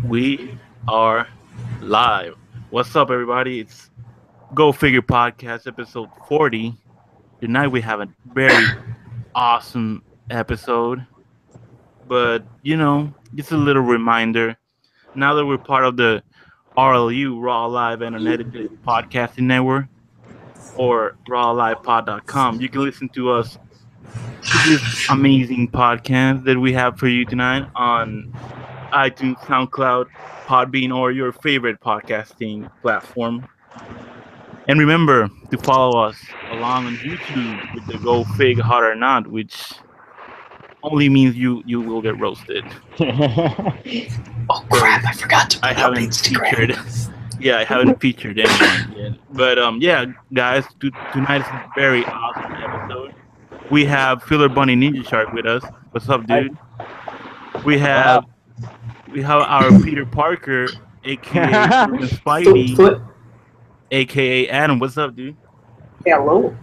We are live. What's up, everybody? It's Go Figure Podcast, episode 40. Tonight we have a very awesome episode, but just a little reminder. Now that we're part of the RLU, Raw Live and Unedited Podcasting Network, or rawlivepod.com, you can listen to us to this amazing podcast that we have for you tonight on iTunes, SoundCloud, Podbean, or your favorite podcasting platform. And remember to follow us along on YouTube with the Go Fig Hot or Not, which only means you will get roasted. Oh crap! I forgot to I put up haven't Instagram. featured. Yeah, I haven't featured anyone yet. But yeah, guys, tonight is a very awesome episode. We have Filler Bunny Ninja Shark with us. What's up, dude? We have our Peter Parker, aka Ruben Spidey, Foot. aka Adam. What's up, dude? Hello.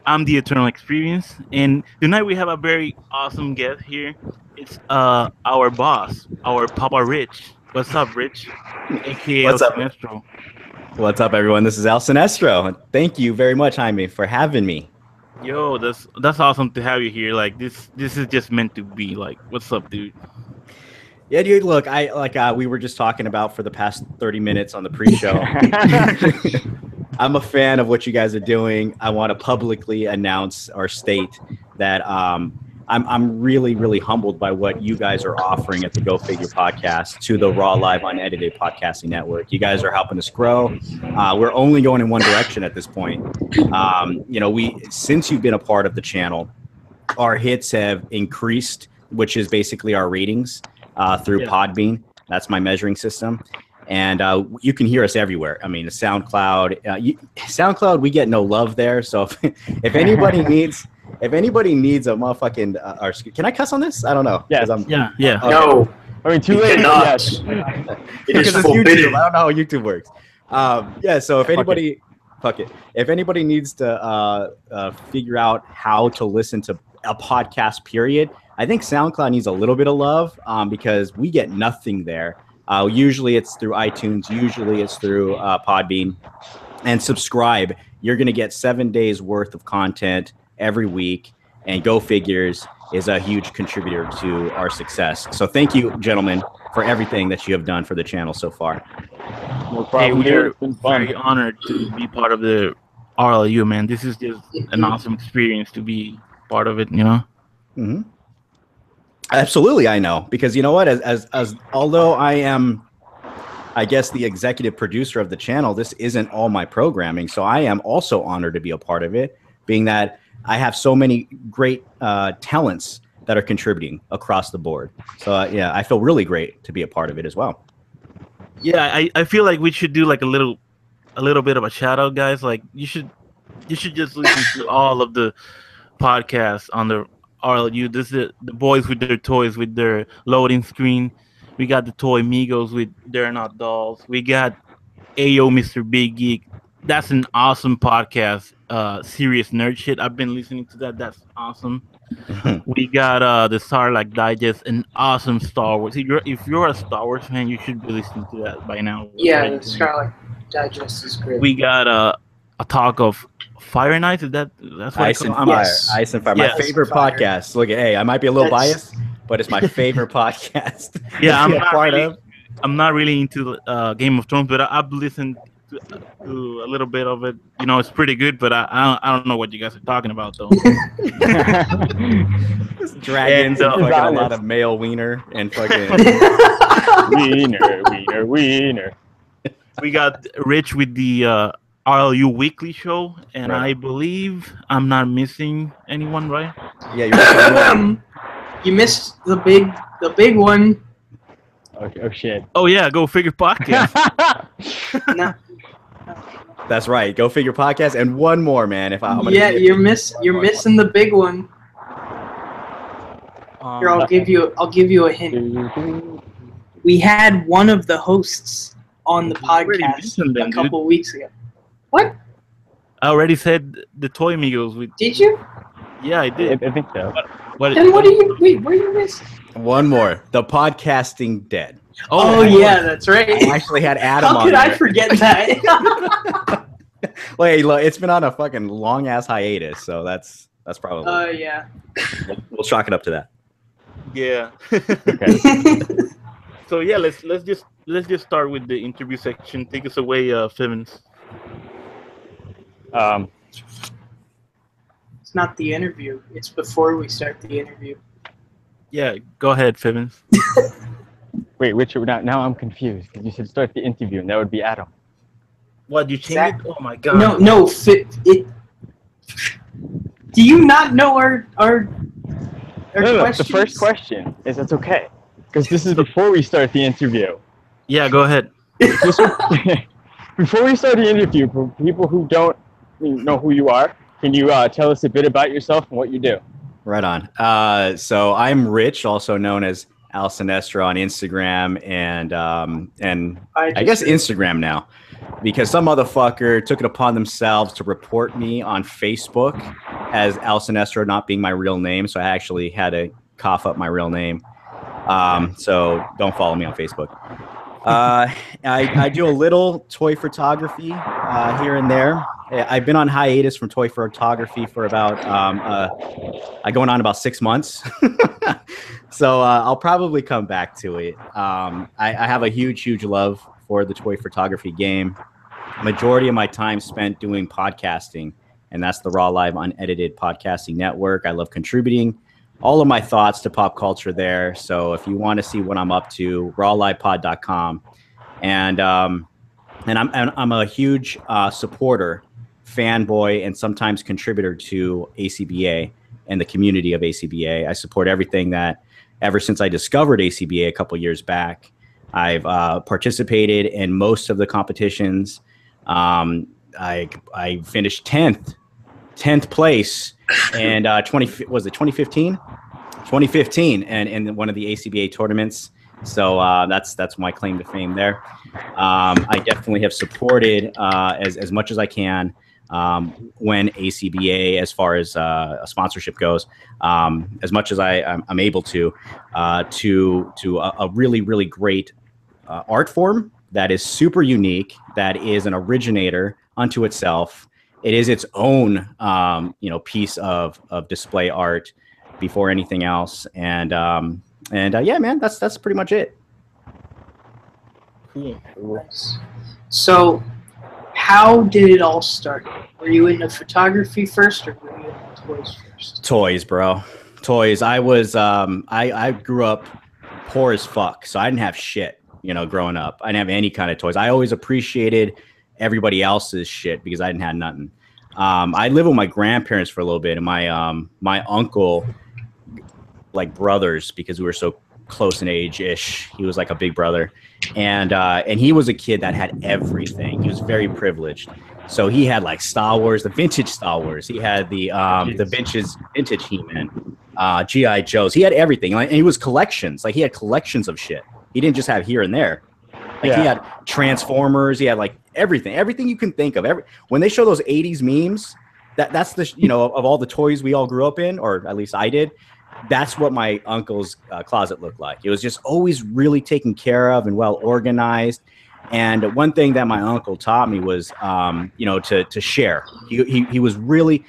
I'm the Eternal Experience, and tonight we have a very awesome guest here. It's our boss, our Papa Rich. What's up, Rich? Aka What's up? ElSinestro. What's up, everyone? This is ElSinestro. Thank you very much, Jaime, for having me. Yo, that's awesome to have you here. Like this is just meant to be. Like, what's up, dude? Yeah, dude. Look, we were just talking about for the past 30 minutes on the pre-show. I'm a fan of what you guys are doing. I want to publicly announce or state that I'm really, really humbled by what you guys are offering at the Go Figure podcast to the Raw Live Unedited Podcasting Network. You guys are helping us grow. We're only going in one direction at this point. Since you've been a part of the channel, our hits have increased, which is basically our ratings through Podbean. That's my measuring system. And you can hear us everywhere. I mean, SoundCloud. SoundCloud, we get no love there. So if anybody needs a motherfucking, can I cuss on this? I don't know. Yeah. Yeah. Okay. No. I mean, too You late. cannot. Yes. It Because is it's forbidden. YouTube. I don't know how YouTube works. So if anybody, if anybody needs to figure out how to listen to a podcast, period, I think SoundCloud needs a little bit of love because we get nothing there. Usually it's through iTunes. Usually it's through Podbean. And subscribe. You're going to get 7 days worth of content every week. And Go Figures is a huge contributor to our success. So thank you, gentlemen, for everything that you have done for the channel so far. No Hey, problem. we're It's been fun. very honored to be part of the RLU, man. This is just an awesome experience to be part of it, Mm-hmm. Absolutely, I know, because you know what? As although I am, I guess, the executive producer of the channel, this isn't all my programming. So I am also honored to be a part of it, being that I have so many great talents that are contributing across the board. So yeah, I feel really great to be a part of it as well. Yeah, I feel like we should do like a little bit of a shout out, guys. Like you should just listen to all of the podcasts on the RLU. This is the boys with their toys with their loading screen. We got the Toy Migos with They're Not Dolls. We got Ayo Mr. Big Geek. That's an awesome podcast. Serious nerd shit. I've been listening to that. That's awesome. We got the Sarlacc Digest, an awesome Star Wars. If you're a Star Wars fan, you should be listening to that by now. Yeah, Right? the Scarlet Digest is great. We got a talk of Fire Nights. That's what Ice I and call Fire. Yes. Ice and Fire. Yes. My favorite Fire. podcast. Look, hey, I might be a little That's- biased, but it's my favorite podcast. Yeah, to I'm be a not part really- of. I'm not really into Game of Thrones, but I've listened to a little bit of it. It's pretty good, but I don't know what you guys are talking about though. Dragons And, and fucking a Dragons. lot of male wiener and fucking. Wiener. We got Rich with the RLU Weekly Show, and Right. I believe I'm not missing anyone, right? Yeah, you're You missed the big one. Oh shit. Oh yeah, Go Figure Podcast. No, That's right. Go Figure podcast and one more, man. If I'm gonna yeah, get- you're missing the big one. Here, I'll give you a hint. We had one of the hosts on the already podcast mentioned them, a couple weeks ago. What? I already said the Toy Migos with. Did you? Yeah, I did. I think so. Then what are you? Wait, what are you missing? One more. The podcasting dead. Oh yeah, that's right. I actually had Adam How on could there. I forget that? Wait, look, it's been on a fucking long ass hiatus, so that's probably. Oh yeah. We'll chalk it up to that. Yeah. Okay. So yeah, let's just start with the interview section. Take us away, Fivens. It's not the interview. It's before we start the interview. Yeah, go ahead, Fivens. Wait, which now I'm confused. You said start the interview, and that would be Adam. What, you changed it? Oh my god. No. Do you not know our No, the questions? first question is that's okay, because this is before we start the interview. Yeah, go ahead. Before we start the interview, for people who don't know who you are, can you tell us a bit about yourself and what you do? Right on. So I'm Rich, also known as ElSinestro on Instagram and I guess Instagram now, because some motherfucker took it upon themselves to report me on Facebook as ElSinestro not being my real name. So I actually had to cough up my real name. So don't follow me on Facebook. I do a little toy photography here and there. I've been on hiatus from toy photography for about going on about 6 months. So I'll probably come back to it. I have a huge love for the toy photography game. Majority of my time spent doing podcasting, and that's the Raw Live Unedited Podcasting Network. I love contributing all of my thoughts to pop culture there. So if you want to see what I'm up to, rawlivepod.com. And I'm a huge supporter, fanboy, and sometimes contributor to ACBA and the community of ACBA. I support everything that, ever since I discovered ACBA a couple years back, I've participated in most of the competitions. I finished 10th place and 2015 and in one of the ACBA tournaments. So that's my claim to fame there. I definitely have supported as much as I can when ACBA, as far as a sponsorship goes, as much as I'm able to a really great art form that is super unique, that is an originator unto itself. It is its own, piece of display art before anything else. And yeah, man, that's pretty much it. Cool. Nice. So, how did it all start? Were you into photography first, or were you into toys first? Toys, bro. Toys. I was, I grew up poor as fuck, so I didn't have shit, growing up. I didn't have any kind of toys. I always appreciated everybody else's shit because I didn't have nothing. I lived with my grandparents for a little bit, and my uncle, like brothers, because we were so close in age-ish. He was like a big brother, and he was a kid that had everything. He was very privileged. So he had like Star Wars, the vintage Star Wars. He had the vintage He-Man, G.I. Joes. He had everything. And he was collections. Like he had collections of shit. He didn't just have here and there. Like he had Transformers. He had like everything you can think of. When they show those 80s memes, that's the of all the toys we all grew up in, or at least I did. That's what my uncle's closet looked like. It was just always really taken care of and well organized. And one thing that my uncle taught me was, to share. He was really,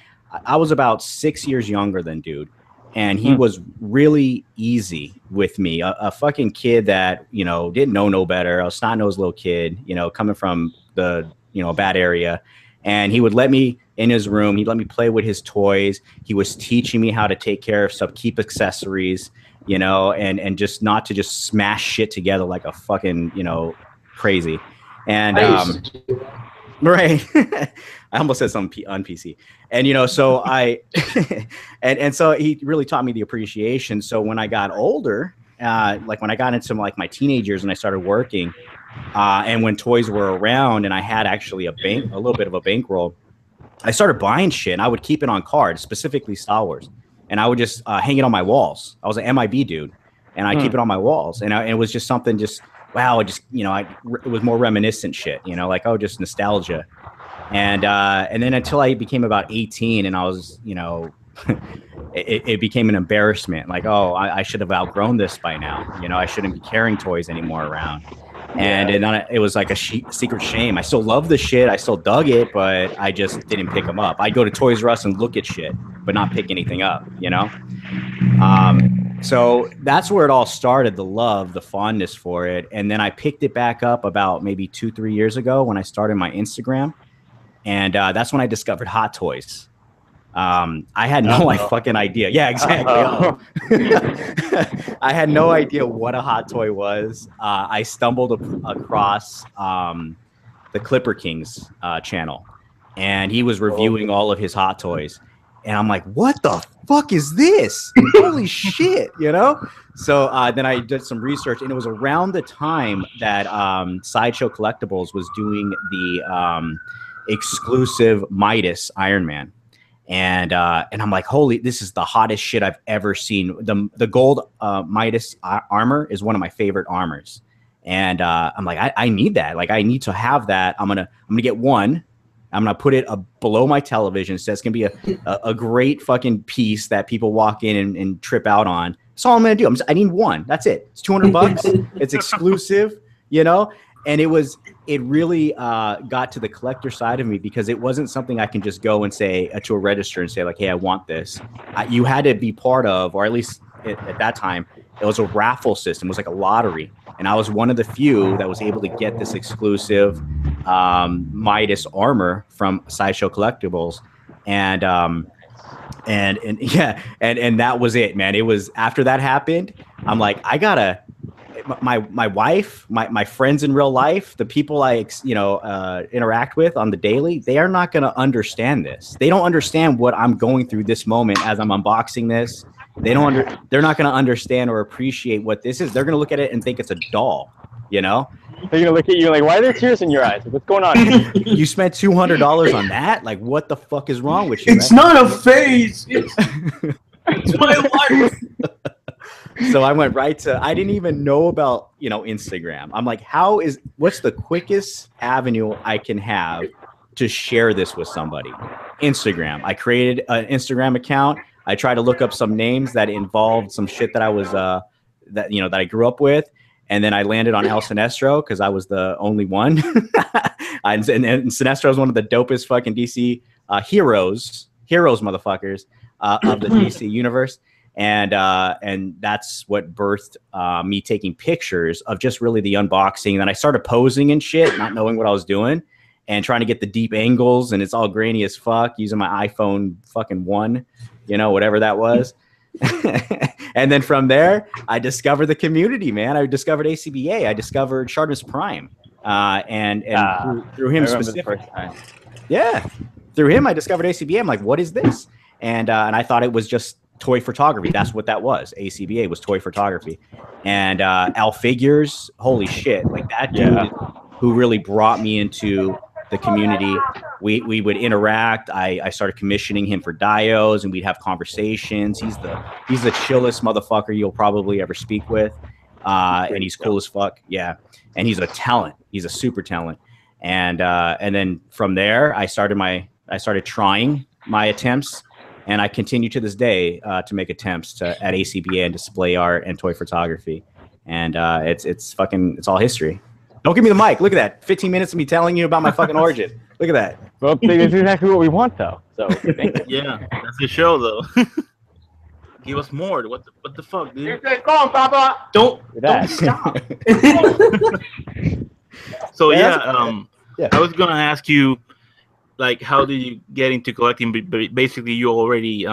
I was about 6 years younger than dude. And he was really easy with me. A fucking kid that, didn't know no better. A snot-nosed little kid, coming from the, bad area. And he would let me in his room. He'd let me play with his toys. He was teaching me how to take care of stuff, keep accessories, and just not to just smash shit together like a fucking, crazy. And right. I almost said something on PC. And so I and so he really taught me the appreciation. So when I got older, like when I got into like my teenage years and I started working, and when toys were around and I had actually a little bit of a bankroll, I started buying shit and I would keep it on cards, specifically Star Wars. And I would just hang it on my walls. I was an MIB dude and I keep it on my walls. And it was just something wow. It was more reminiscent shit, just nostalgia. And then until I became about 18 and I was, it became an embarrassment. Like, oh, I should have outgrown this by now. You know, I shouldn't be carrying toys anymore around. And it was like a secret shame. I still love the shit. I still dug it, but I just didn't pick them up. I'd go to Toys R Us and look at shit, but not pick anything up, you know? So that's where it all started, the love, the fondness for it. And then I picked it back up about maybe 2-3 years ago when I started my Instagram. And that's when I discovered Hot Toys. I had no fucking idea. Yeah, exactly. I had no idea what a hot toy was. I stumbled across the Clipper King's channel, and he was reviewing all of his hot toys. And I'm like, what the fuck is this? Holy shit, you know? So then I did some research, and it was around the time that Sideshow Collectibles was doing the exclusive Midas Iron Man. And I'm like, holy, this is the hottest shit I've ever seen. The gold Midas armor is one of my favorite armors. And I'm like, I need that. Like, I need to have that. I'm gonna get one. I'm gonna put it below my television. So it's gonna be a great fucking piece that people walk in and trip out on. That's all I'm gonna do. I need one. That's it. It's $200. It's exclusive, you know. And it really got to the collector side of me, because it wasn't something I can just go and say to a register and say, like, hey, I want this. You had to be part of, or at least at that time, it was a raffle system. It was like a lottery. And I was one of the few that was able to get this exclusive Midas armor from Sideshow Collectibles. And that was it, man. It was after that happened, I'm like, I gotta. My wife, my friends in real life, the people I interact with on the daily, they are not going to understand this. They don't understand what I'm going through this moment as I'm unboxing this. They're not going to understand or appreciate what this is. They're going to look at it and think it's a doll, you know? They're going to look at you like, why are there tears in your eyes? What's going on? You spent $200 on that? Like, what the fuck is wrong with you? It's not a phase. It's my life. So I went right to, I didn't even know about, Instagram. I'm like, what's the quickest avenue I can have to share this with somebody? Instagram. I created an Instagram account. I tried to look up some names that involved some shit that I was, that I grew up with. And then I landed on ElSinestro because I was the only one. and Sinestro is one of the dopest fucking DC heroes motherfuckers of the DC universe. And that's what birthed me taking pictures of just really the unboxing. And then I started posing and shit, not knowing what I was doing, and trying to get the deep angles. And it's all grainy as fuck using my iPhone fucking 1, whatever that was. And then from there, I discovered the community, man. I discovered ACBA. I discovered Sharpness Prime. And through him specifically. Yeah. Through him, I discovered ACBA. I'm like, what is this? And I thought it was just toy photography. That's what that was. ACBA was toy photography. And Al Figures, holy shit, like that dude who really brought me into the community. We would interact. I started commissioning him for dios, and we'd have conversations. He's the chillest motherfucker you'll probably ever speak with. And he's cool as fuck. Yeah. And he's a talent. He's a super talent. And then from there, I started trying my attempts. And I continue to this day to make attempts at ACBA and display art and toy photography. And it's all history. Don't give me the mic. Look at that. 15 minutes of me telling you about my fucking origin. Look at that. Well, that's exactly what we want, though. So yeah, that's the show, though. Give us more. What the fuck, dude? Go on, Papa. Don't stop. So I was gonna ask you, like, how did you get into collecting? But basically, you already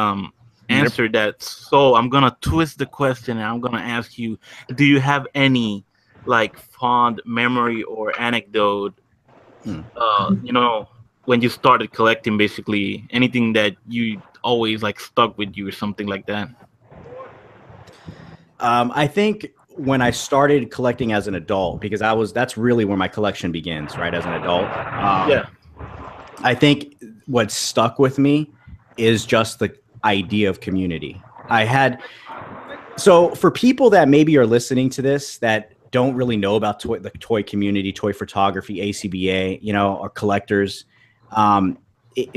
answered that. So I'm gonna twist the question, and I'm gonna ask you: do you have any like fond memory or anecdote? When you started collecting, basically anything that you always like stuck with you or something like that. I think when I started collecting as an adult, because that's really where my collection begins, right? As an adult. I think what stuck with me is just the idea of community. So for people that maybe are listening to this that don't really know about the toy community, toy photography, ACBA, or collectors,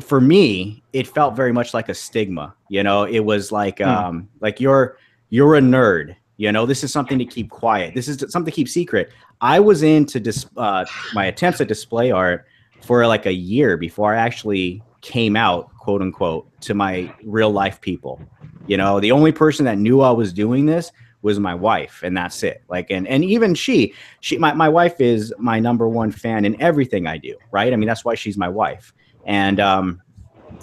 for me, it felt very much like a stigma. You know, it was like you're a nerd. You know, this is something to keep quiet. This is something to keep secret. I was into my attempts at display art for like a year before I actually came out, quote unquote, to my real life people. You know, the only person that knew I was doing this was my wife, and that's it. Like, and even my wife is my #1 fan in everything I do. Right. I mean, that's why she's my wife. And,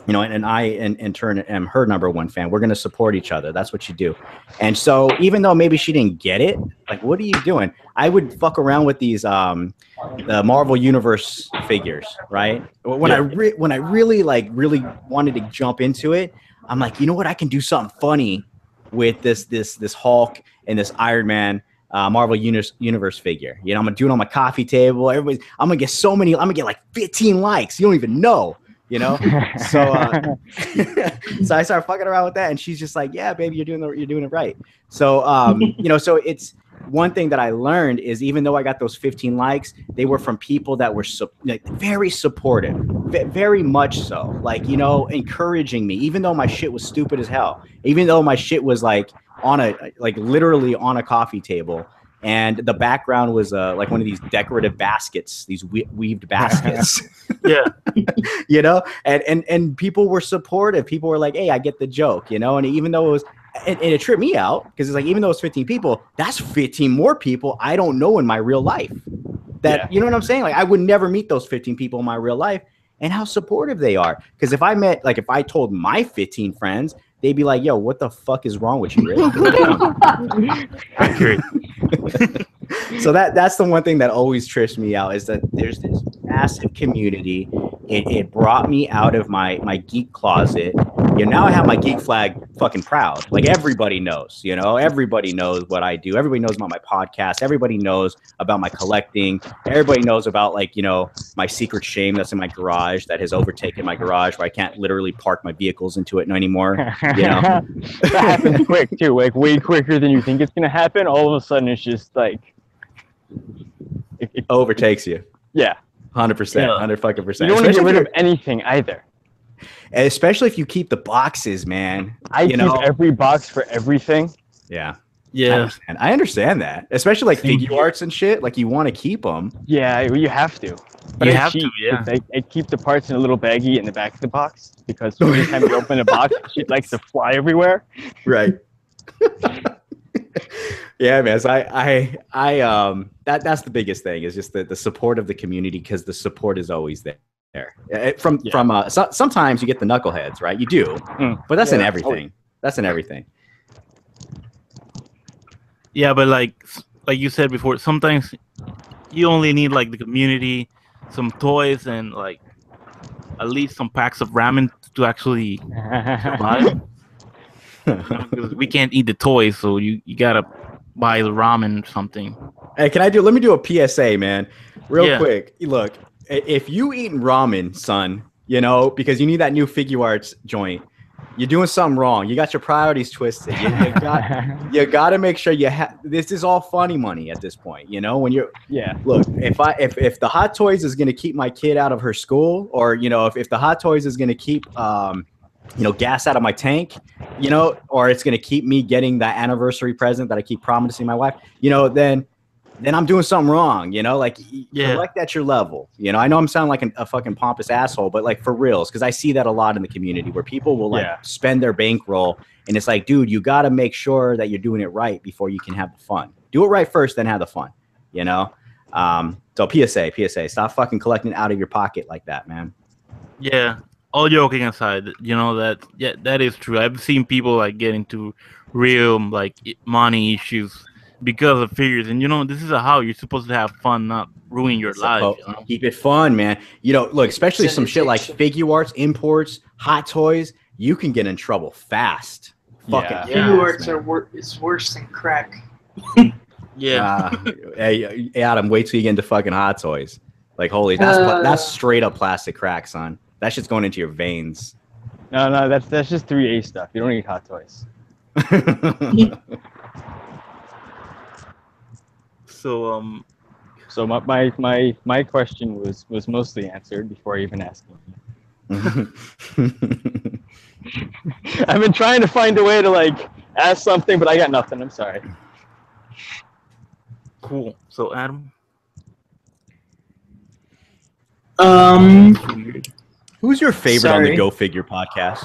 you know, and I, in turn, am her #1 fan. We're going to support each other. That's what you do. And so even though maybe she didn't get it, like, what are you doing? I would fuck around with these the Marvel Universe figures, right? When I really wanted to jump into it, I'm like, you know what? I can do something funny with this Hulk and this Iron Man Marvel Universe figure. You know, I'm gonna do it on my coffee table. I'm gonna get like 15 likes. You don't even know. You know, so so I started fucking around with that, and she's just like, "Yeah, baby, you're doing it right." So you know, so it's one thing that I learned is even though I got those 15 likes, they were from people that were very supportive, very much so. Like, you know, encouraging me, even though my shit was stupid as hell, even though my shit was like literally on a coffee table. And the background was like one of these decorative baskets, these weaved baskets. Yeah. You know, and people were supportive. People were like, "Hey, I get the joke," you know. And even though it was, and it tripped me out because it's like, even though it's 15 people, that's 15 more people I don't know in my real life. That you know what I'm saying? Like, I would never meet those 15 people in my real life, and how supportive they are. Because if I told my 15 friends, they'd be like, "Yo, what the fuck is wrong with you, Rick?" Accurate. So that's the one thing that always trips me out is that there's this massive community. It brought me out of my geek closet. You know, now I have my geek flag fucking proud. Like, everybody knows, you know, everybody knows what I do. Everybody knows about my podcast. Everybody knows about my collecting. Everybody knows about, like, you know, my secret shame that's in my garage that has overtaken my garage where I can't literally park my vehicles into it anymore. You know, that happens quick too, like way quicker than you think it's gonna happen. All of a sudden, it's just like it overtakes you. Yeah. 100%, 100%. You don't want to get rid of anything either. Especially if you keep the boxes, man. I keep every box for everything. Yeah. Yeah. I understand that. Especially like figure arts and shit. Like, you want to keep them. Yeah, you have to. But you have to, yeah. I keep the parts in a little baggie in the back of the box because every time you open a box, shit likes to fly everywhere. Right. Yeah, man. So that's the biggest thing is just the support of the community, because the support is always there. Sometimes you get the knuckleheads, right? You do, but that's in everything. That's in everything. Yeah, but like you said before, sometimes you only need like the community, some toys, and like at least some packs of ramen to actually survive. Because we can't eat the toys, so you gotta buy the ramen or something. Hey, let me do a PSA, man, real quick. Look, if you eating ramen, son, you know, because you need that new figure arts joint, you're doing something wrong. You got your priorities twisted. You got to make sure you have. This is all funny money at this point, you know. When you're look, if the Hot Toys is gonna keep my kid out of her school, or you know, if the Hot Toys is gonna keep you know, gas out of my tank, you know, or it's going to keep me getting that anniversary present that I keep promising my wife, you know, then I'm doing something wrong, you know, like, collect at your level. You know, I know I'm sounding like a fucking pompous asshole, but like, for reals, because I see that a lot in the community where people will like spend their bankroll, and it's like, dude, you got to make sure that you're doing it right before you can have the fun. Do it right first, then have the fun, you know? So PSA, stop fucking collecting out of your pocket like that, man. Yeah. All joking aside, you know, that is true. I've seen people like get into real like money issues because of figures, and you know, this is how you're supposed to have fun, not ruin your life. You know? Keep it fun, man. You know, look, especially some shit like figure arts, imports, Hot Toys, you can get in trouble fast. Figure arts it's worse than crack. Hey, Adam, wait till you get into fucking Hot Toys. Like, holy, that's straight up plastic crack, son. That shit's going into your veins. No, that's just 3A stuff. You don't need Hot Toys. So my question was mostly answered before even asking you. I've been trying to find a way to like ask something, but I got nothing. I'm sorry. Cool. So Adam, Um, Who's your favorite on the Sorry. Go Figure podcast?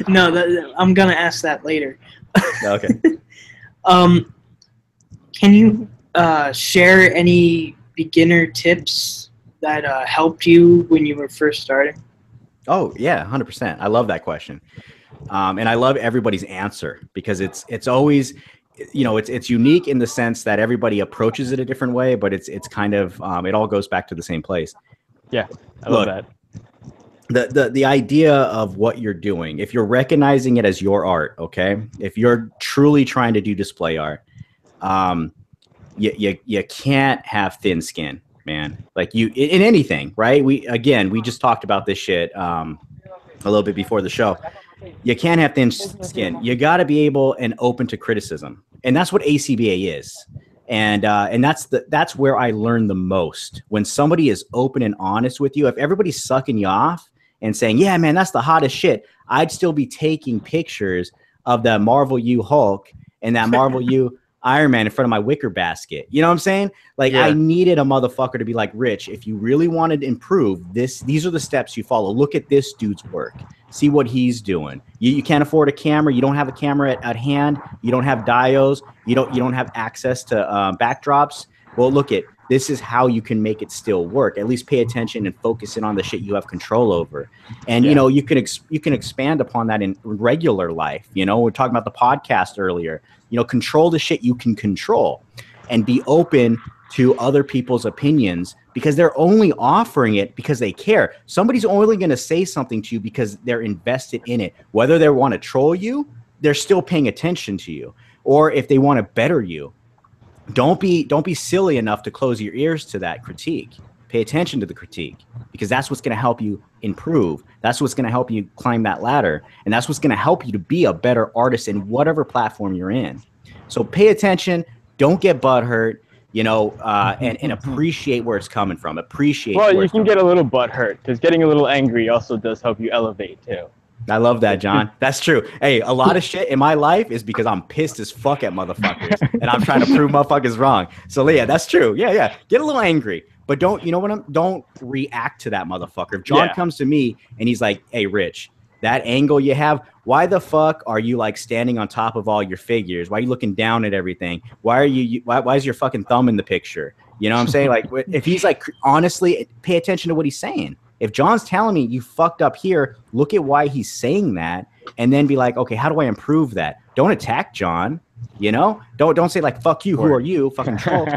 no, I'm gonna ask that later. Okay. Can you share any beginner tips that helped you when you were first starting? Oh yeah, 100%. I love that question, and I love everybody's answer because it's always, it's unique in the sense that everybody approaches it a different way, but it's kind of it all goes back to the same place. Yeah, I love that. The idea of what you're doing, if you're recognizing it as your art, okay, if you're truly trying to do display art, you can't have thin skin, man. Like you in anything, right? We just talked about this shit a little bit before the show. You can't have thin skin. You got to be able and open to criticism, and that's what ACBA is. And that's where I learn the most, when somebody is open and honest with you. If everybody's sucking you off and saying, yeah, man, that's the hottest shit, I'd still be taking pictures of the Marvel U Hulk and that Marvel U Iron Man in front of my wicker basket. You know what I'm saying? Like, Yeah. I needed a motherfucker to be like, Rich, if you really wanted to improve these are the steps you follow. Look at this dude's work. See what he's doing. You can't afford a camera. You don't have a camera at hand. You don't have diodes. You don't have access to backdrops. Well, look at this is how you can make it still work. At least pay attention and focus in on the shit you have control over. And you can expand upon that in regular life. We're talking about the podcast earlier. Control the shit you can control, and be open to other people's opinions, because they're only offering it because they care. Somebody's only going to say something to you because they're invested in it. Whether they want to troll you, they're still paying attention to you. Or if they want to better you, don't be silly enough to close your ears to that critique. Pay attention to the critique, because that's what's going to help you improve. That's what's going to help you climb that ladder. And that's what's going to help you to be a better artist in whatever platform you're in. So pay attention. Don't get butthurt. And appreciate where it's coming from. Well, you can get a little butthurt, because getting a little angry also does help you elevate too. I love that, John. That's true. Hey, a lot of shit in my life is because I'm pissed as fuck at motherfuckers, and I'm trying to prove motherfuckers wrong. So yeah, that's true. Yeah. Get a little angry, but don't react to that motherfucker. If John comes to me and he's like, "Hey, Rich, that angle you have, why the fuck are you like standing on top of all your figures? Why are you looking down at everything? Why is your fucking thumb in the picture?" You know what I'm saying? Like, if he's like, honestly, pay attention to what he's saying. If John's telling me you fucked up here, look at why he's saying that, and then be like, okay, how do I improve that? Don't attack John. Don't say like, fuck you, who are you, fucking troll.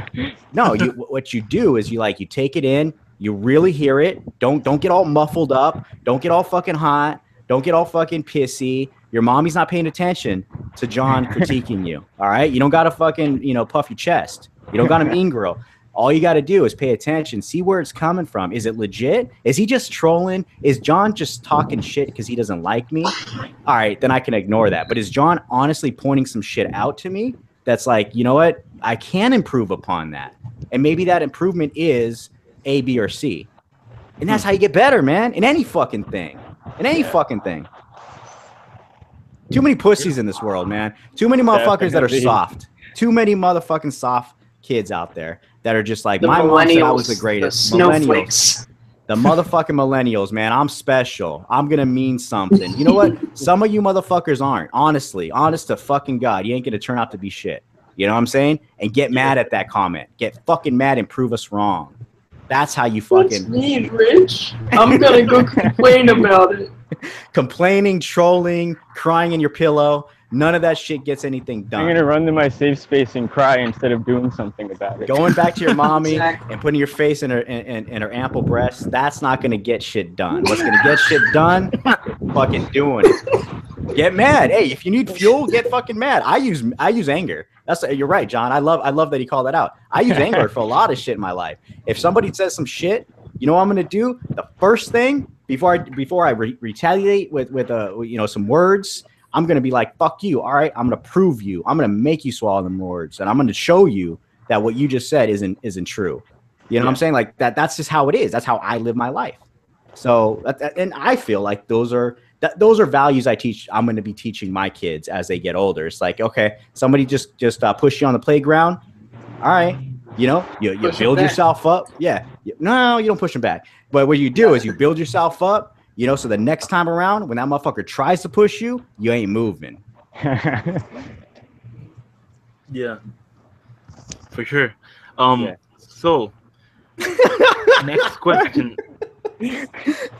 No, what you do is you take it in, you really hear it. Don't get all muffled up. Don't get all fucking hot. Don't get all fucking pissy. Your mommy's not paying attention to John critiquing you. All right, you don't gotta fucking puff your chest. You don't got a mean girl. All you got to do is pay attention, see where it's coming from. Is it legit? Is he just trolling? Is John just talking shit because he doesn't like me? All right, then I can ignore that. But is John honestly pointing some shit out to me that's like, you know what? I can improve upon that. And maybe that improvement is A, B, or C. And that's how you get better, man, in any fucking thing. Fucking thing. Too many pussies in this world, man. Too many motherfuckers that are soft. Too many motherfucking soft kids out there that are just like, my mom said I was the greatest. The snowflakes. The motherfucking millennials, man. I'm special. I'm going to mean something. You know what? Some of you motherfuckers aren't. Honestly, honest to fucking God, you ain't going to turn out to be shit. You know what I'm saying? And get mad at that comment. Get fucking mad and prove us wrong. That's how you fucking... What's me, Rich? I'm going to go complain about it. Complaining, trolling, crying in your pillow. None of that shit gets anything done. I'm going to run to my safe space and cry instead of doing something about it. Going back to your mommy Exactly. and putting your face in her ample breasts, that's not going to get shit done. What's going to get shit done? Fucking doing it. Get mad. Hey, if you need fuel, get fucking mad. I use anger. You're right, John. I love that he called that out. I use anger for a lot of shit in my life. If somebody says some shit, you know what I'm going to do? The first thing before I retaliate with some words, I'm going to be like, fuck you. All right. I'm going to prove you. I'm going to make you swallow them words. And I'm going to show you that what you just said isn't true. You know what I'm saying? Like that's just how it is. That's how I live my life. So, and I feel like those are values I'm going to be teaching my kids as they get older. It's like, okay, somebody just push you on the playground. All right. You build yourself up. Yeah. No, you don't push them back. But what you do is you build yourself up, so the next time around when that motherfucker tries to push you, you ain't moving. Yeah. For sure. So next question.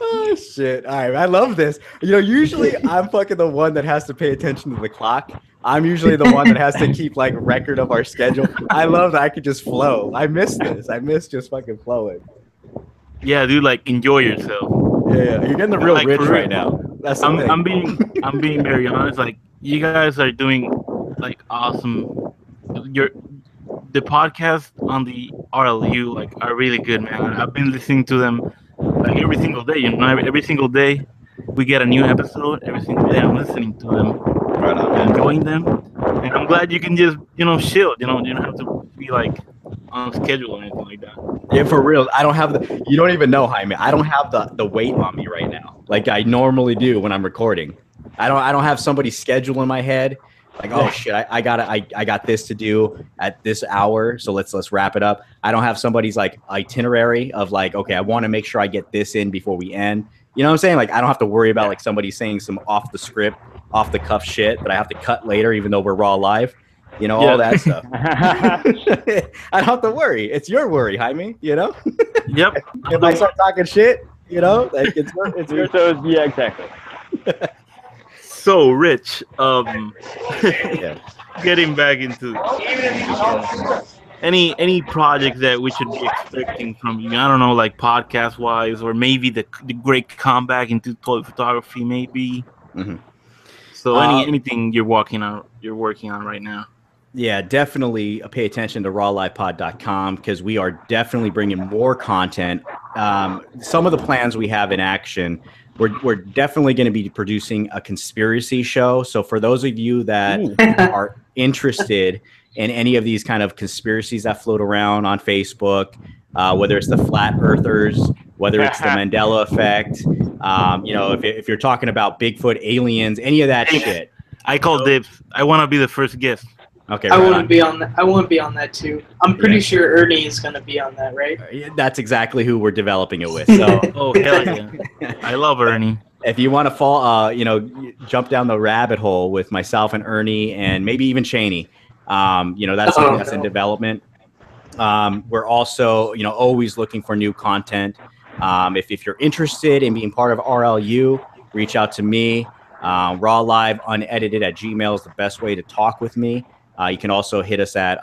Oh shit. All right. I love this. Usually I'm fucking the one that has to pay attention to the clock. I'm usually the one that has to keep like record of our schedule. I love that I could just flow. I miss this. I miss just fucking flowing. Yeah, dude, like enjoy yourself. Yeah. You're getting the real rich right now. That's the thing. I'm being very honest. Like you guys are doing like awesome. The podcasts on the RLU like are really good, man. I've been listening to them like every single day. Every single day we get a new episode. Every single day I'm listening to them, Right on, enjoying them, and I'm glad you can just chill. You don't have to be like on schedule or anything like that. Yeah, for real. I don't have you don't even know, Jaime. I don't have the weight on me right now like I normally do when I'm recording. I don't have somebody's schedule in my head. Like, oh shit, I got this to do at this hour, so let's wrap it up. I don't have somebody's like itinerary of like, okay, I want to make sure I get this in before we end. You know what I'm saying? Like, I don't have to worry about like somebody saying some off the script, off the cuff shit that I have to cut later, even though we're raw live. All that stuff. I don't have to worry. It's your worry, Jaime. Yep. If I start talking shit, like it's your. So yeah, exactly. So Rich, getting back into any project that we should be expecting from you. I don't know, like podcast wise, or maybe the great comeback into toy photography, maybe. Mm-hmm. So anything you're working on right now. Yeah, definitely pay attention to rawlivepod.com because we are definitely bringing more content. Some of the plans we have in action, we're definitely going to be producing a conspiracy show. So for those of you that are interested in any of these kind of conspiracies that float around on Facebook, whether it's the flat earthers, whether it's the Mandela effect, if you're talking about Bigfoot, aliens, any of that shit. I call dibs. I want to be the first guest. Okay, I want to be on that. I want to be on that too. I'm pretty sure Ernie is going to be on that, right? That's exactly who we're developing it with. So, oh hell yeah, I love Ernie. If you want to fall, jump down the rabbit hole with myself and Ernie, and maybe even Cheney, that's something that's in development. We're also, always looking for new content. If you're interested in being part of RLU, reach out to me. rawliveunedited@gmail is the best way to talk with me. You can also hit us at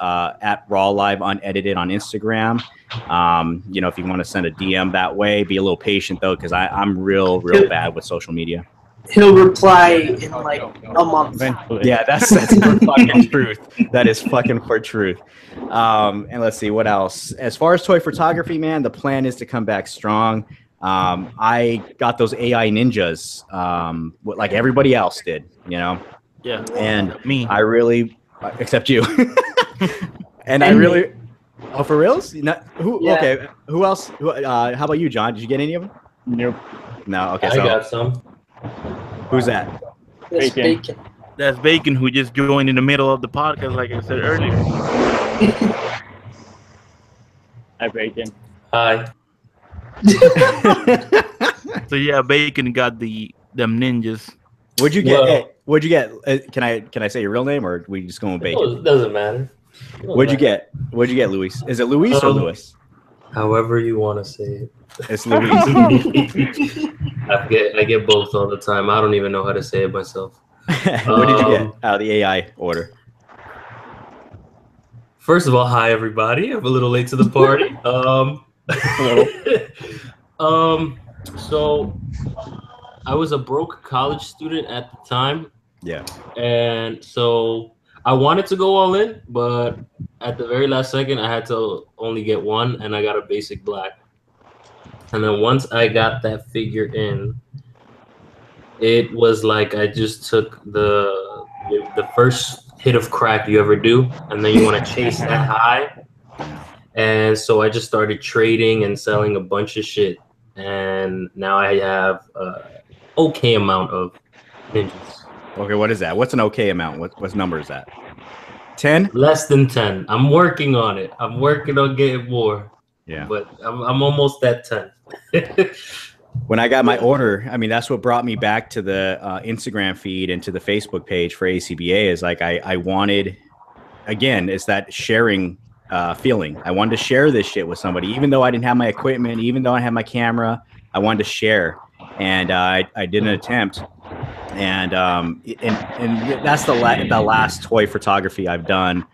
rawliveunedited on Instagram. If you want to send a DM that way, be a little patient though, because I'm real bad with social media. He'll reply in like a month. Yeah, that's for fucking truth. That is fucking for truth. And let's see what else. As far as toy photography, man, the plan is to come back strong. I got those AI ninjas, like everybody else did, Yeah. And me. I really. Except you. And I really. Oh, for reals? Who? Yeah. Okay. Who else? How about you, John? Did you get any of them? Nope. No. Okay. I got some. Who's that? Bacon. That's Bacon, who just joined in the middle of the podcast, like I said earlier. Hi, Bacon. Hi. So yeah, Bacon got them ninjas. What'd you get? What'd you get? Can I say your real name, or are we just going with Bacon? It doesn't matter. What'd you get? What'd you get, Luis? Is it Luis or Louis? However you want to say it. It's Luis. I get both all the time. I don't even know how to say it myself. What did you get out of the AI order? First of all, hi everybody. I'm a little late to the party. So I was a broke college student at the time. Yeah. And so I wanted to go all in, but at the very last second, I had to only get one, and I got a basic black. And then once I got that figure in, it was like I just took the first hit of crack you ever do, and then you want to chase that high. And so I just started trading and selling a bunch of shit. and now I have okay amount of ninjas. Okay, what is that? What's an okay amount? What number is that? 10? Less than 10. I'm working on it. I'm working on getting more. Yeah. But I'm almost at 10. When I got my order, I mean, that's what brought me back to the Instagram feed and to the Facebook page for ACBA is like I wanted, again, it's that sharing feeling. I wanted to share this shit with somebody, even though I didn't have my equipment, even though I had my camera, I wanted to share. And I did an attempt. And that's the last toy photography I've done.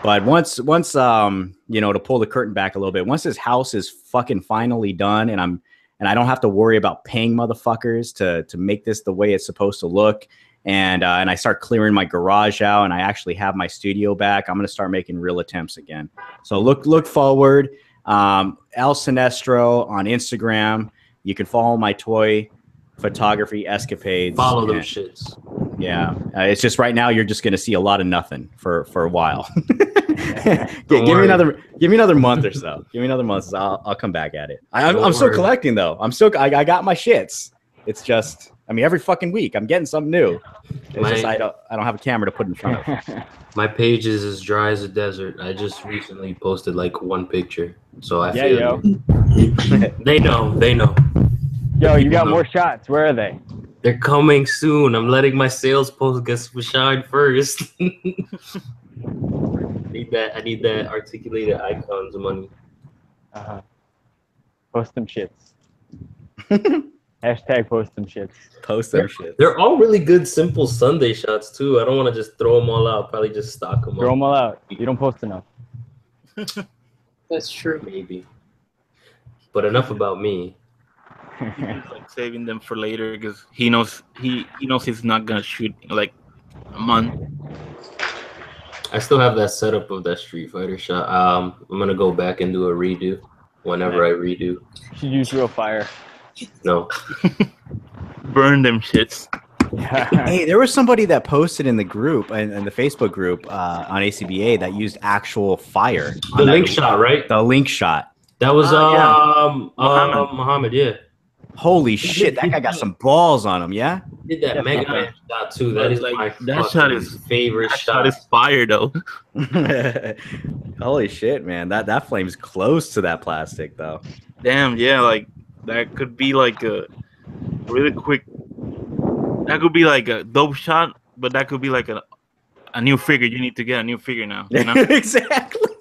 But once you know, to pull the curtain back a little bit, once this house is fucking finally done and I don't have to worry about paying motherfuckers to make this the way it's supposed to look, and I start clearing my garage out and I actually have my studio back, I'm gonna start making real attempts again. So look forward. ElSinestro on Instagram. You can follow my toy photography escapades. Follow those shits. Yeah, it's just right now you're just gonna see a lot of nothing for a while. give me another month or so. Give me another month. So I'll come back at it. I'm still collecting though. I got my shits. It's just, I mean, every fucking week I'm getting something new. It's just I don't have a camera to put in front of. My page is as dry as a desert. I just recently posted like one picture, so I feel yo. They know. Yo, you got more shots. Where are they? They're coming soon. I'm letting my sales post get shine first. I need that articulated icons money. Post them shits. Hashtag post them shits. Post them shit. They're all really good, simple Sunday shots too. I don't want to just throw them all out. Probably just stock them. Throw them all out. You don't post enough. That's true. Maybe. But enough about me. Like saving them for later because he knows he's not gonna shoot like a month. I still have that setup of that Street Fighter shot. I'm gonna go back and do a redo whenever I redo. You should use real fire. No. Burn them shits. Hey, there was somebody that posted in the group in the Facebook group on ACBA that used actual fire. The link shot, right? The link shot. That was Muhammad. Muhammad, yeah. Holy shit, that guy got some balls on him, yeah? Did that Mega Man shot too. That is like that shot is favorite that shot. shot is fire though. Holy shit, man. That flame's close to that plastic though. Damn, yeah, like that could be like a really quick. That could be like a dope shot, but that could be like a new figure. You need to get a new figure now. You know? Exactly.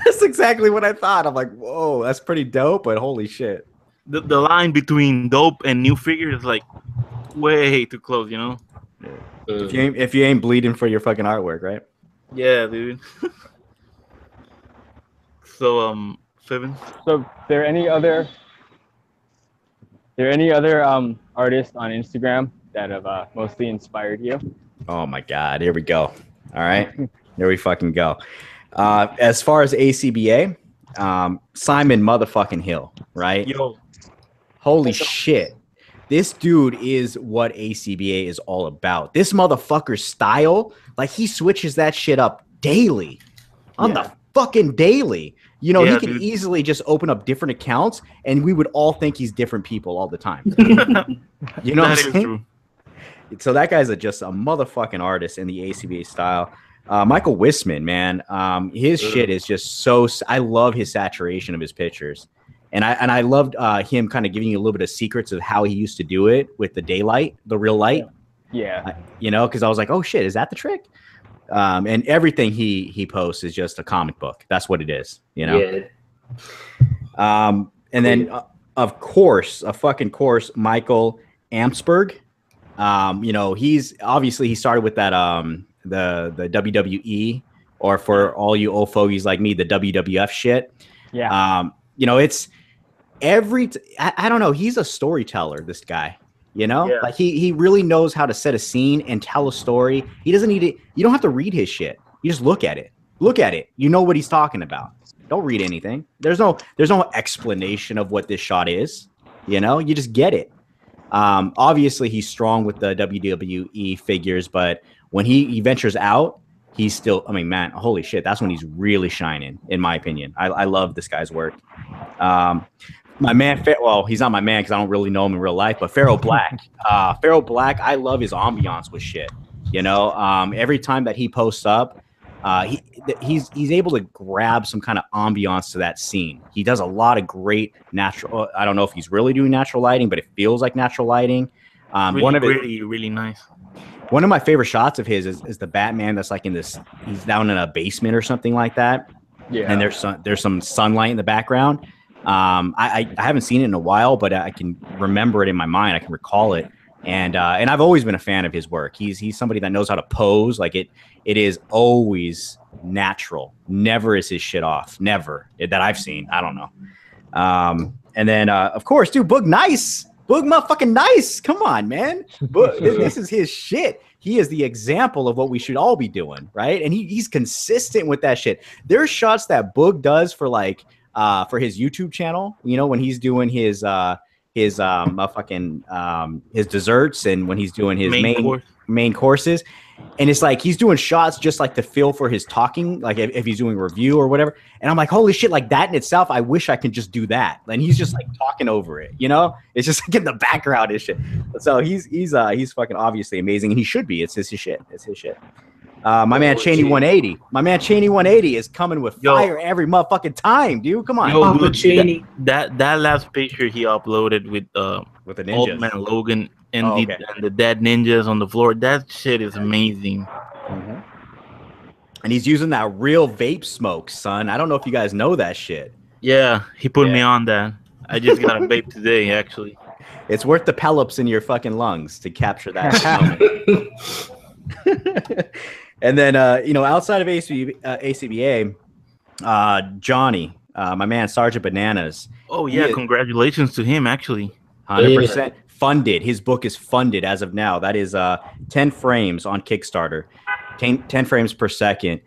That's exactly what I thought. I'm like, whoa, that's pretty dope, but holy shit. The line between dope and new figure is like way too close, you know? If you ain't bleeding for your fucking artwork, right? Yeah, dude. So, Seven. So, there any other artists on Instagram that have mostly inspired you? Oh my god, here we go. All right, here we fucking go. As far as ACBA, Simon motherfucking Hill, right? Yo, holy shit. This dude is what ACBA is all about. This motherfucker's style, like he switches that shit up daily. On the fucking daily. You know, he can easily just open up different accounts and we would all think he's different people all the time. You know what I'm saying? True. So that guy's just a motherfucking artist in the ACBA style. Michael Wisman, man, his shit is just so. I love his saturation of his pictures, and I loved him kind of giving you a little bit of secrets of how he used to do it with the daylight, the real light. Yeah, you know, because I was like, oh shit, is that the trick? And everything he posts is just a comic book. That's what it is, you know. Yeah. And then of course, Michael Amsberg. You know, he started with that the WWE, or for all you old fogies like me, the WWF shit. Yeah. You know, it's I don't know, he's a storyteller, this guy. You know, like he really knows how to set a scene and tell a story. He doesn't need it. You don't have to read his shit. You just look at it. You know what he's talking about. Don't read anything. There's no explanation of what this shot is. You know, you just get it. Obviously he's strong with the WWE figures, but when he ventures out, he's still, I mean, man, holy shit, that's when he's really shining, in my opinion. I love this guy's work. My man, well, he's not my man because I don't really know him in real life, but Pharaoh Black. Pharaoh Black, I love his ambiance with shit. You know, every time that he posts up, he's able to grab some kind of ambiance to that scene. He does a lot of great natural. I don't know if he's really doing natural lighting, but it feels like natural lighting. Really pretty, really nice. One of my favorite shots of his is the Batman that's like in this. He's down in a basement or something like that. Yeah. And there's some sunlight in the background. I haven't seen it in a while, but I can remember it in my mind. I can recall it. And I've always been a fan of his work. He's somebody that knows how to pose. Like it is always natural. Never is his shit off. Never that I've seen. I don't know. And then of course, dude, Boog Nice. Boog motherfucking Nice. Come on, man. Boog, this is his shit. He is the example of what we should all be doing, right? And he's consistent with that shit. There's shots that Boog does for like for his YouTube channel, you know, when he's doing his desserts and when he's doing his main courses. And it's like he's doing shots just like to feel for his talking, like if he's doing a review or whatever. And I'm like, holy shit, like that in itself, I wish I could just do that. And he's just like talking over it, you know? It's just like in the background and shit. So he's fucking obviously amazing, and he should be. It's his shit. It's his shit. My man Cheney 180. My man Cheney 180 is coming with fire every motherfucking time, dude. Come on. Dude, Cheney. That last picture he uploaded with the ninjas. Old Man Logan and the dead ninjas on the floor. That shit is amazing. Mm-hmm. And he's using that real vape smoke, son. I don't know if you guys know that shit. Yeah, he put me on that. I just got a vape today, actually. It's worth the pellups in your fucking lungs to capture that moment. And then, outside of ACBA, Johnny, my man, Sergeant Bananas. Oh, yeah. Congratulations to him, actually. 100% funded. His book is funded as of now. That is 10 frames on Kickstarter, 10 frames per second.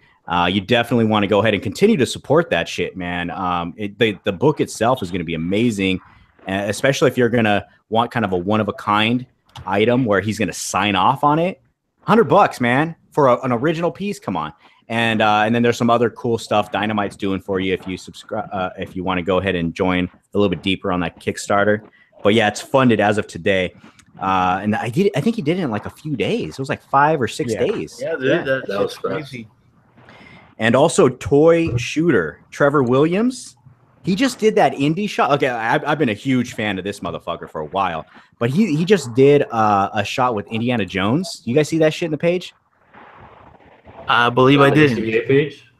You definitely want to go ahead and continue to support that shit, man. The book itself is going to be amazing, especially if you're going to want kind of a one-of-a-kind item where he's going to sign off on it. $100, man, for an original piece. Come on. And then there's some other cool stuff Dynamite's doing for you if you subscribe, if you want to go ahead and join a little bit deeper on that Kickstarter. But yeah, it's funded as of today. And I think he did it in like a few days. It was like 5 or 6 days. Yeah, dude, that was crazy. And also Toy Shooter, Trevor Williams. He just did that indie shot. Okay, I've been a huge fan of this motherfucker for a while. But he just did a shot with Indiana Jones. You guys see that shit in the page? I believe I did. ACBA page?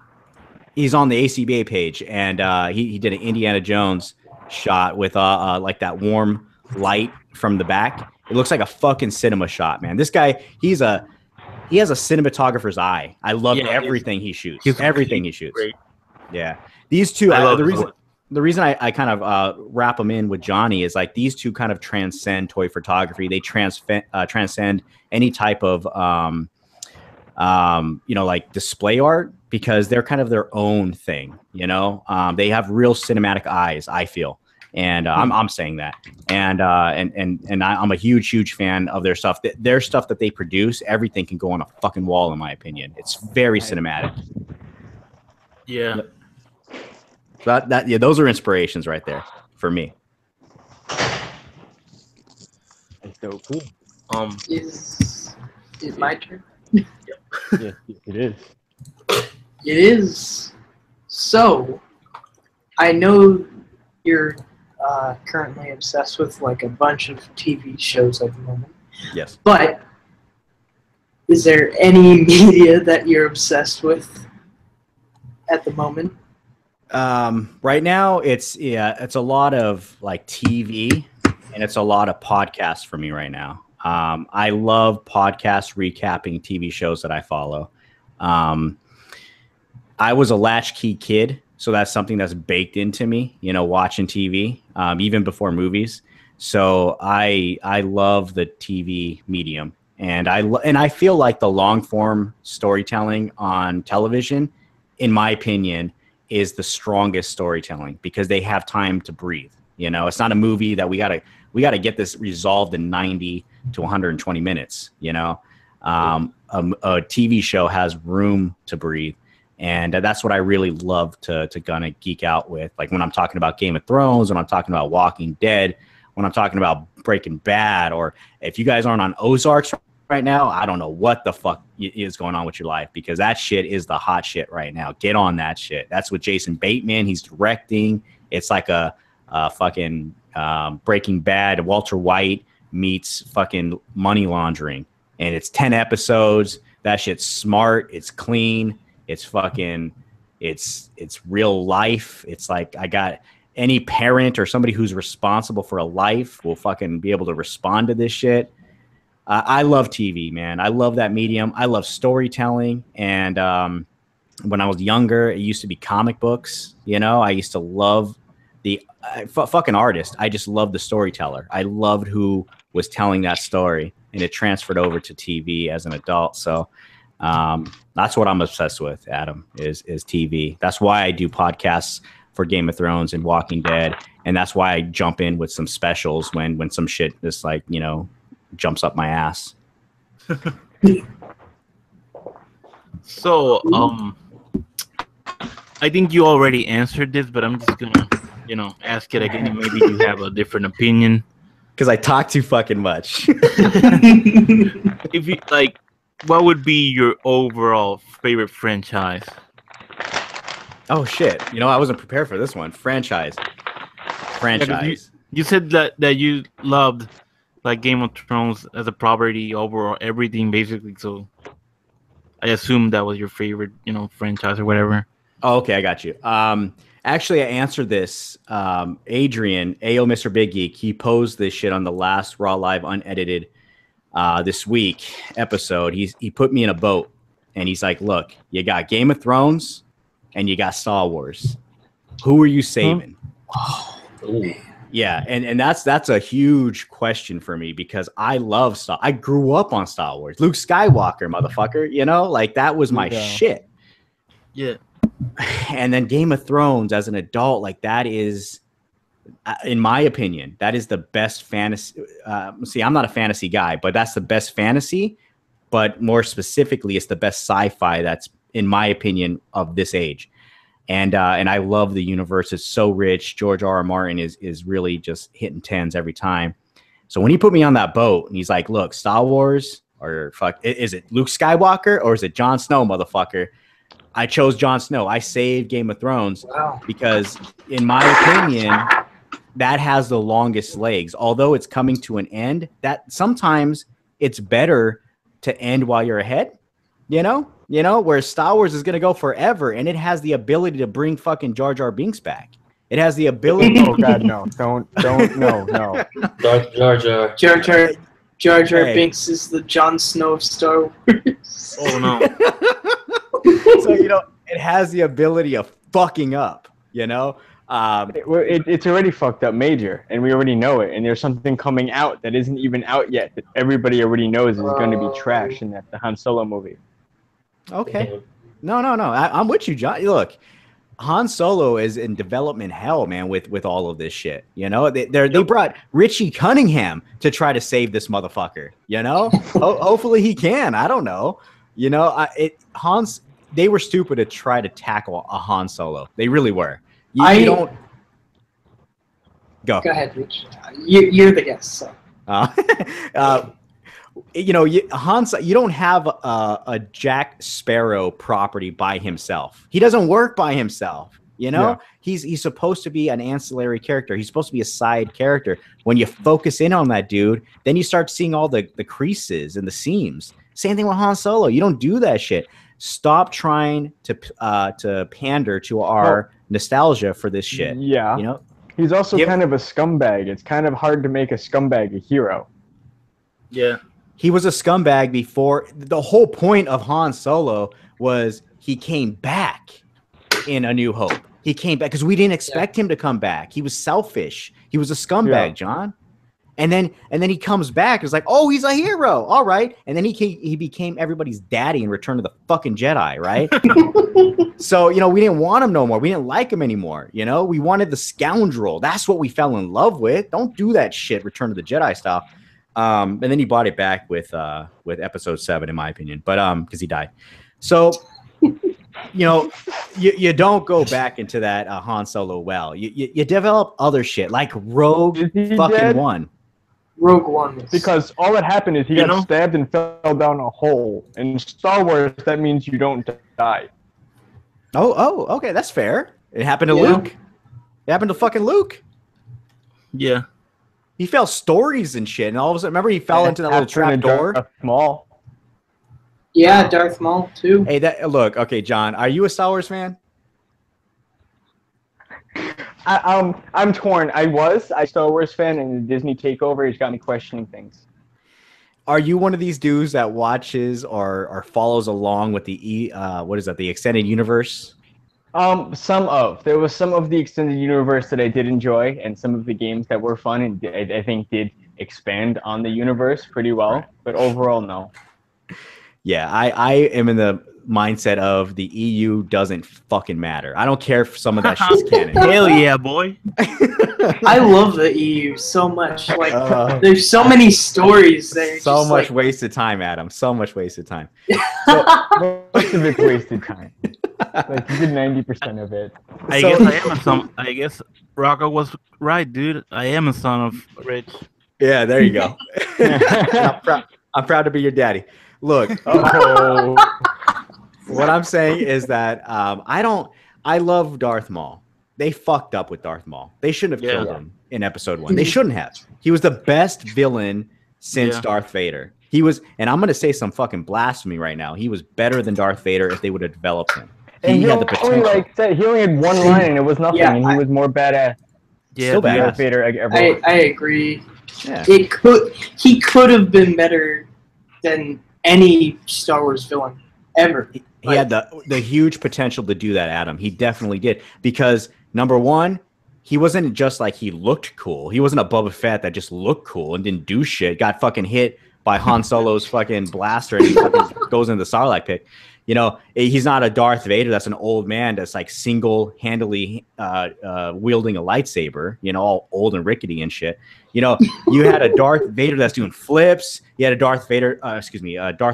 He's on the ACBA page, and he did an Indiana Jones shot with like that warm light from the back. It looks like a fucking cinema shot, man. This guy, he has a cinematographer's eye. I love everything he shoots. Everything he shoots. Great. Yeah, these two. The reason I kind of wrap them in with Johnny is like these two kind of transcend toy photography. They transcend any type of like display art, because they're kind of their own thing. They have real cinematic eyes, I feel, and I'm saying that, and I'm a huge fan of their stuff. Their stuff that they produce, everything can go on a fucking wall, in my opinion. It's very cinematic. Yeah. So those are inspirations right there for me. That's so cool. Is my turn? Yeah, it is. It is. So, I know you're currently obsessed with like a bunch of TV shows at the moment. Yes. But is there any media that you're obsessed with at the moment? Right now, it's a lot of like TV, and it's a lot of podcasts for me right now. I love podcasts recapping TV shows that I follow. I was a latchkey kid, so that's something that's baked into me, watching TV, even before movies. So I love the TV medium, and I feel like the long form storytelling on television, in my opinion, is the strongest storytelling, because they have time to breathe. It's not a movie that we gotta get this resolved in 90 to 120 minutes. A TV show has room to breathe, And that's what I really love to kind of geek out with. Like when I'm talking about Game of Thrones, when I'm talking about Walking Dead, when I'm talking about Breaking Bad, or if you guys aren't on Ozarks right now, I don't know what the fuck is going on with your life, because that shit is the hot shit right now. Get on that shit. That's with Jason Bateman. He's directing. It's like a fucking Breaking Bad, Walter White meets fucking money laundering. And it's 10 episodes. That shit's smart. It's clean. It's fucking, it's real life. It's like I got any parent or somebody who's responsible for a life will fucking be able to respond to this shit. I love TV, man. I love that medium. I love storytelling. And when I was younger, it used to be comic books. You know, I used to love the fucking artist. I just loved the storyteller. I loved who was telling that story, and it transferred over to TV as an adult. So that's what I'm obsessed with, Adam, is TV. That's why I do podcasts for Game of Thrones and Walking Dead. And that's why I jump in with some specials when some shit just like, you know, jumps up my ass. So, I think you already answered this, but I'm just gonna, you know, ask it again. And maybe you have a different opinion. Because I talk too fucking much. If you like, what would be your overall favorite franchise? Oh shit! You know, I wasn't prepared for this one. Franchise. Yeah, you said that you loved like Game of Thrones as a property overall, everything basically. So I assume that was your favorite, you know, franchise or whatever. Oh, okay, I got you. Actually, I answered this. Adrian, AO Mr. Big Geek, he posed this shit on the last Raw Live Unedited this week episode. He put me in a boat, and he's like, "Look, you got Game of Thrones, and you got Star Wars. Who are you saving?" Ooh. Yeah, and that's a huge question for me, because I love I grew up on Star Wars. Luke Skywalker, motherfucker. You know, like that was my shit. Yeah. And then Game of Thrones as an adult, like that is, in my opinion, that is the best fantasy. See, I'm not a fantasy guy, but that's the best fantasy. But more specifically, it's the best sci-fi that's, in my opinion, of this age. And I love the universe. It's so rich. George R.R. Martin is really just hitting tens every time. So when he put me on that boat and he's like, "Look, Star Wars, or fuck, is it Luke Skywalker or is it Jon Snow, motherfucker?" I chose Jon Snow. I saved Game of Thrones because, in my opinion, that has the longest legs. Although it's coming to an end, that sometimes it's better to end while you're ahead. You know, where Star Wars is going to go forever, and it has the ability to bring fucking Jar Jar Binks back. It has the ability. Oh God, no! Don't, no. Jar Jar Binks is the Jon Snow of Star Wars. Oh no. So, you know, it has the ability of fucking up, you know? It's already fucked up major, and we already know it. And there's something coming out that isn't even out yet that everybody already knows is going to be trash in the Han Solo movie. Okay. No. I'm with you, John. Look, Han Solo is in development hell, man, with all of this shit. You know, they brought Richie Cunningham to try to save this motherfucker, you know? Hopefully he can. I don't know. You know, they were stupid to try to tackle a Han Solo. They really were. You don't go ahead, Rich. You're the guest. So. You know, you don't have a Jack Sparrow property by himself. He doesn't work by himself. You know, he's supposed to be an ancillary character. He's supposed to be a side character. When you focus in on that dude, then you start seeing all the creases and the seams. Same thing with Han Solo. You don't do that shit. Stop trying to pander to our nostalgia for this shit. Yeah. You know, he's also kind of a scumbag. It's kind of hard to make a scumbag a hero. Yeah. He was a scumbag before. The whole point of Han Solo was he came back in A New Hope. He came back because we didn't expect him to come back. He was selfish. He was a scumbag, John. And then he comes back. It's like, oh, he's a hero. All right. And then he became everybody's daddy in Return of the fucking Jedi, right? So, you know, we didn't want him no more. We didn't like him anymore. You know, we wanted the scoundrel. That's what we fell in love with. Don't do that shit, Return of the Jedi style. And then he brought it back with Episode 7, in my opinion, but because he died. So you know, you don't go back into that Han Solo well. You develop other shit like Rogue Is he fucking dead? One. Rogue One was Because all that happened is he You got know? stabbed and fell down a hole. In Star Wars, that means you don't die. Oh, okay, that's fair. It happened to Yeah. Luke. It happened to fucking Luke. Yeah. He fell stories and shit, and all of a sudden, remember he fell into that little trap door. Small. Yeah, Darth Maul too. Hey, look, okay, John, are you a Star Wars fan? I'm torn. I'm a Star Wars fan, and the Disney takeover has got me questioning things. Are you one of these dudes that watches or follows along with the the extended universe? There was some of the extended universe that I did enjoy, and some of the games that were fun, and I think did expand on the universe pretty well. Right. But overall, no. Yeah, I am in the mindset of the EU doesn't fucking matter. I don't care if some of that shit's canon. Hell yeah, boy. I love the EU so much. Like, there's so many stories there. So much wasted time, Adam. So much wasted time. Most of it's wasted time. Like you did 90% of it. I guess Rocco was right, dude. I am a son of Rich. Yeah, there you go. I'm proud to be your daddy. Look, what I'm saying is that I love Darth Maul. They fucked up with Darth Maul. They shouldn't have killed him in episode 1. They shouldn't have. He was the best villain since Darth Vader. He was, and I'm going to say some fucking blasphemy right now. He was better than Darth Vader if they would have developed him. He had the potential. He only had one line and it was nothing, and he was more badass. Yeah, Still than badass. Darth Vader ever. I agree. Yeah. He could have been better than any Star Wars villain ever. He had the huge potential to do that, Adam. He definitely did. Because, number one, he wasn't just like he looked cool. He wasn't a Boba Fett that just looked cool and didn't do shit. Got fucking hit by Han Solo's fucking blaster and he fucking goes into the Sarlacc pit. You know, he's not a Darth Vader that's an old man that's like single-handedly wielding a lightsaber, you know, all old and rickety and shit. You know, you had a Darth Vader that's doing flips. You had a Darth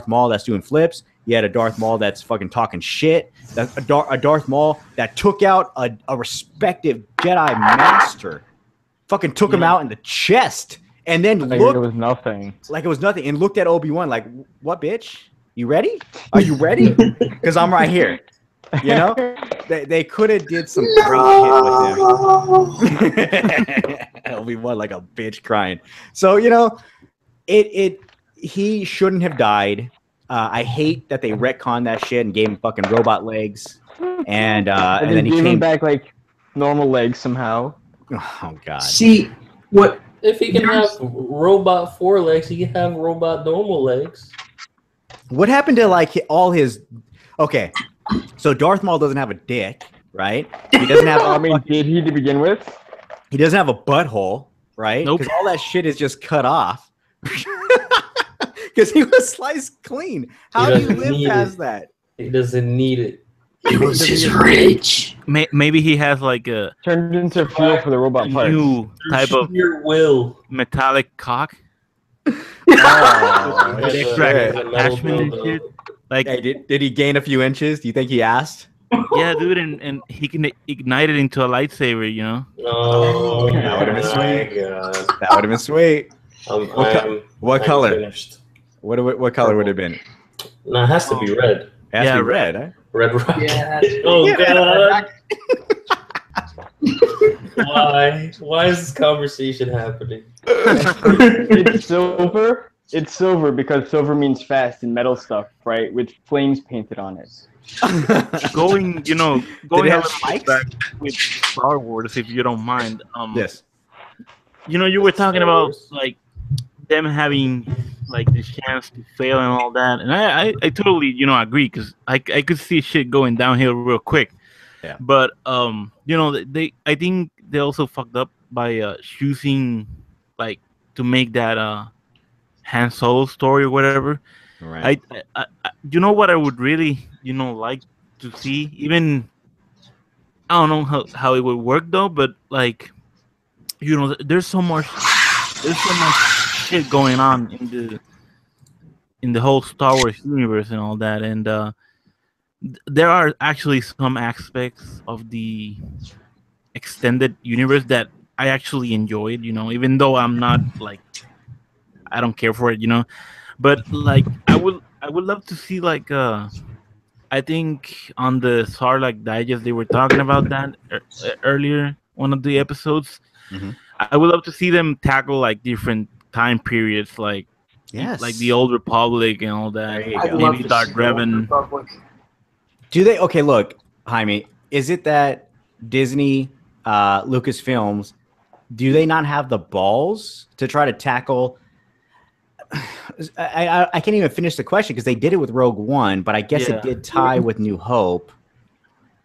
Maul that's doing flips. You had a Darth Maul that's fucking talking shit. A Darth Maul that took out a respective Jedi master. Fucking took him out in the chest. And then looked. It was nothing. Like it was nothing. And looked at Obi-Wan like, what, bitch? You ready? Are you ready? Because I'm right here. You know? They could have did some great shit with him. Obi-Wan like a bitch crying. So, you know, he shouldn't have died. I hate that they retconned that shit and gave him fucking robot legs. And then he gave came him back like normal legs somehow. Oh god. See, what If he can have robot forelegs, he can have robot normal legs. What happened to like all his? Okay, so Darth Maul doesn't have a dick, right? He doesn't have. I mean, did he to begin with? He doesn't have a butthole, right? Nope. Because all that shit is just cut off. Because he was sliced clean. How do you live past that? He doesn't need it. it was his rich. Maybe he has like a Turned into fuel for the robot parts. new type of Your will. metallic cock. Oh, With shit. extra Metal attachment and dildo. shit. Like, Hey, did he gain a few inches? Do you think he asked? yeah, dude, and he can ignite it into a lightsaber, you know? Oh, That would've been my sweet. God. That would have been sweet. What I'm color? finished. What color would it have been? No, it has to be red. It has to be red, huh? Red rocket. Yeah. Oh Yeah, God. Why? Why is this conversation happening? It's silver. It's silver because silver means fast and metal stuff, right? With flames painted on it. Going it a have little spikes? back with Star Wars, if you don't mind. Yes. You know, you were talking about like them having like the chance to fail and all that, and I totally agree because I could see shit going downhill real quick. Yeah. But I think they also fucked up by choosing like to make that Han Solo story or whatever. Right. I you know what I would really like to see, even I don't know how it would work though, but like there's so much shit going on in the whole Star Wars universe and all that, and there are actually some aspects of the extended universe that I actually enjoyed. Even though I'm not like I don't care for it. But like I would love to see like I think on the Sarlacc digest they were talking about that earlier one of the episodes. Mhm. I would love to see them tackle like different time periods, like Yes. the Old Republic and all that. There you I'd go. love Maybe to Dark see the Old Revan. Republic. Do they? Okay, look, Jaime. Is it that Disney, Lucasfilms, do they not have the balls to try to tackle? I can't even finish the question because they did it with Rogue One, but I guess Yeah. it did tie with New Hope.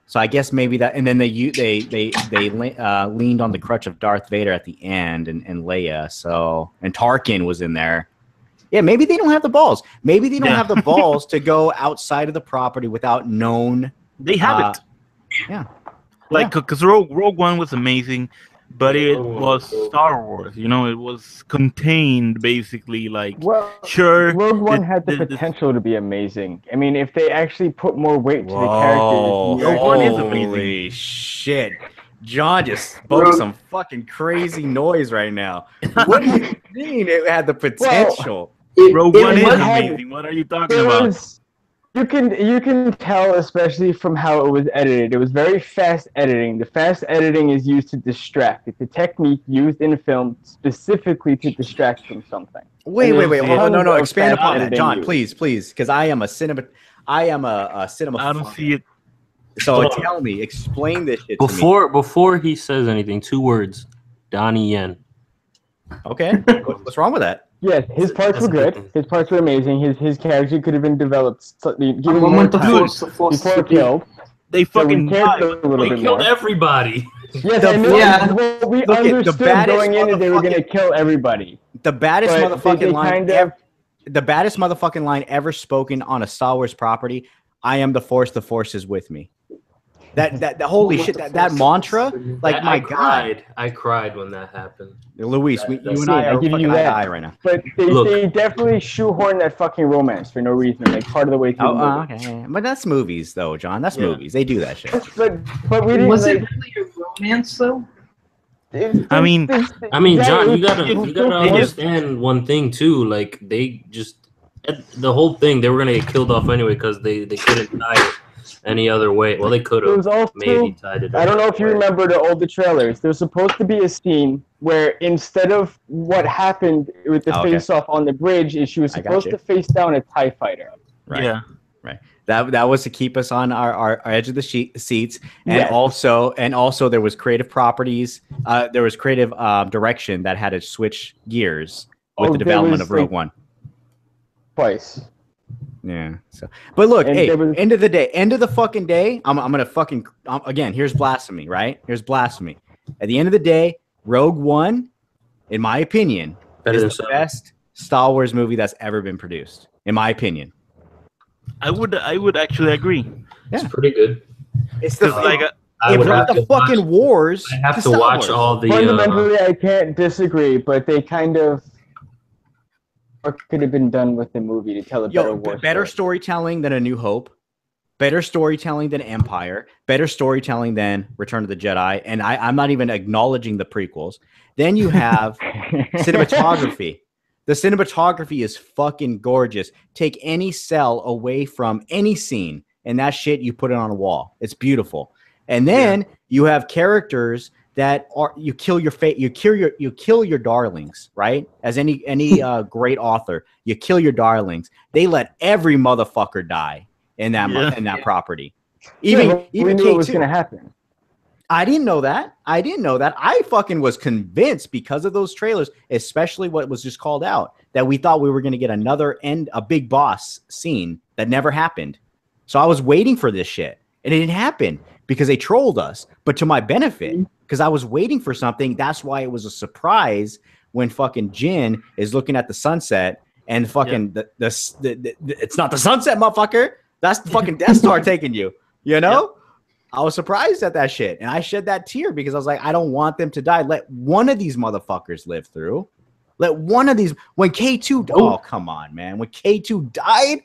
So I guess maybe that, and then they leaned on the crutch of Darth Vader at the end and Leia. So and Tarkin was in there. Yeah, maybe they don't have the balls. Maybe they don't Yeah. have the balls to go outside of the property without known. They have Uh, it. yeah. Like because Rogue One was amazing, but Yeah, it Rogue One was was dope. Star Wars. It was contained basically. Like Well, sure, Rogue One the- had the the- potential to be amazing. I mean, if they actually put more weight to the Whoa! characters, Rogue One is Holy amazing. shit! John just spoke Rogue- some fucking crazy noise right now. What do you mean it had the potential? Rogue It One is was- amazing. What are you talking there about? was, you can tell, especially from how it was edited. It was very fast editing. The fast editing is used to distract. It's a technique used in film specifically to distract from something. Wait, And wait, there's wait. Hold on, tons no. of Expand fast upon that, editing John, used. please, because I am a cinema I don't see it. So Hold on. tell me, explain this shit to Before he says anything, 2 words. Donnie Yen. me. Okay, what's wrong with that? Yes, his parts That's were a good good. thing. His parts were amazing. His character could have been developed slightly, given I'm more going to time force the force before to be. killed. They So we fucking cared died. a little They bit killed more. everybody. Yes, The I know. Yeah. Well, we Look at the understood baddest going in that they were going to motherfucking- kill everybody. The baddest But motherfucking they line kind of- ever. The baddest motherfucking line ever spoken on a Star Wars property. I am the Force is with me. That holy shit, that mantra, like my God, I cried when that happened. Luis, That you and scene, I I are give you fucking eye to that. eye right now. But Look. they definitely shoehorned that fucking romance for no reason, like part of the way through the Oh, movie. okay, but that's movies though, John. That's Yeah. movies. They do that shit. But we didn't. Was it like, really a romance though? I mean, John, you gotta it understand one thing too. Like they just the whole thing, they were gonna get killed off anyway because they couldn't tie it any other way. Well, they could It was have also, maybe tied it. I don't know if you another way. remember the older trailers. There's supposed to be a scene where instead of what happened with the Oh, okay. face off on the bridge, is she was I got supposed you. to face down a TIE fighter. Right. Yeah. That was to keep us on our edge of the seats, and Yes. also there was creative properties. There was creative direction that had to switch gears with Oh, the there development was, of Rogue like- One. Twice. Yeah. So, but look, And hey, there was- end of the day, end of the fucking day, I'm gonna fucking again. Here's blasphemy, right? Here's blasphemy. At the end of the day, Rogue One, in my opinion, Better is than the seven. best Star Wars movie that's ever been produced. In my opinion, I would actually agree. It's pretty good. it's the 'Cause, like I it would brought have the to watch, fucking wars. I have to Star watch Wars. all the. Fundamentally, I can't disagree, but they kind of what could have been done with the movie to tell a better war better story. storytelling than A New Hope, better storytelling than Empire, better storytelling than Return of the Jedi, and I'm not even acknowledging the prequels. Then you have cinematography. The cinematography is fucking gorgeous. Take any cell away from any scene, and that shit you put it on a wall. It's beautiful. And then you have characters that are you kill your darlings, right? As any great author, you kill your darlings. They let every motherfucker die in that property. Even we knew K2. it was going to happen. I didn't know that. I fucking was convinced because of those trailers, especially what was just called out, that we thought we were going to get a big boss scene that never happened. So I was waiting for this shit, and it didn't happen because they trolled us. But to my benefit, because I was waiting for something, that's why it was a surprise when fucking Jin is looking at the sunset and fucking it's not the sunset, motherfucker. That's the fucking Death Star taking you. You know. I was surprised at that shit, and I shed that tear because I was like, I don't want them to die. Let one of these motherfuckers live through. Let one of these. When K2, oh come on, man. When K2 died,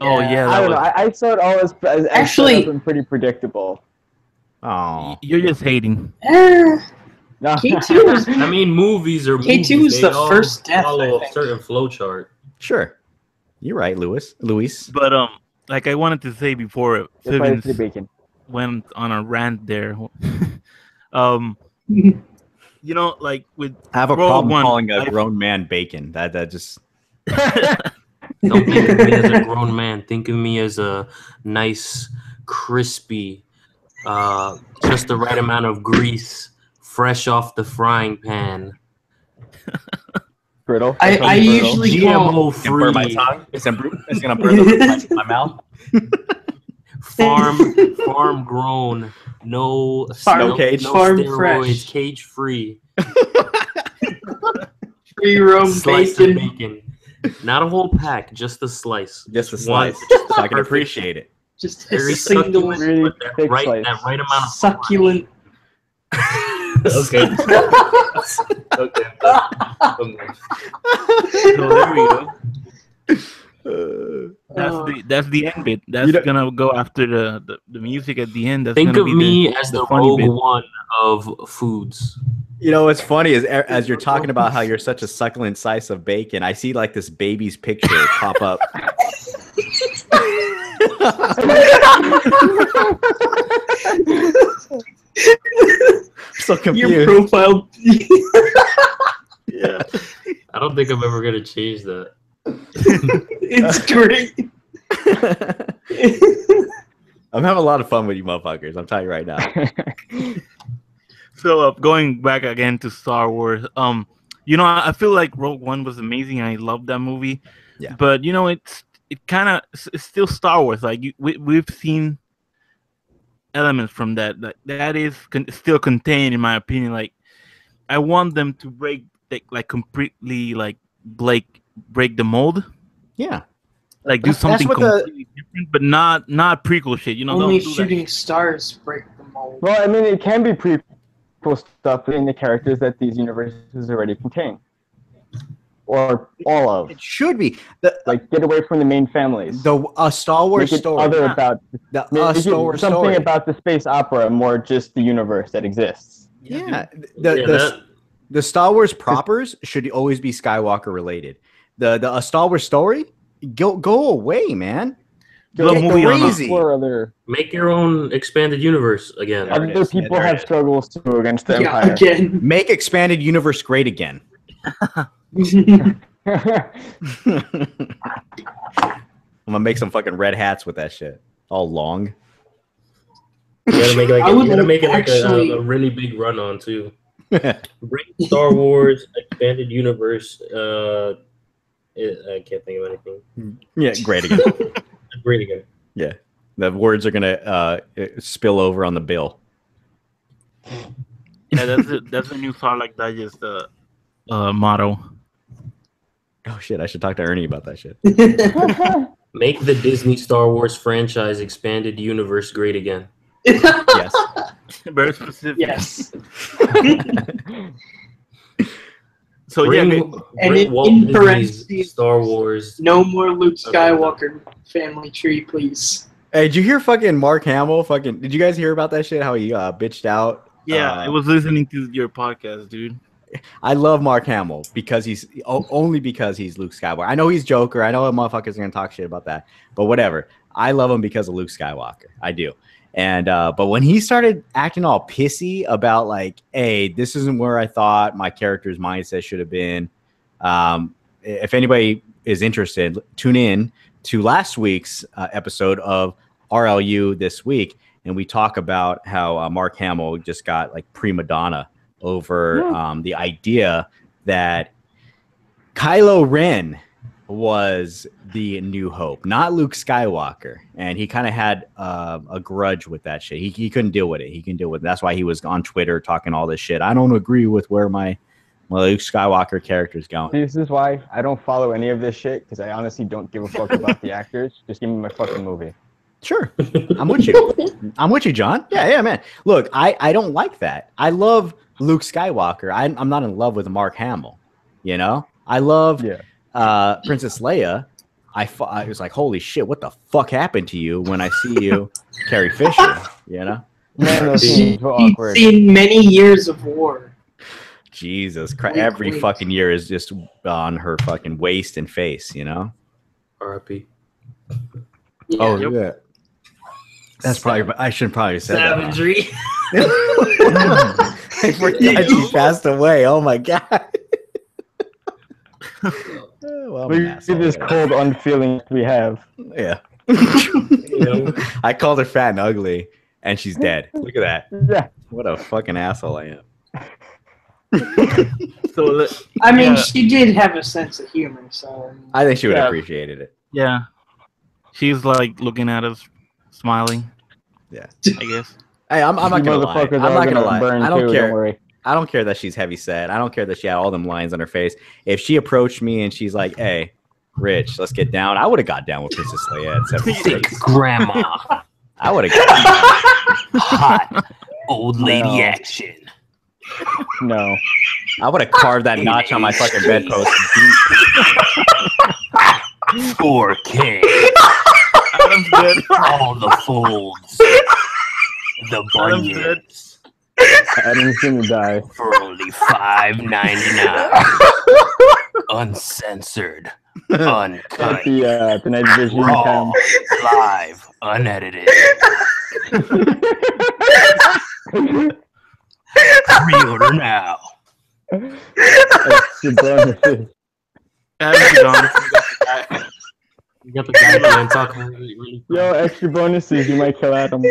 Oh yeah, I that don't know. was. I saw it all as Actually- set up and pretty predictable. Oh, You're just hating. Eh, No. K2 was- I mean, movies are K2 movies. is They the all first death, follow I a think. certain flow chart. sure. You're right, Luis. But like I wanted to say before That's why it's the Fivens bacon. went on a rant there. um, like with I have a Rogue problem One, calling a I- grown man bacon. That just Don't think of me as a grown man. Think of me as a nice, crispy, just the right amount of grease, fresh off the frying pan, Brittle. I That sounds brittle. usually call GMO gonna burn my free, tongue. It's gonna burn my mouth. farm grown, no Farm- cage. no farm steroids, fresh. cage free, free roam slice bacon. of bacon. Not a whole pack, just a slice. Just a one, slice, so I can perfect. appreciate it. Just a Very single succulent, Really but that thick right, slice. that right amount of succulent. okay. Okay. So there we go. Uh, That's the end bit. That's You know- gonna go after the music at the end. That's Think gonna of be me as the funny Rogue bit. One of foods. You know what's funny is as you're talking about how you're such a succulent slice of bacon, I see like this baby's picture pop up. So Your confused. profile. Yeah. I don't think I'm ever gonna change that. It's great. I'm having a lot of fun with you motherfuckers. I'm telling you right now. So going back again to Star Wars, I feel like Rogue One was amazing. I love that movie. Yeah. But it's still Star Wars. Like we've seen elements from that. That is still contained, in my opinion. Like I want them to break completely break the mold. Yeah. Like do That's something what the- completely different, but not prequel shit. Only don't do shooting stars break the mold. Well, I mean, it can be prequel stuff in the characters that these universes already contain, or all of. It should be Like, get away from the main families. the Star Wars Make it story. other Yeah. about The make it Star Wars something story. about the space opera, more just the universe that exists. Yeah. Yeah, The Star Wars propers should always be Skywalker related. The Star Wars story, go away, man. The Get movie on crazy. Explore other make your own expanded universe again. There it other is. Yeah, people there it have is. struggles too against the Yeah, Empire. again. Make expanded universe great again. I'm gonna make some fucking red hats with that shit. All long. You gotta make I would it like actually- a really big run on too. Bring Star Wars expanded universe. I can't think of anything. Yeah, great again. Great again. Yeah. The words are gonna spill over on the bill. Yeah, that's a new Star Like Digest motto. Oh shit, I should talk to Ernie about that shit. Make the Disney Star Wars franchise expanded universe great again. Yes. Very specific. Yes. So Bring, yeah, And bring in- Walt in Disney's parentheses- Star Wars. No more Luke Skywalker family tree, please. Hey, did you hear fucking Mark Hamill? Did you guys hear about that shit? How he bitched out? I was listening to your podcast, dude. I love Mark Hamill because only because he's Luke Skywalker. I know he's Joker. I know motherfuckers are gonna talk shit about that, but whatever. I love him because of Luke Skywalker. I do. And but when he started acting all pissy about like, hey, this isn't where I thought my character's mindset should have been. If anybody is interested, tune in to last week's episode of RLU This Week, and we talk about how Mark Hamill just got like prima donna over the idea that Kylo Ren was the New Hope, not Luke Skywalker, and he kind of had a grudge with that shit. He couldn't deal with it. He can deal with it. That's why he was on Twitter talking all this shit. I don't agree with where my Luke Skywalker character is going. This is why I don't follow any of this shit, because I honestly don't give a fuck about the actors. Just give me my fucking movie. Sure, I'm with you. I'm with you, John. Yeah, man. Look, I don't like that. I love Luke Skywalker. I'm not in love with Mark Hamill. You know, I love Princess Leia, I was like, holy shit, what the fuck happened to you when I see you Carrie Fisher, you know? Man, those She's scenes were awkward. seen many years of war. Jesus Christ. Wink, Every wink. fucking year is just on her fucking waist and face, you know? R.I.P. Yeah. Oh, Yep. yeah. That's probably, I shouldn't probably have said Savagery. that. I forgot she passed away. Oh my God. Well, I'm an Look at asshole. this cold unfeeling we have. Yeah. You know? I called her fat and ugly, and she's dead. Look at that. Yeah. What a fucking asshole I am. So I mean, Yeah. she did have a sense of humor, so. I think she would have Yeah. appreciated it. yeah, she's like looking at us, smiling. Yeah. I guess. Hey, I'm not You gonna lie. I'm motherfuckers are not gonna lie. burn I don't too, care. Don't worry. I don't care that she's heavy set. I don't care that she had all them lines on her face. If she approached me and she's like, "Hey, Rich, let's get down," I would have got down with Princess Leia at 76. Grandma. I would have got down. Hot old lady No. action. I No. would have carved that notch on my fucking bedpost deep. 4K. Adam's dead. All the folds. The Adam's dead. bunions. Adam's gonna die. For only $5.99. Uncensored. At Uncut. the night vision Raw. cam. Live. Unedited. Pre-order now. Extra bonuses. Adam's gone. You got the guy man talking really Yo, extra bonuses. You might kill Adam.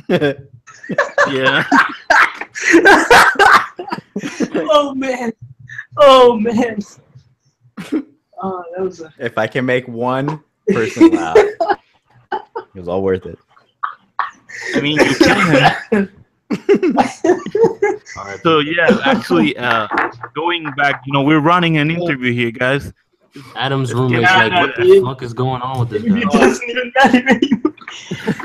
Yeah. Oh man! Oh man! Oh, that was a. If I can make one person laugh, it was all worth it. I mean, you can. All right. So yeah, actually, going back, we're running an interview here, guys. Adam's roommate's Yeah, like, what the fuck is going on with this It guy? doesn't even matter anymore.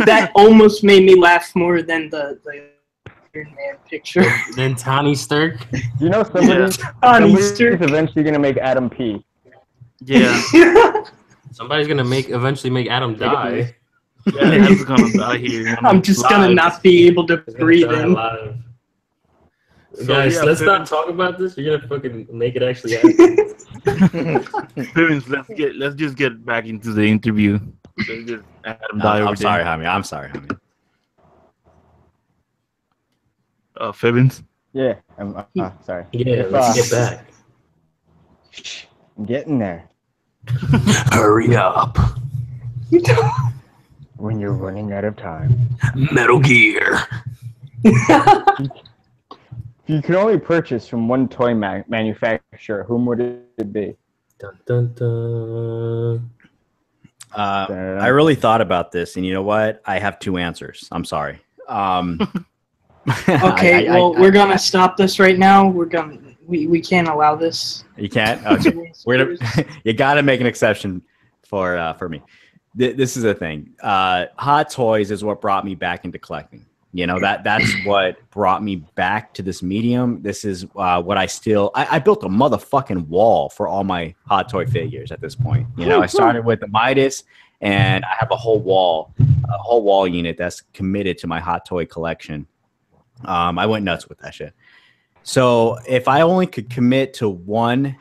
That almost made me laugh more than the Iron Man picture. Then Tony Stark. You know somebody's On Easter. eventually gonna make Adam pee. Yeah, Somebody's gonna eventually make Adam die. yeah, Adam's gonna die here. I'm just gonna Live. not be able to He's gonna breathe die in. alive. So, Guys, yeah, let's Piven- not talk about this. You're gonna fucking make it actually happen. Pivens, let's just get back into the interview. Let's just Adam die over I'm sorry, there. Jaime. I'm sorry, Jaime. Fibbins. Yeah. I'm sorry. Yeah, If, let's get back. I'm getting there. Hurry up. When you're running out of time. Metal Gear. You can only purchase from one toy manufacturer. Whom would it be? Dun, dun, dun. I really thought about this, and you know what? I have two answers. I'm sorry. Okay, we're gonna stop this right now. We can't allow this. You can't. Okay. You got to make an exception for me. This is the thing. Hot toys is what brought me back into collecting. That's what brought me back to this medium. This is what I built a motherfucking wall for all my hot toy figures at this point. I started with the Midas, and I have a whole wall unit that's committed to my hot toy collection. I went nuts with that shit. So if I only could commit to one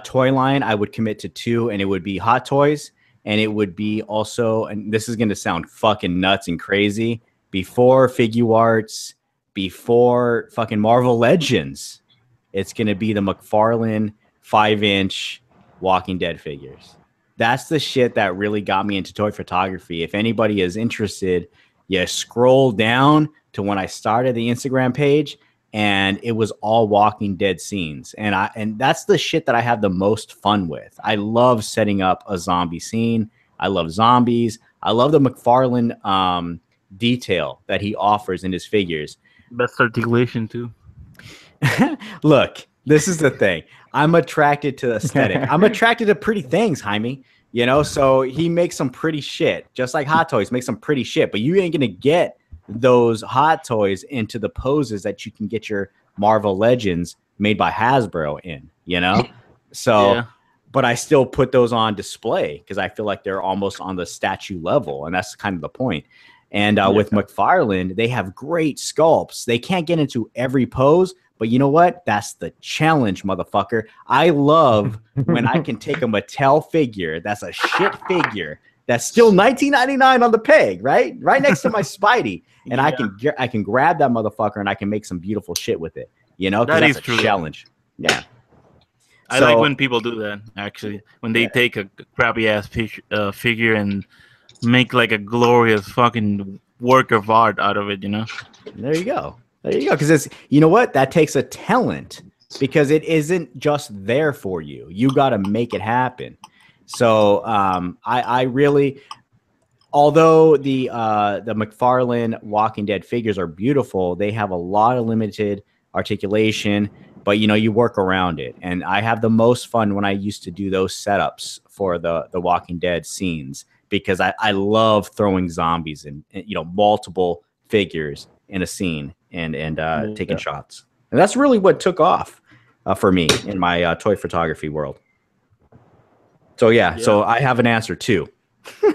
toy line, I would commit to two, and it would be hot toys, and it would be also, and this is going to sound fucking nuts and crazy, before Figuarts, before fucking Marvel Legends, it's going to be the McFarlane 5-inch Walking Dead figures. That's the shit that really got me into toy photography. If anybody is interested, you scroll down to when I started the Instagram page, and it was all Walking Dead scenes. And that's the shit that I have the most fun with. I love setting up a zombie scene. I love zombies. I love the McFarlane detail that he offers in his figures. Best articulation too. Look, this is the thing. I'm attracted to aesthetic. I'm attracted to pretty things, Jaime. So he makes some pretty shit. Just like Hot Toys make some pretty shit, but you ain't gonna get those Hot Toys into the poses that you can get your Marvel Legends made by Hasbro in. So, Yeah. but I still put those on display because I feel like they're almost on the statue level, and that's kind of the point. And with McFarlane, they have great sculpts. They can't get into every pose, but you know what? That's the challenge, motherfucker. I love when I can take a Mattel figure that's a shit figure that's still $19.99 on the peg, right next to my Spidey, and I can grab that motherfucker and I can make some beautiful shit with it. You know, because that's a true challenge. Yeah. I like when people do that, actually. When they take a crappy-ass figure and make, like, a glorious fucking work of art out of it, you know? There you go. Because it's, you know what? That takes a talent because it isn't just there for you. You got to make it happen. So I really, although the McFarlane Walking Dead figures are beautiful, they have a lot of limited articulation, but you know, you work around it. And I have the most fun when I used to do those setups for the Walking Dead scenes because I love throwing zombies and you know, multiple figures in a scene and taking shots. And that's really what took off for me in my toy photography world. So so I have an answer too.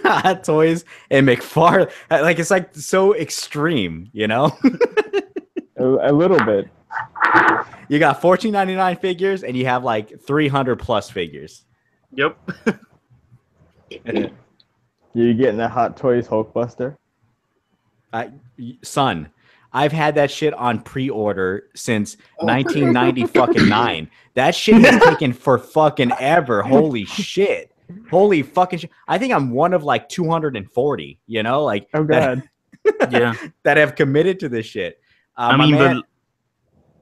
Hot Toys and McFarlane, like it's like so extreme, you know. A little bit. You got $14.99 figures, and you have like 300+ figures. Yep. You getting that Hot Toys Hulkbuster? Son, I've had that shit on pre-order since 1990 That shit is taken for fucking ever. Holy shit. Holy fucking shit. I think I'm one of like 240, you know, like oh god. that have committed to this shit. I mean,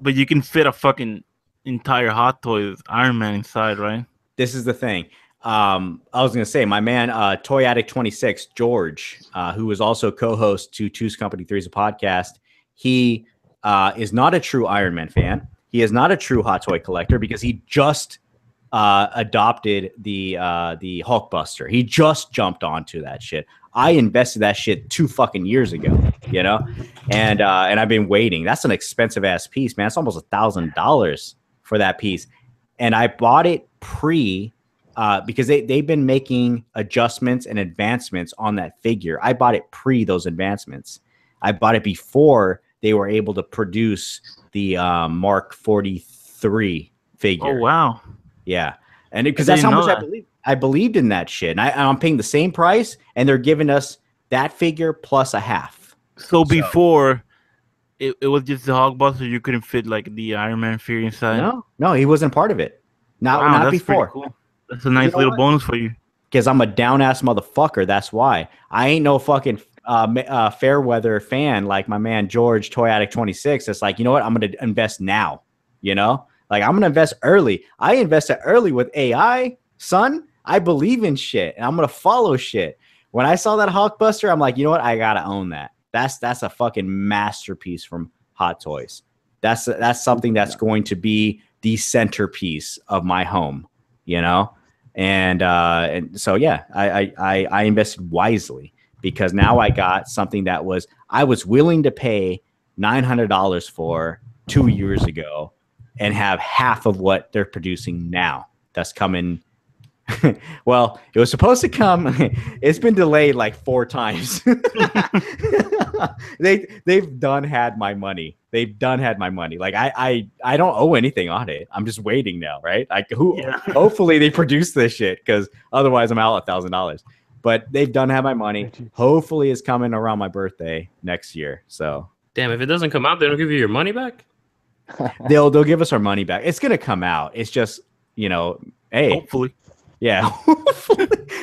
but you can fit a fucking entire Hot Toys Iron Man inside, right? This is the thing. I was gonna say, my man, Toy Addict 26, George, who was also co-host to Two's Company 3's a podcast. He is not a true Iron Man fan. He is not a true hot toy collector because he just adopted the Hulkbuster. He just jumped onto that shit. I invested that shit 2 fucking years ago, you know, and I've been waiting. That's an expensive ass piece, man. It's almost $1,000 for that piece, and I bought it pre. Because they've been making adjustments and advancements on that figure. I bought it pre those advancements. I bought it before they were able to produce the Mark 43 figure. Oh, wow. Yeah. And because that's how much I believed in that shit. And I'm paying the same price, and they're giving us that figure plus a half. So before, it was just the Hulkbuster. You couldn't fit like the Iron Man figure inside? No, he wasn't part of it. Not before. Cool. That's a nice little bonus for you. Because I'm a down-ass motherfucker. That's why. I ain't no fucking fair weather fan like my man George, Toy Addict 26. It's like, you know what? I'm going to invest now. You know? Like, I'm going to invest early. I invested early with AI, son. I believe in shit, and I'm going to follow shit. When I saw that Hulkbuster, I'm like, you know what? I got to own that. That's a fucking masterpiece from Hot Toys. That's something that's going to be the centerpiece of my home, you know? And so yeah, I invested wisely because now I got something that I was willing to pay $900 for 2 years ago and have half of what they're producing now. That's coming. Well, it was supposed to come. It's been delayed like 4 times. They've done had my money. Like I don't owe anything on it. I'm just waiting now, right? Like hopefully they produce this shit because otherwise I'm out $1,000. But they've done have my money. Hopefully it's coming around my birthday next year. So damn, if it doesn't come out, they don't give you your money back. They'll give us our money back. It's gonna come out. It's just, you know, hey, hopefully. Yeah,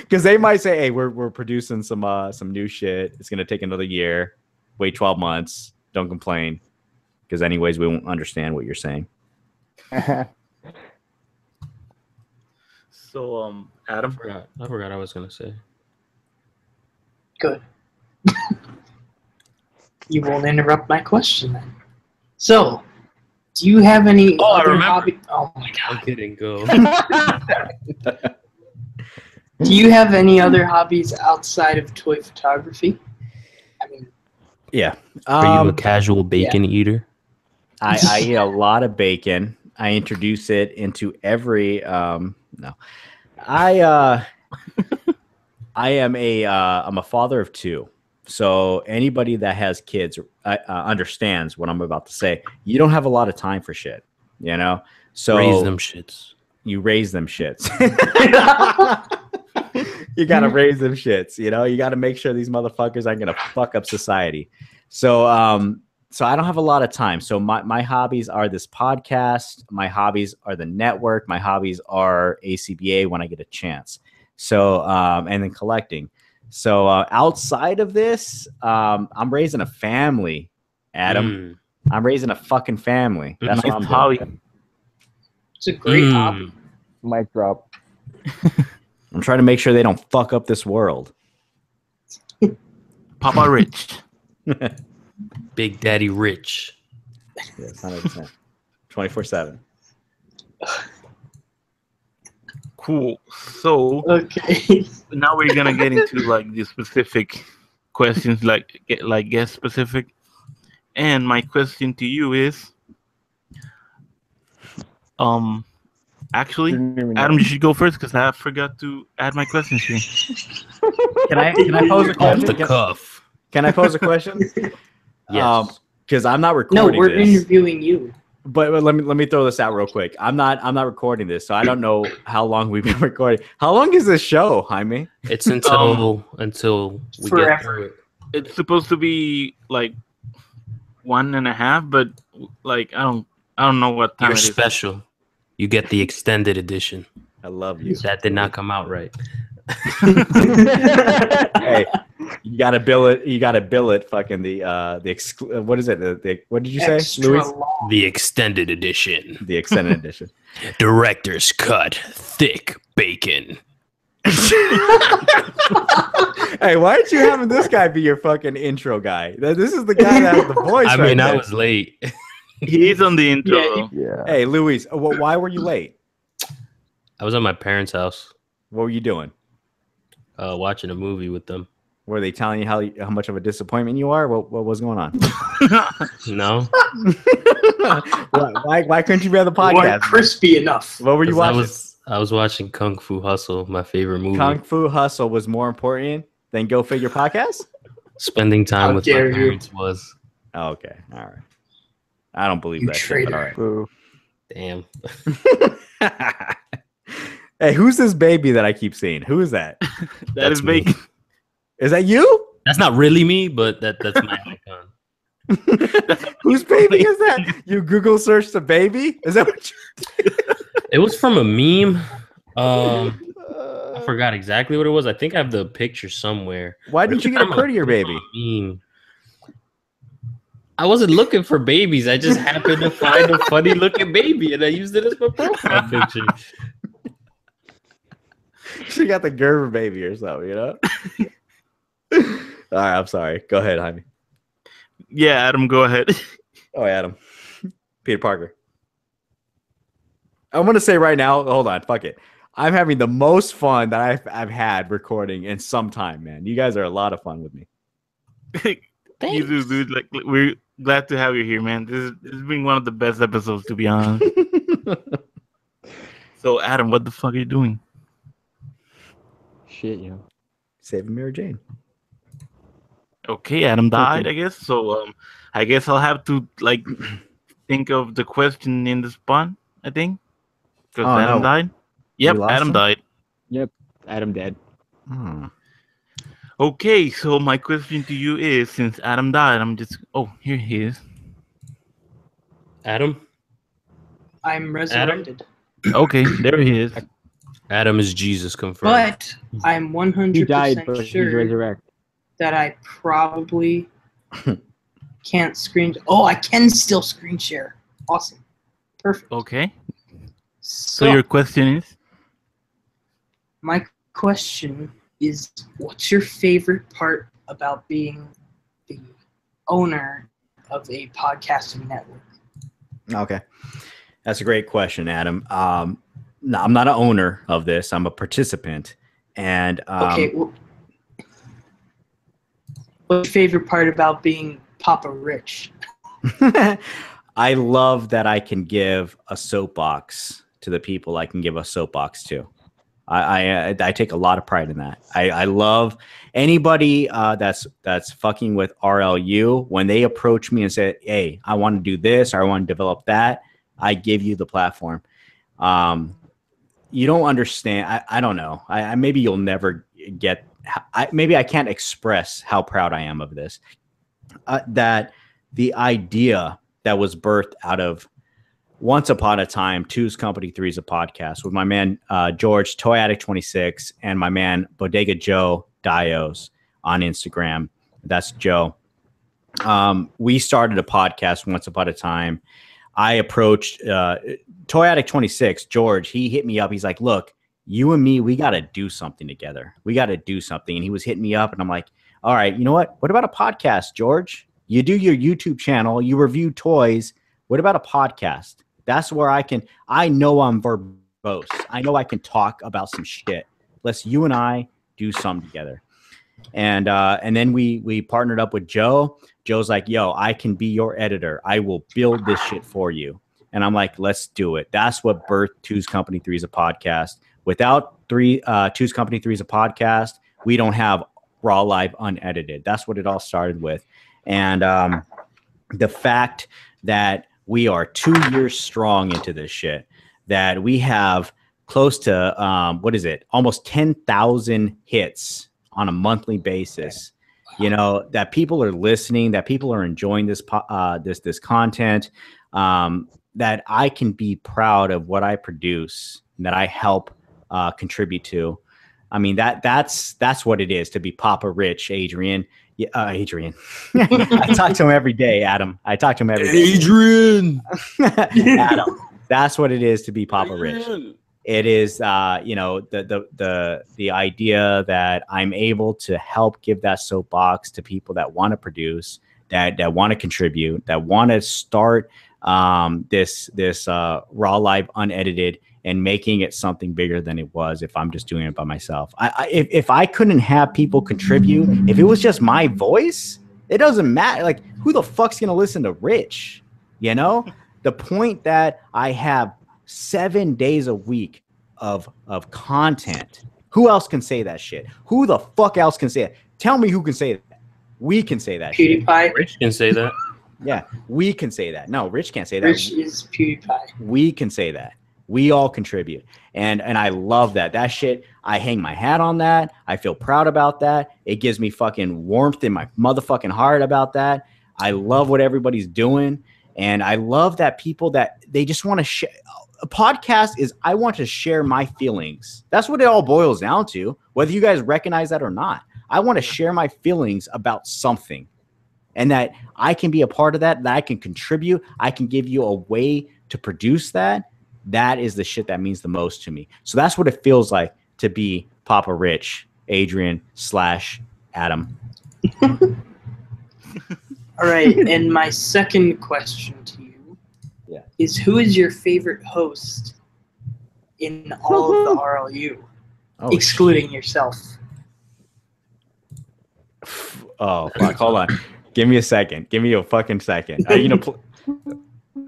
because they might say, "Hey, we're producing some new shit. It's gonna take another year. Wait 12 months. Don't complain, because anyways, we won't understand what you're saying." So, Adam, I forgot I was gonna say. Good. You won't interrupt my question then. So, do you have any other hobby? Oh my god! I'm kidding. Go. Do you have any other hobbies outside of toy photography? I mean, yeah. Are you a casual bacon eater? I eat a lot of bacon. I introduce it into every no. I am I'm a father of two. So anybody that has kids understands what I'm about to say. You don't have a lot of time for shit, you know? So Raise them shits. you raise them shits. You got to raise them shits, you know? You got to make sure these motherfuckers aren't going to fuck up society. So so I don't have a lot of time. So my hobbies are this podcast. My hobbies are the network. My hobbies are ACBA when I get a chance. So and then collecting. So outside of this, I'm raising a family, Adam. I'm raising a fucking family. That's what I'm doing. It's a great hobby. Mic drop. I'm trying to make sure they don't fuck up this world. Papa Rich. Big Daddy Rich. Yes, 100%. 24/7. Cool. So Okay. now we're gonna get into like the specific questions, like guest specific. And my question to you is, actually, Adam, you should go first because I forgot to add my questions here. Can I pose a Off question? the cuff. Can I pose a question? Yes. Because I'm not recording. No, we're this. interviewing you. But let me throw this out real quick. I'm not recording this, so I don't know how long we've been recording. How long is this show, Jaime? It's until we forever. get through it. It's supposed to be like 1.5, but like I don't know what time You're it is. special. You get the extended edition. I love you. That did not come out right. Hey, you gotta bill it. You gotta bill it. Fucking what is it? What did you say, Extra Louis? long. The extended edition. The extended edition. Director's cut. Thick bacon. Hey, why aren't you having this guy be your fucking intro guy? This is the guy that has the voice. I mean, I was late. He's on the intro. Yeah, though. Hey, Louis, why were you late? I was at my parents' house What were you doing? watching a movie with them. Were they telling you how much of a disappointment you are? What was going on? No? why couldn't you be on the Weren't podcast? crispy enough. What were you 'Cause watching? I was watching Kung Fu Hustle, my favorite movie. Kung Fu Hustle was more important than Go Figure Podcast? Spending time How with my dare you. parents was. Oh, okay. All right. I don't believe You that shit, but all traitor. Boo. Damn. right. Hey, who's this baby that I keep seeing? Who is that? That That's is bacon. Is that you? That's not really me, but that's my icon. Whose baby is that? You Google searched the baby? Is that what you It was from a meme. I forgot exactly what it was. I think I have the picture somewhere. Why didn't you get a prettier baby? Meme. I wasn't looking for babies. I just happened to find a funny looking baby and I used it as my profile picture. She got the Gerber baby or something, you know? All right, I'm sorry. Go ahead, Jaime. Yeah, Adam, go ahead. Oh, Adam. Peter Parker. I'm going to say right now, hold on, fuck it. I'm having the most fun that I've had recording in some time, man. You guys are a lot of fun with me. You do, dude. Like, we're glad to have you here, man. This has been one of the best episodes, to be honest. So, Adam, what the fuck are you doing? Shit, yo. Saving Mary Jane. Okay, Adam died, I guess. So, I guess I'll have to like think of the question in the spot. I think because Oh, Adam no. died. Yep, lost Adam him? died. Yep. Adam dead. Hmm. Okay, so my question to you is, since Adam died, I'm just here he is. Adam? I'm resurrected. Okay, there he is. Adam is Jesus confirmed. But I'm He died, 100% but he's sure resurrected. that I probably can't screen. Oh, I can still screen share. Awesome. Perfect. Okay, so So your question is? my question is, what's your favorite part about being the owner of a podcasting network? Okay. That's a great question, Adam. No, I'm not an owner of this. I'm a participant. And Okay. Well, what's your favorite part about being Papa Rich? I love that I can give a soapbox to the people I can give a soapbox to. I take a lot of pride in that. I love anybody that's fucking with RLU when they approach me and say, "Hey, I want to do this or I want to develop that." I give you the platform. You don't understand. I don't know. I maybe you'll never get. Maybe I can't express how proud I am of this. That the idea that was birthed out of once upon a time, Two's Company, Three's a Podcast with my man George Toy Addict 26 and my man Bodega Joe Dios on Instagram. That's Joe. We started a podcast once upon a time. I approached Toy Addict 26, George. He hit me up. He's like, "Look, you and me, we got to do something together. We got to do something." And he was hitting me up, and I'm like, "All right, you know what? What about a podcast, George? You do your YouTube channel, you review toys. What about a podcast? That's where I know I'm verbose. I know I can talk about some shit. Let's you and I do something together." And then we partnered up with Joe. Joe's like, "Yo, I can be your editor. I will build this shit for you." And I'm like, "Let's do it." That's what birthed Two's Company, Three's a Podcast. Without Two's Company, Three's a Podcast, we don't have Raw Live Unedited. That's what it all started with. And the fact that we are 2 years strong into this shit, that we have close to, almost 10,000 hits on a monthly basis, you know, that people are listening, that people are enjoying this content, that I can be proud of what I produce, that I help contribute to. I mean, that's what it is to be Papa Rich, Adrian. Yeah, Adrian. I talk to him every day, Adam. I talk to him every day. Adrian. Adam. That's what it is to be Papa Rich. It is, the idea that I'm able to help give that soapbox to people that want to produce, that want to contribute, that want to start this Raw Live Unedited and making it something bigger than it was if I'm just doing it by myself. If I couldn't have people contribute, if it was just my voice, it doesn't matter. Like, who the fuck's gonna listen to Rich? You know, the point that I have 7 days a week of content. Who else can say that shit? Who the fuck else can say it? Tell me who can say that. We can say that. PewDiePie. Rich can say that. Yeah, we can say that. No, Rich can't say that. Rich is PewDiePie. We can say that. We all contribute. And I love that. That shit, I hang my hat on that. I feel proud about that. It gives me fucking warmth in my motherfucking heart about that. I love what everybody's doing. And I love that people that they just want to share. A podcast is I want to share my feelings. That's what it all boils down to, whether you guys recognize that or not. I want to share my feelings about something, and that I can be a part of that, that I can contribute. I can give you a way to produce that. That is the shit that means the most to me. So that's what it feels like to be Papa Rich, Adrian / Adam. All right, and my second question to you is, who is your favorite host in all of the RLU, excluding yourself? Oh, fuck. Hold on. Give me a second. Give me a fucking second. Are you gonna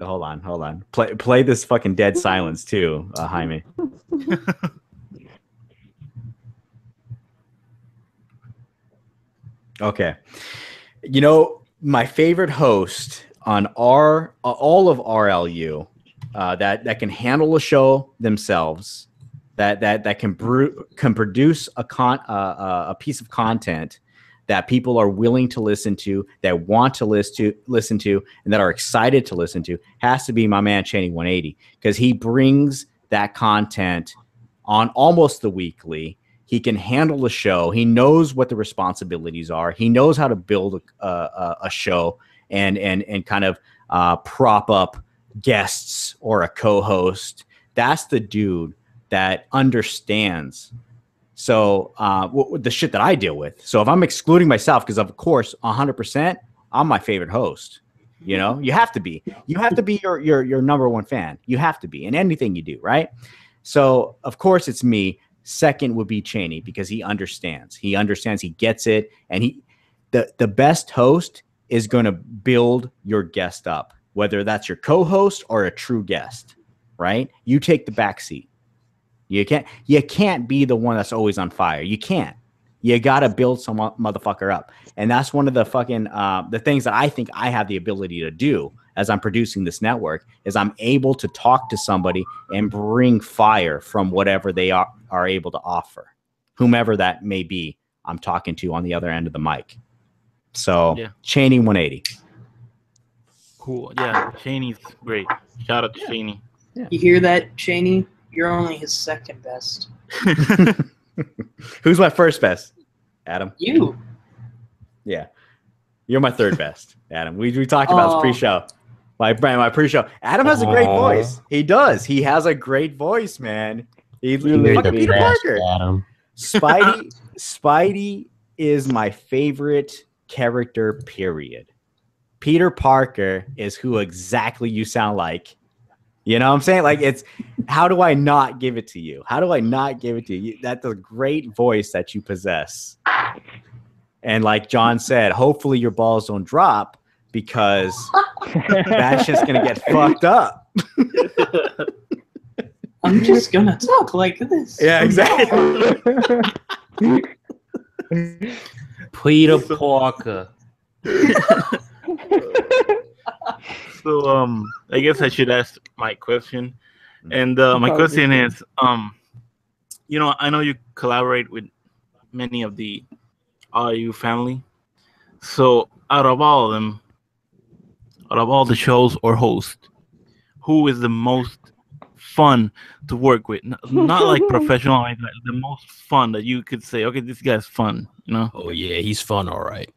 hold on. Play this fucking dead silence too, Jaime. Okay. You know, my favorite host on all of RLU that can handle a show themselves, that can produce a piece of content that people are willing to listen to, that want to listen to, and that are excited to listen to, has to be my man Cheney 180, because he brings that content on almost the weekly. He can handle the show. He knows what the responsibilities are. He knows how to build a show and kind of prop up guests or a co-host. That's the dude that understands. So the shit that I deal with. So if I'm excluding myself, because of course, 100%, I'm my favorite host. You know, you have to be. You have to be your number one fan. You have to be in anything you do, right? So of course it's me. Second would be Cheney, because he understands. He understands. He gets it. And the best host is going to build your guest up, whether that's your co-host or a true guest, right? You take the back seat. You can't be the one that's always on fire. You can't. You got to build some motherfucker up. And that's one of the fucking the things that I think I have the ability to do as I'm producing this network is I'm able to talk to somebody and bring fire from whatever they are able to offer, whomever that may be I'm talking to on the other end of the mic. So Cheney 180. Cool. Yeah, Cheney's great. Shout out to Cheney. Yeah. You hear that, Cheney? You're only his second best. Who's my first best? Adam. You. Yeah. You're my third best, Adam. We talked about this pre-show. My pre-show. Adam has a great voice. He does. He has a great voice, man. He's fucking Peter Parker. Adam. Spidey is my favorite character, period. Peter Parker is who exactly you sound like. You know what I'm saying? Like, it's, how do I not give it to you? How do I not give it to you? That's a great voice that you possess. And like John said, hopefully your balls don't drop because that's just going to get fucked up. I'm just going to talk like this. Yeah, exactly. Peter Parker. So I guess I should ask my question, and my question is, you know, I know you collaborate with many of the RU family. So out of all the shows or hosts, who is the most fun to work with? Not like professional, like the most fun that you could say, okay, this guy's fun. You know? Oh yeah, he's fun. All right.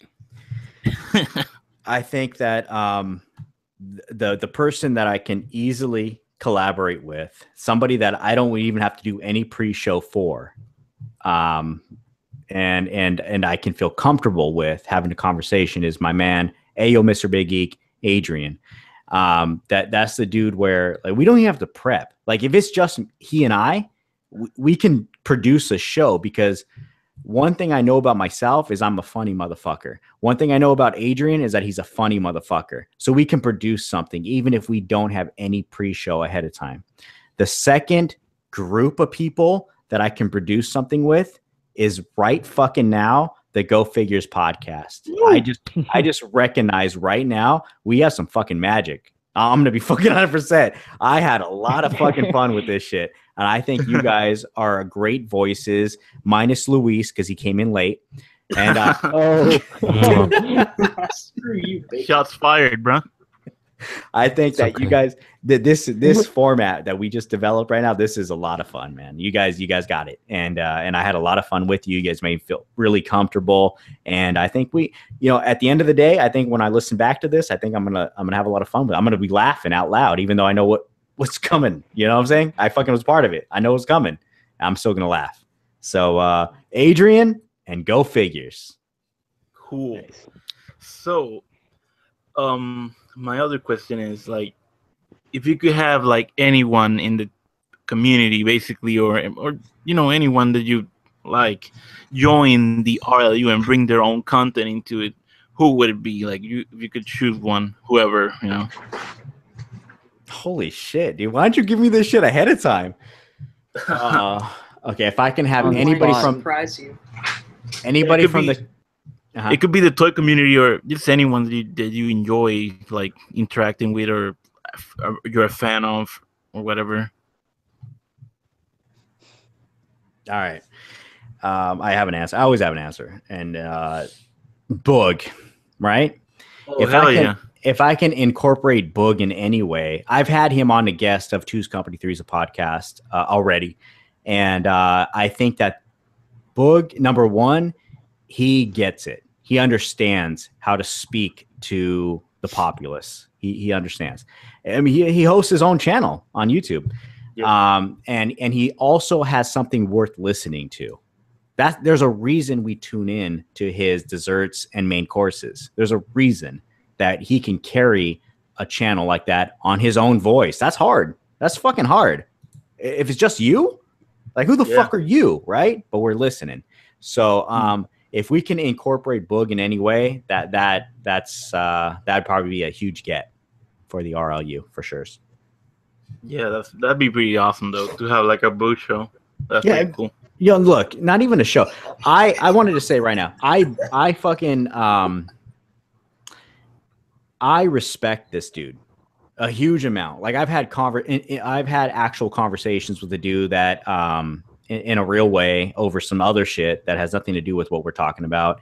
I think that the person that I can easily collaborate with, somebody that I don't even have to do any pre-show for, and I can feel comfortable with having a conversation, is my man, Ayo, Mr. Big Geek, Adrian. That's the dude where, like, we don't even have to prep. Like, if it's just he and I, we can produce a show, because one thing I know about myself is I'm a funny motherfucker. One thing I know about Adrian is that he's a funny motherfucker. So we can produce something even if we don't have any pre-show ahead of time. The second group of people that I can produce something with is right fucking now the Go Figures podcast. I just recognize right now we have some fucking magic. I'm going to be fucking 100%. I had a lot of fucking fun with this shit. And I think you guys are great voices, minus Luis, because he came in late. And Screw you, baby. Shots fired, bro. I think that you guys, this format that we just developed right now, this is a lot of fun, man. You guys got it, and I had a lot of fun with you. You guys made me feel really comfortable, and I think we, at the end of the day, I think when I listen back to this, I think I'm gonna have a lot of fun with it. I'm gonna be laughing out loud, even though I know what's coming. You know what I'm saying? I fucking was part of it. I know what's coming. I'm still gonna laugh. So Adrian, and Go Figures. Cool. Nice. So, my other question is, like, if you could have like anyone in the community, basically, or anyone that you like, join the RLU and bring their own content into it, who would it be? Like, if you could choose one, whoever, Holy shit, dude! Why don't you give me this shit ahead of time? Okay, if I can have anybody from surprise you. Anybody from the it could be the toy community or just anyone that you enjoy like interacting with, or you're a fan of, or whatever. All right. I have an answer. I always have an answer. And Boog, right? Oh, if I can incorporate Boog in any way, I've had him on the guest of Two's Company 3's a podcast already. And I think that Boog, number one, he gets it. He understands how to speak to the populace. He understands. I mean, he hosts his own channel on YouTube. Yep. And he also has something worth listening to. There's a reason we tune in to his desserts and main courses. There's a reason that he can carry a channel like that on his own voice. That's hard. That's fucking hard. If it's just you, like, who the fuck are you, right? But we're listening. So if we can incorporate Boog in any way, that'd probably be a huge get for the RLU for sure. Yeah, that'd be pretty awesome though, to have like a Boog show. That's Yeah, pretty cool. Yo, look, not even a show. I wanted to say right now, I fucking I respect this dude a huge amount. Like I've had I've had actual conversations with the dude that in a real way over some other shit that has nothing to do with what we're talking about.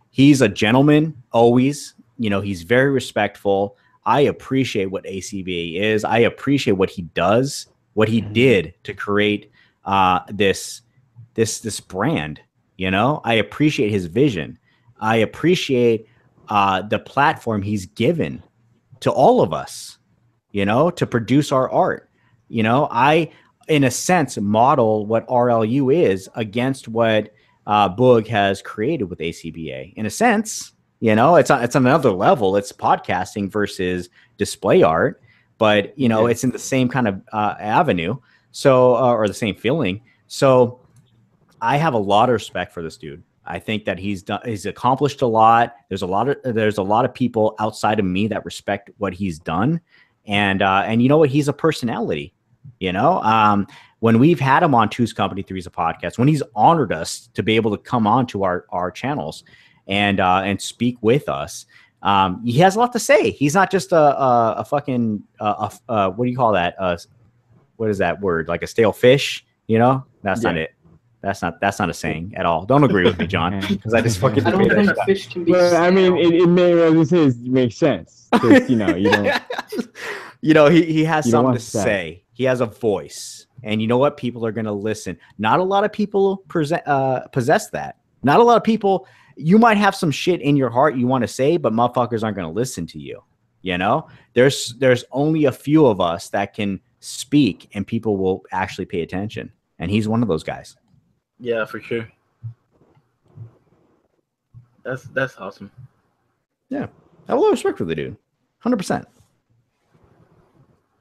He's a gentleman always. You know, he's very respectful. I appreciate what ACBA is. I appreciate what he does, what he did to create this brand. You know, I appreciate his vision. I appreciate the platform he's given to all of us, you know, to produce our art. You know, I, in a sense, model what RLU is against what Boog has created with ACBA. In a sense, you know, it's on another level. It's podcasting versus display art, but you know, it's in the same kind of avenue. So, or the same feeling. So, I have a lot of respect for this dude. I think that he's accomplished a lot. There's a lot of people outside of me that respect what he's done, and you know what? He's a personality. You know, when we've had him on Two's Company Three's a podcast, when he's honored us to be able to come on to our channels and speak with us, he has a lot to say. He's not just a fucking what do you call that? What is that word? Like a stale fish? You know, that's not it. That's not a saying at all. Don't agree with me, John, because I just fucking. I don't think fish can be. Well, I mean, it makes sense. You know, you don't. You know, he has something to say. He has a voice, and you know what? People are going to listen. Not a lot of people possess that. Not a lot of people. You might have some shit in your heart you want to say, but motherfuckers aren't going to listen to you. You know, there's only a few of us that can speak, and people will actually pay attention. And he's one of those guys. Yeah, for sure. That's awesome. Yeah, I have a lot of respect for the dude, 100%.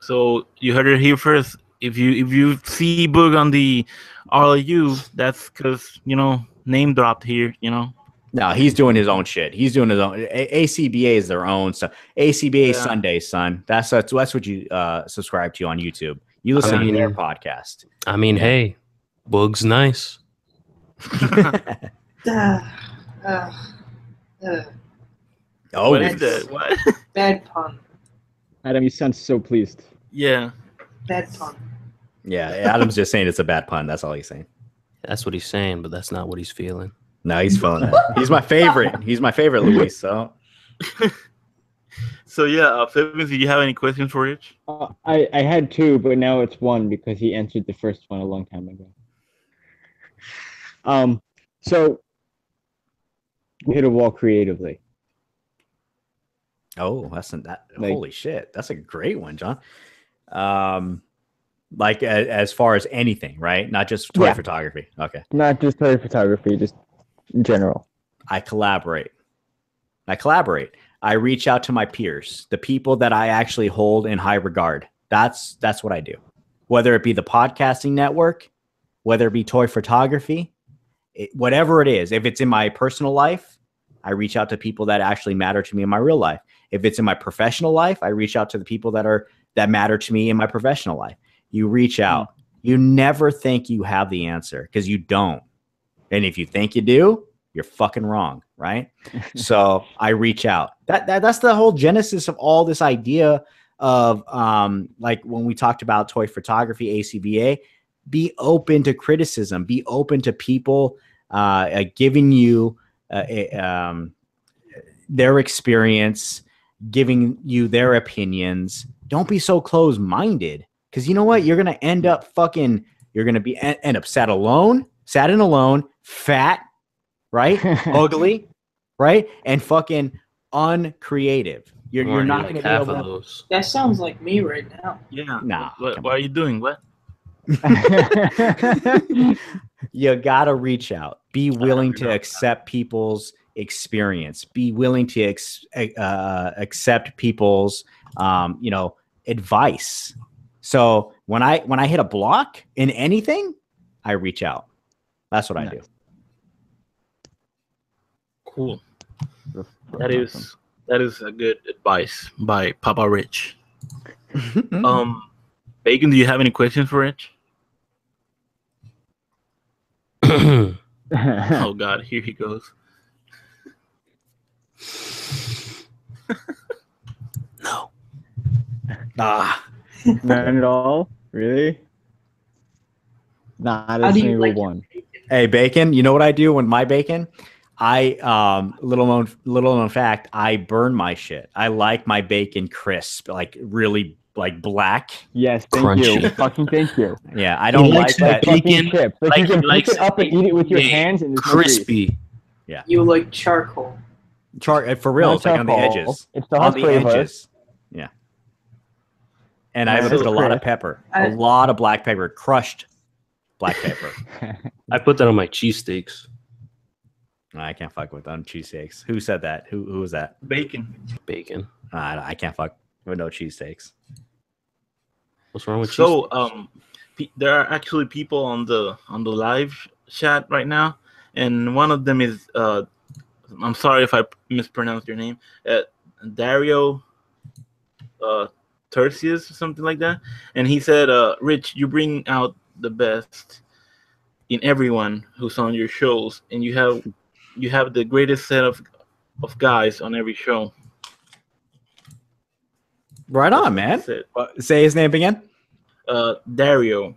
So you heard it here first. If you see Boog on the RLU, that's because you know name dropped here. You know. No, he's doing his own shit. He's doing his own. ACBA is their own stuff. ACBA Sunday, son. That's what you subscribe to on YouTube. You listen to their podcast. I mean, hey, Boog's nice. Oh, what is that? What? Bad pun. Adam, you sound so pleased. Yeah. Bad pun. Yeah, Adam's just saying it's a bad pun. That's all he's saying. That's what he's saying, but that's not what he's feeling. No, he's feeling it. He's my favorite. He's my favorite, Luis. So. So yeah, Flippins, do you have any questions for Rich? I had two, but now it's one because he answered the first one a long time ago. So we hit a wall creatively. Oh, holy shit. That's a great one, John. Like as far as anything, right? Not just toy photography. Okay. Not just toy photography, just in general. I collaborate. I reach out to my peers, the people that I actually hold in high regard. That's what I do. Whether it be the podcasting network, whether it be toy photography, whatever it is. If it's in my personal life, I reach out to people that actually matter to me in my real life. If it's in my professional life, I reach out to the people that matter to me in my professional life. You reach out. You never think you have the answer because you don't. And if you think you do, you're fucking wrong, right? So I reach out. That's the whole genesis of all this idea of like when we talked about toy photography, ACBA, be open to criticism, be open to people giving you their experience, giving you their opinions. Don't be so closed-minded because you know what? You're going to end up end up sad and alone, fat, right? Ugly, right? And fucking uncreative. You're not going to be able to. Those. That sounds like me right now. Yeah. Nah. What are you doing? What? You got to reach out. Be willing to accept people's experience. Be willing to accept people's advice. So when I hit a block in anything, I reach out. That's what I do. Cool. That is a good advice by Papa Rich. Bacon, do you have any questions for Rich? Oh God, here he goes. No. None at all? Really? Not How a do you single like your one. bacon? Hey, bacon. You know what I do when my bacon? Little known fact, I burn my shit. I like my bacon crisp, like really like black. Yes, thank you. Crunchy. Fucking thank you. Yeah, I He don't likes like his that. Fucking bacon chips. Like you he can pick likes it up and eat it with your hands and there's no grease. crispy. You like charcoal. For real, Not it's like on the charcoal. edges. It still On has the flavor. edges. Yeah. And I Yeah, put it's a lot of crisp. pepper. I- A lot of black pepper, crushed black pepper. I put that on my cheesesteaks. I can't fuck with on cheesesteaks. Who said that? Who was that? Bacon. Bacon. I can't fuck with no cheesesteaks. What's wrong with So cheesesteaks? there are actually people on the live chat right now, and one of them is I'm sorry if I mispronounced your name, Dario Tertius or something like that, and he said, Rich, you bring out the best in everyone who's on your shows, and you have the greatest set of guys on every show. Right That's on, what he man. said. Say his name again. Dario.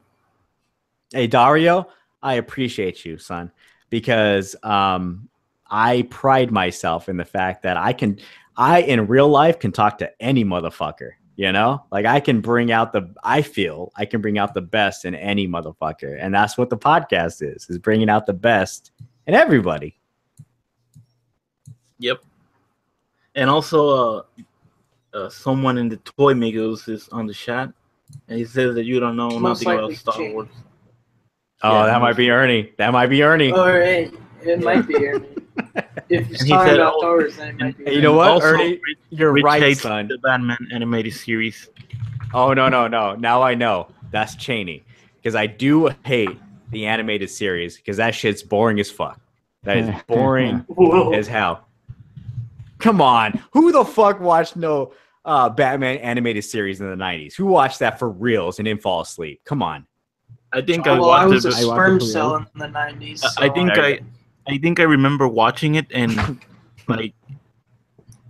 Hey, Dario, I appreciate you, son, because I pride myself in the fact that I in real life can talk to any motherfucker, you know? Like I can bring out the best in any motherfucker. And that's what the podcast is bringing out the best in everybody. Yep. And also, someone in the Toy Migos is on the chat, and he says that you don't know Most nothing about likely Star Jamie. Wars. Oh, Yeah, that might be Ernie. That might be Ernie. Or it might be Ernie. If he's And he talking said, about oh, Star Wars, then it might be Hey, you know what, Also, Ernie? You're Rich right, hates son. the Batman animated series. Oh, no. Now I know. That's Cheney. Because I do hate the animated series because that shit's boring as fuck. That is boring Whoa. as hell. Come on. Who the fuck watched no Batman animated series in the 90s? Who watched that for reals and didn't fall asleep? Come on. I think Well, I I watched was a it. I watched sperm it for cell real. in the 90s. I think There you I think I remember watching it and like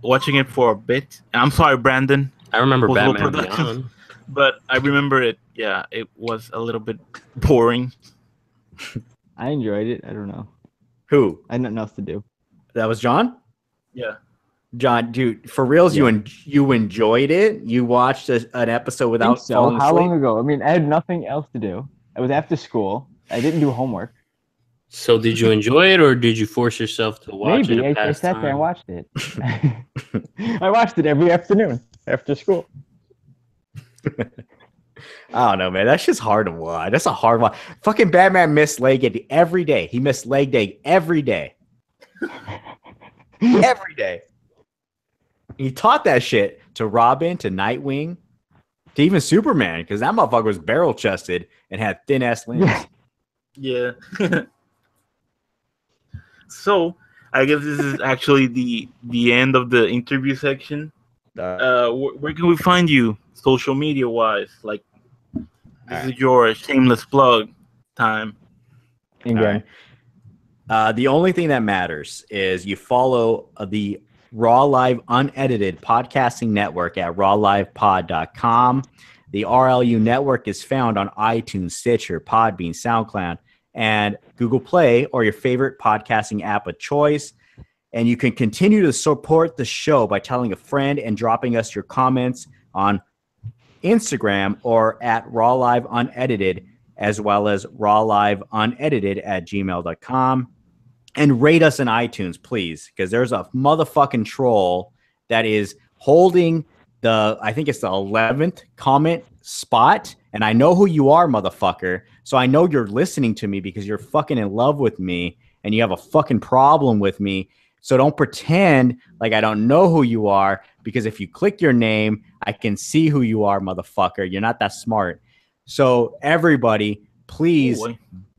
watching it for a bit. I'm sorry, Brandon, I remember Possible Batman Productions. Beyond. but I remember it. Yeah, it was a little bit boring. I enjoyed it. I don't know. Who? I had nothing else to do. That was John? Yeah. John, dude, for reals, Yeah. you enjoyed it? You watched an episode I think without so. falling How asleep? long ago? I mean, I had nothing else to do. I was after school. I didn't do homework. So did you enjoy it, or did you force yourself to watch Maybe it? I sat there and watched it. I watched it every afternoon after school. I don't know, man. That's just hard to watch. That's a hard one. Fucking Batman missed leg day every day. He missed leg day every day. Every day. He taught that shit to Robin, to Nightwing, to even Superman, because that motherfucker was barrel chested and had thin ass limbs. Yeah. So I guess this is actually the end of the interview section. Where can we find you, social media wise? Like, this is your shameless plug time. Again. The only thing that matters is you follow the Raw Live Unedited Podcasting Network at rawlivepod.com. The RLU network is found on iTunes, Stitcher, Podbean, SoundCloud, and Google Play, or your favorite podcasting app of choice. And you can continue to support the show by telling a friend and dropping us your comments on Instagram or at Raw Live Unedited, as well as rawliveunedited@gmail.com. And rate us in iTunes, please, because there's a motherfucking troll that is holding I think it's the 11th comment spot. And I know who you are, motherfucker. So I know you're listening to me because you're fucking in love with me and you have a fucking problem with me. So don't pretend like I don't know who you are, because if you click your name, I can see who you are, motherfucker. You're not that smart. So everybody, please. Oh, boy.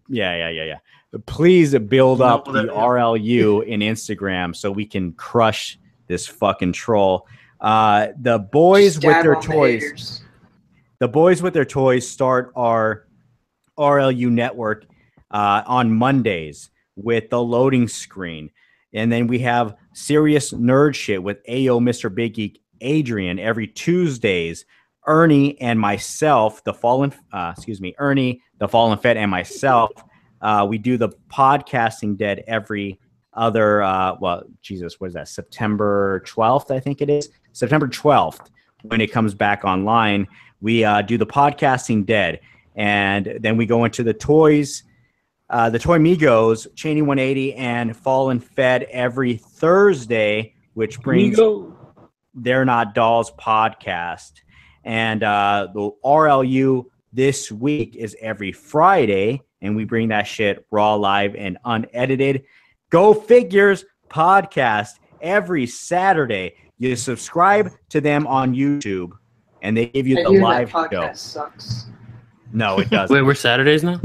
Yeah. Please build up No, the that- RLU in Instagram so we can crush this fucking troll. The boys Just with dab their on the toys. haters. The boys with their toys start our RLU network on Mondays with the loading screen. And then we have Serious Nerd Shit with Ayo Mr. Big Geek Adrian every Tuesdays. Ernie and myself, Ernie, the Fallen Fed, and myself, we do the Podcasting Dead every other, what is that? September 12th, I think it is. September 12th, when it comes back online, we do the Podcasting Dead. And then we go into the toys, the Toy Migos, Cheney 180, and Fallen Fed every Thursday, which brings They're Not Dolls podcast. And the RLU this week is every Friday, and we bring that shit raw, live, and unedited. Go Figures podcast every Saturday. You subscribe to them on YouTube, and they give you the live that show. podcast sucks. No, it doesn't. Wait, we're Saturdays now?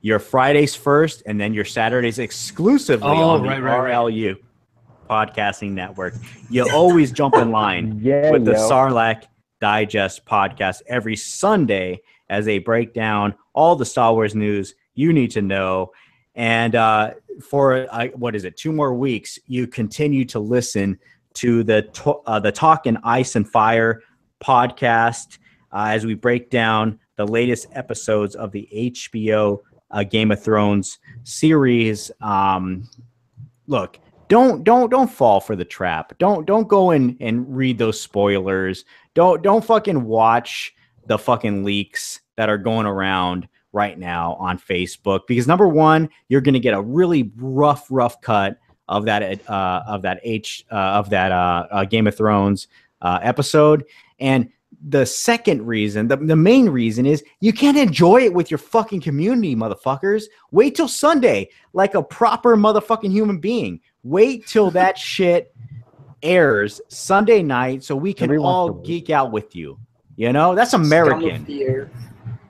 Your Fridays first, and then your Saturdays exclusively on the RLU Podcasting Network. You always jump in line with the Sarlacc Digest podcast every Sunday as they break down all the Star Wars news you need to know. And for 2 more weeks, you continue to listen to the Talkin' Ice and Fire podcast as we break down the latest episodes of the HBO Game of Thrones series. Look, don't fall for the trap. Don't go in and read those spoilers. Don't fucking watch the fucking leaks that are going around right now on Facebook, because number one, you're going to get a really rough cut of that Game of Thrones episode. And the second reason, the main reason, is you can't enjoy it with your fucking community, motherfuckers. Wait till Sunday, like a proper motherfucking human being. Wait till that shit airs Sunday night so we can all geek out with you. You know, that's American.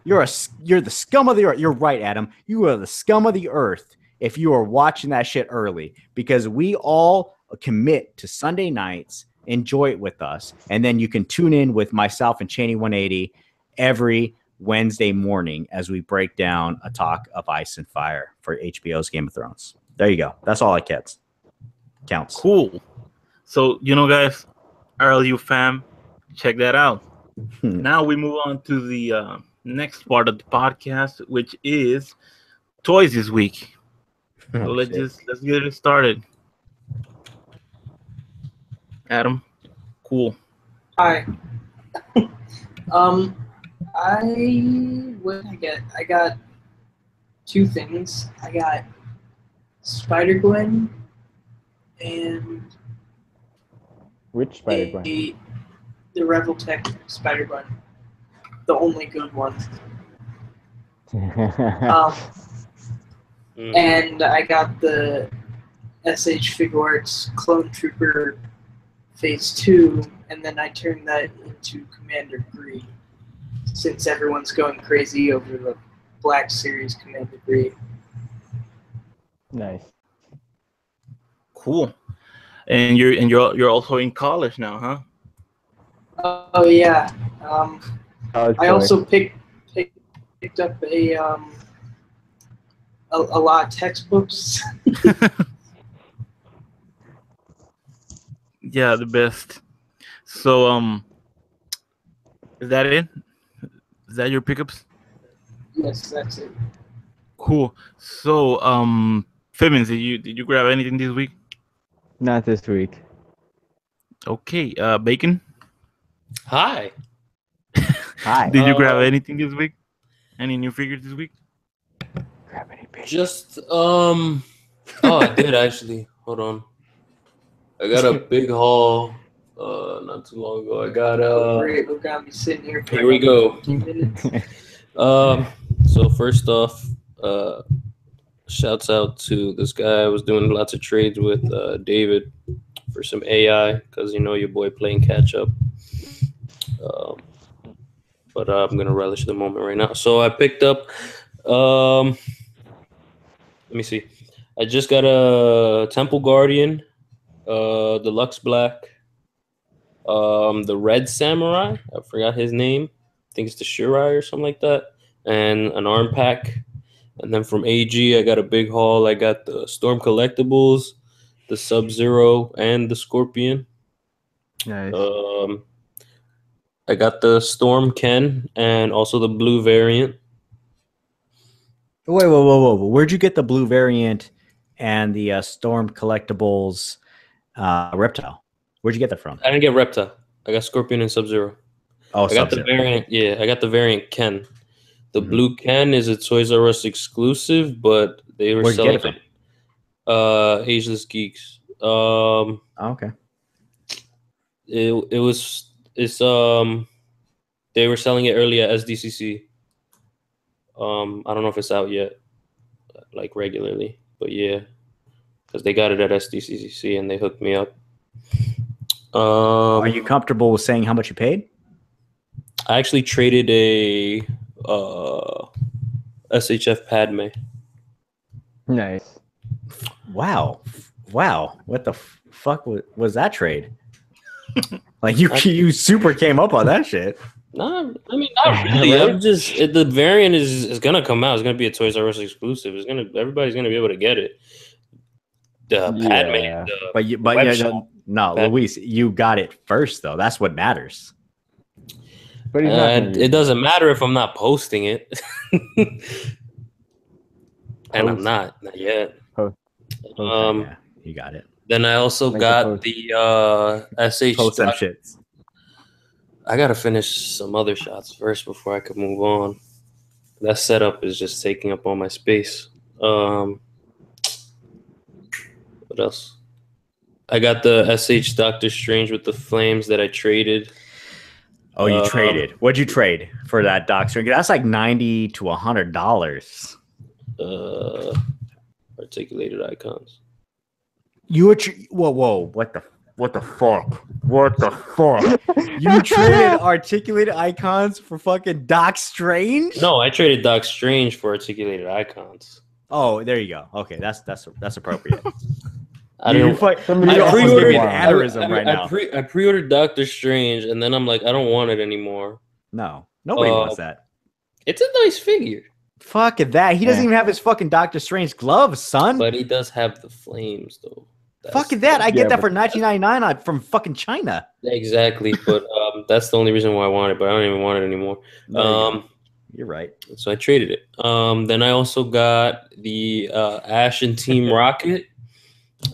You're the scum of the earth. You're right, Adam. You are the scum of the earth if you are watching that shit early, because we all commit to Sunday nights. Enjoy it with us, and then you can tune in with myself and Cheney 180 every Wednesday morning as we break down a talk of Ice and Fire for HBO's Game of Thrones. There you go. That's all that counts. Cool. So, guys, RLU fam, check that out. Now we move on to the next part of the podcast, which is toys this week. So let's get it started. Adam, cool. Hi. What did I get? I got 2 things. I got Spider-Gwen and which Spider-Gwen? The Reveltech Spider-Gwen, the only good one. And I got the SH Figuarts Clone Trooper Phase 2, and then I turned that into Commander Green, since everyone's going crazy over the Black Series Commander Green. Nice. Cool. And you're also in college now, huh? Oh yeah. I also picked up a lot of textbooks. Yeah, the best. So, is that it? Is that your pickups? Yes, that's it. Cool. So, Fimmins, did you grab anything this week? Not this week. Okay. Bacon. Hi. Hi. Did you grab anything this week? Any new figures this week? Grab any bacon. Just oh, I did actually. Hold on. I got a big haul not too long ago. I got Great, we're gonna be sitting here. Here we go. 15 minutes. So first off, shouts out to this guy. I was doing lots of trades with David for some AI, because your boy playing catch up. But I'm gonna relish the moment right now. So I picked up. Let me see. I just got a Temple Guardian, Deluxe Black, the Red Samurai. I forgot his name. I think it's the Shirai or something like that, and an arm pack. And then from AG, I got a big haul. I got the Storm Collectibles, the Sub-Zero, and the Scorpion. Nice. I got the Storm Ken and also the blue variant. Wait, whoa. Where'd you get the blue variant and the Storm Collectibles reptile? Where'd you get that from? I didn't get Reptile. I got Scorpion and Sub-Zero. Oh, I got the Sub-Zero. variant. Yeah, I got the variant Ken. The Mhm. blue Ken is a Toys R Us exclusive, but they were Where'd you get selling it from? Ageless Geeks. Oh, okay. They were selling it early at SDCC. I don't know if it's out yet, like regularly, but yeah, because they got it at SDCC and they hooked me up. Are you comfortable with saying how much you paid? I actually traded a SHF Padme. Nice. Wow. What the fuck was that trade? Like you super came up on that shit. No, I mean not really. I'm just the variant is gonna come out. It's gonna be a Toys R Us exclusive. Everybody's gonna be able to get it. The Yeah. Padme. No, Luis, you got it first though. That's what matters. But he's not gonna use it doesn't matter if I'm not posting it, and I'm not yet. Yeah, you got it. Then I also Make got the SH. Post them shits. I gotta finish some other shots first before I could move on. That setup is just taking up all my space. What else? I got the SH Doctor Strange with the flames that I traded. Oh, you traded. What'd you trade for that Doc Strange? That's like $90 to $100. Articulated icons. Whoa! What the fuck? What the fuck? You traded articulated icons for fucking Doc Strange? No, I traded Doc Strange for articulated icons. Oh, there you go. Okay, that's appropriate. I pre-ordered Doctor Strange, and then I'm like, I don't want it anymore. No, nobody wants that. It's a nice figure. Fuck that. He doesn't even have his fucking Doctor Strange gloves, son. But he does have the flames, though. Fuck that. I get that for $19.99 from fucking China. Exactly, but that's the only reason why I want it, but I don't even want it anymore. You're right. So I traded it. Then I also got the Ash and Team Rocket.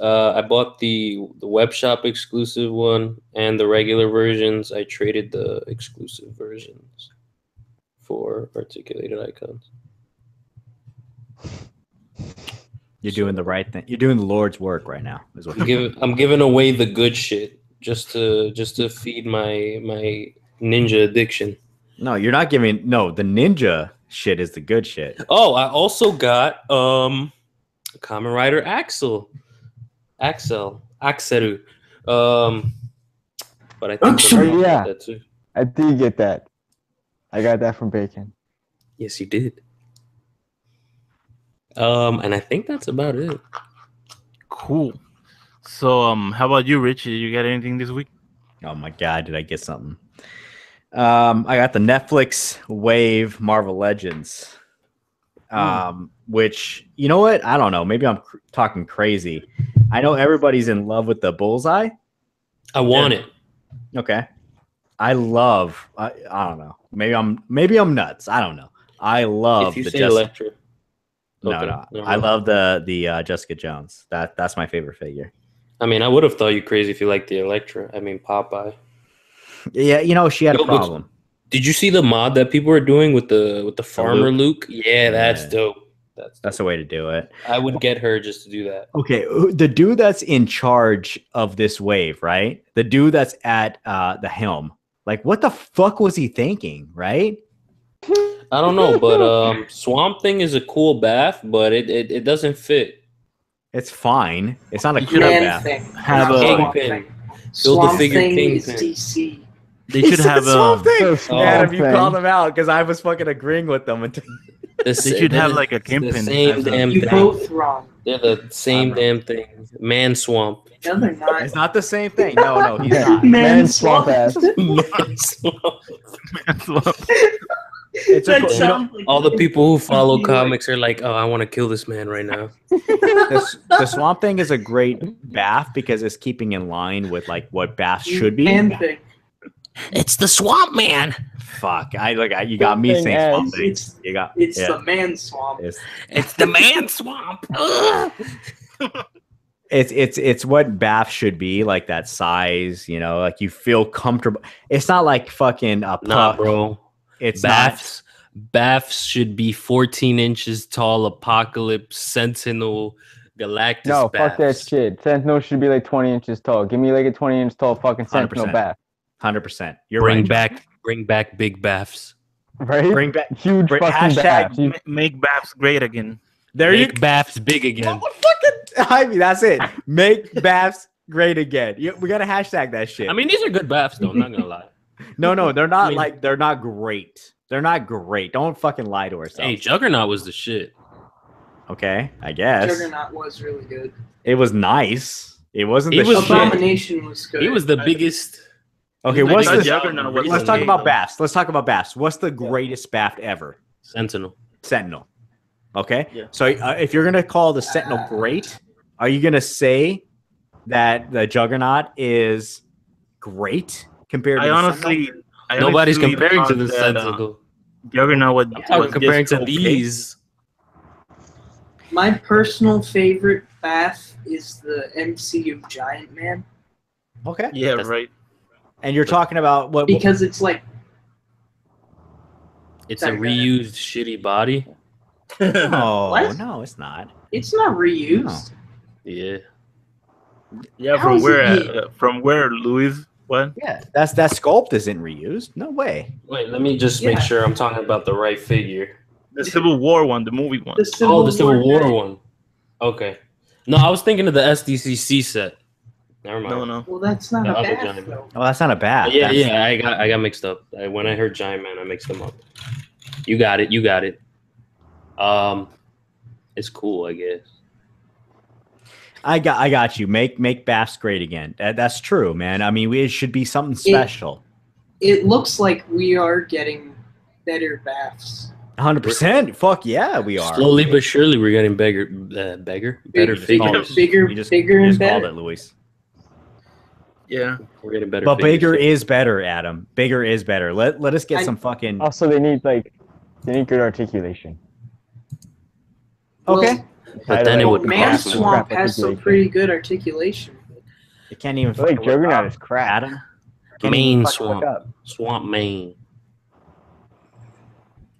I bought the web shop exclusive one and the regular versions. I traded the exclusive versions for articulated icons. You're doing the right thing. You're doing the Lord's work right now. Is what I'm giving away the good shit just to feed my ninja addiction. No, you're not giving. No, the ninja shit is the good shit. Oh, I also got Kamen Rider Axel. Axeru. But I think that too. I did get that. I got that from Bacon. Yes, you did. And I think that's about it. Cool. So, how about you, Rich? Did you get anything this week? Oh my god, did I get something? I got the Netflix Wave Marvel Legends. Which, you know what? I don't know. Maybe I'm talking crazy. I know everybody's in love with the Bullseye. I want it. Okay. I don't know. Maybe I'm nuts. I don't know. I love if you say Electra. No. I love the Jessica Jones. That's my favorite figure. I mean, I would have thought you crazy if you liked the Electra. I mean, Popeye. Yeah, she had a problem. Did you see the mod that people were doing with the farmer Luke? Yeah, that's dope. That's the way to do it. I would get her just to do that. Okay, the dude that's in charge of this wave, right? The dude that's at the helm. Like, what the fuck was he thinking, right? I don't know, but Swamp Thing is a cool bath, but it doesn't fit. It's fine. It's not a cool bath. Have a Kingpin. Build the figure Kingpin. DC. They should have Swamp Thing. Adam, you called them out because I was fucking agreeing with them. They should have like a Kingpin. The same damn thing. You're both wrong. They're the same damn thing. Man Swamp. No, they're not. It's not the same thing. No, he's not. Man Swamp ass. Man Swamp. Man Swamp. It's a, That sounds like All the people who follow Like- comics are like, oh, I want to kill this man right now. the Swamp Thing is a great bath because it's keeping in line with like what baths should be. Man thing. It's the Swamp Man. Fuck, you got me Thing saying as- Swamp Thing. You got It's yeah. the man swamp. It's the man swamp. Ugh. It's what bath should be, like that size, you know, like you feel comfortable. It's not like fucking a puck. Nah, bro. It's Baths should be 14 inches tall. Apocalypse, Sentinel, Galactus. No, fuck that baths. shit. Sentinel should be like 20 inches tall. Give me like a 20-inch tall fucking Sentinel 100%. bath. 100%. You're Bring right. back big baths. Right? Bring back. Huge fucking hashtag baths. You- Make baths great again. There you Make baths big again. I mean, that's it. Make baths great again. We gotta hashtag that shit. I mean, these are good baths, though. I'm not gonna lie. no, they're not I mean- like they're not great. They're not great. Don't fucking lie to ourselves. Hey, Juggernaut was the shit. Okay, I guess Juggernaut was really good. it was nice. It wasn't He the was shit. Abomination was good. He was the biggest. Okay, he was what's the the? Juggernaut was Let's talk amazing. about baths. Let's talk about baths. What's the greatest bath ever? Sentinel. Sentinel. Okay, Yeah. so if you're gonna call the Sentinel great, are you gonna say that the Juggernaut is great compared to I the honestly, Sentinel? Nobody's honestly comparing to thought the that, Sentinel. Juggernaut was, I'm talking was comparing just to okay. these. My personal favorite bath is the MCU Giant Man Okay, Yeah, That's- right. and you're talking about what? because it's like It's a reused shitty body. Oh What? no, it's not. it's not reused. Yeah. Yeah, How is from where, Louis? What? Yeah, that sculpt isn't reused. No way. Wait, let me just make Yeah. sure I'm talking about the right figure. The Civil War one, the movie one. The Civil The Civil War Giant- one. Okay. No, I was thinking of the SDCC set. Never mind. No. Well, that's not The a other bath Giant Man. though. Oh, that's not a bath. Yeah, That's- I got mixed up. When I heard Giant Man, I mixed them up. You got it. It's cool, I guess. I got you. Make baths great again. That's true, man. I mean, it should be something special. It looks like we are getting better baths. 100%. Fuck yeah, we are. Slowly but surely, we're getting better Big- figures. bigger, You just bigger and called better. it, Luis. Yeah. We're getting better. But figures. bigger is better, Adam. Bigger is better. Let us get some fucking. Also, they need good articulation. Okay. Well, But then it would Man cost more. Swamp has some pretty good articulation. You can't even. I feel like fucking look Juggernaut up, is crap. Adam. Can't even Main fucking look Swamp. up. Swamp Main.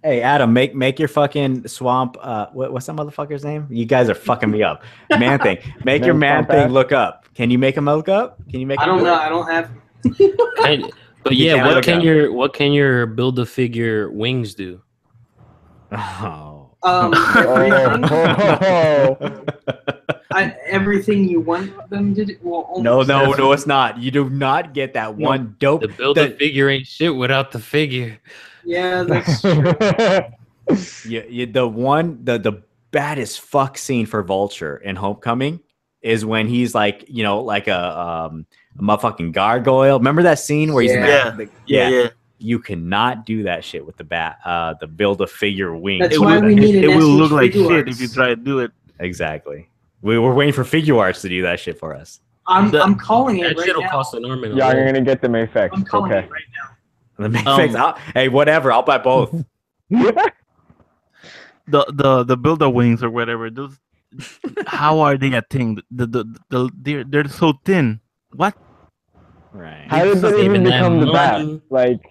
Hey, Adam, make your fucking swamp. What's that motherfucker's name? You guys are fucking me up. Man thing. Make your man Swamp thing ass. look up. Can you make him look up? Can you make? I him don't look know. up? I don't have. But You yeah, can't look what can your build a figure wings do? Oh. Everything. Oh. Everything you want them to do. Well, No, almost. it's not. You do not get that one dope. The build a figure ain't shit without the figure. Yeah, that's true. The baddest fuck scene for Vulture in Homecoming is when he's like, like a motherfucking gargoyle. Remember that scene where he's in Yeah. that- Yeah. You cannot do that shit with the build a figure wing. That's It why will- we need It an will SH look like Figure shit Arts. if you try to do it. Exactly. We were waiting for Figure Arts to do that shit for us. I'm calling it That right shit'll now. cost an arm and a Y'all are leg. gonna get the Mayfex. I'm calling Okay. it right now. The Mayfix, hey, whatever. I'll buy both. The builder wings or whatever. Those. How are they a thing? They're so thin. What? Right. How did that Saving even that become the money. bath? Like,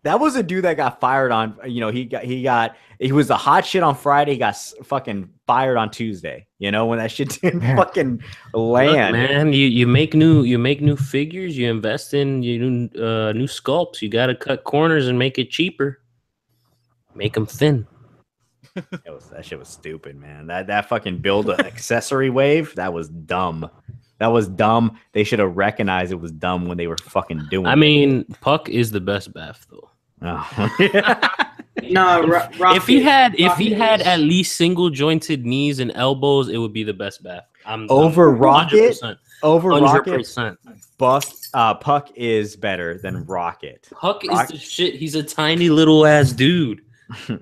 That was a dude that got fired on. He was the hot shit on Friday. He got fucking fired on Tuesday. When that shit didn't fucking Look, land. man, you make new figures. You invest in new sculpts. You got to cut corners and make it cheaper. Make them thin. That shit was stupid, man. That fucking build an accessory wave. That was dumb. That was dumb. They should have recognized it was dumb when they were fucking doing. I mean, Puck is the best bath though. Oh. No, Rocket, If he had Rocket is- at least single jointed knees and elbows, it would be the best bath. Over Rocket? 100%. Over Rocket, 100%. Puck is better than Rocket. Puck is the shit. He's a tiny little ass dude.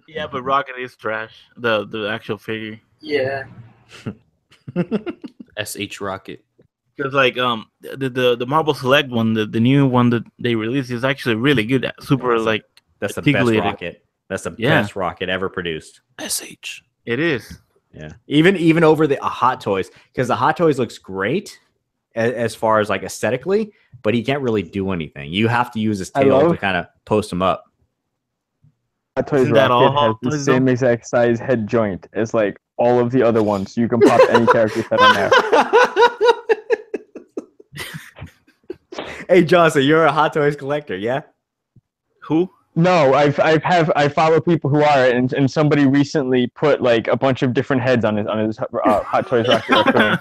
Yeah, but Rocket is trash. The actual figure. Yeah. SH Rocket. Because like the Marble Select one, the new one that they released is actually really good. Super like That's the best articulated. rocket. That's the Yeah. best rocket ever produced. SH. It is. Yeah, even over the Hot Toys, because the Hot Toys looks great as far as like aesthetically, but he can't really do anything. You have to use his tail to kind of post him up. Hot Toys Isn't that Rocket all has the toys, same though? exact size head joint as like all of the other ones. You can pop any character set on there. Hey, Johnson, you're a Hot Toys collector, yeah? Who? No, I follow people who are, and somebody recently put like a bunch of different heads on his Hot Toys Rocket raccoon.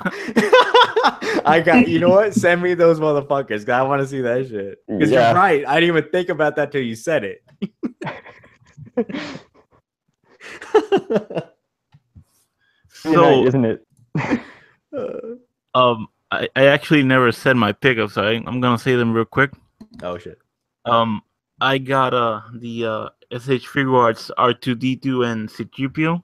I got, you know what? Send me those motherfuckers. 'Cause I want to see that shit. Because Yeah. you're right. I didn't even think about that till you said it. So isn't it? I actually never said my pickups, so I'm gonna say them real quick. Oh shit. I got the SH Figure Arts R2D2 and C3PO.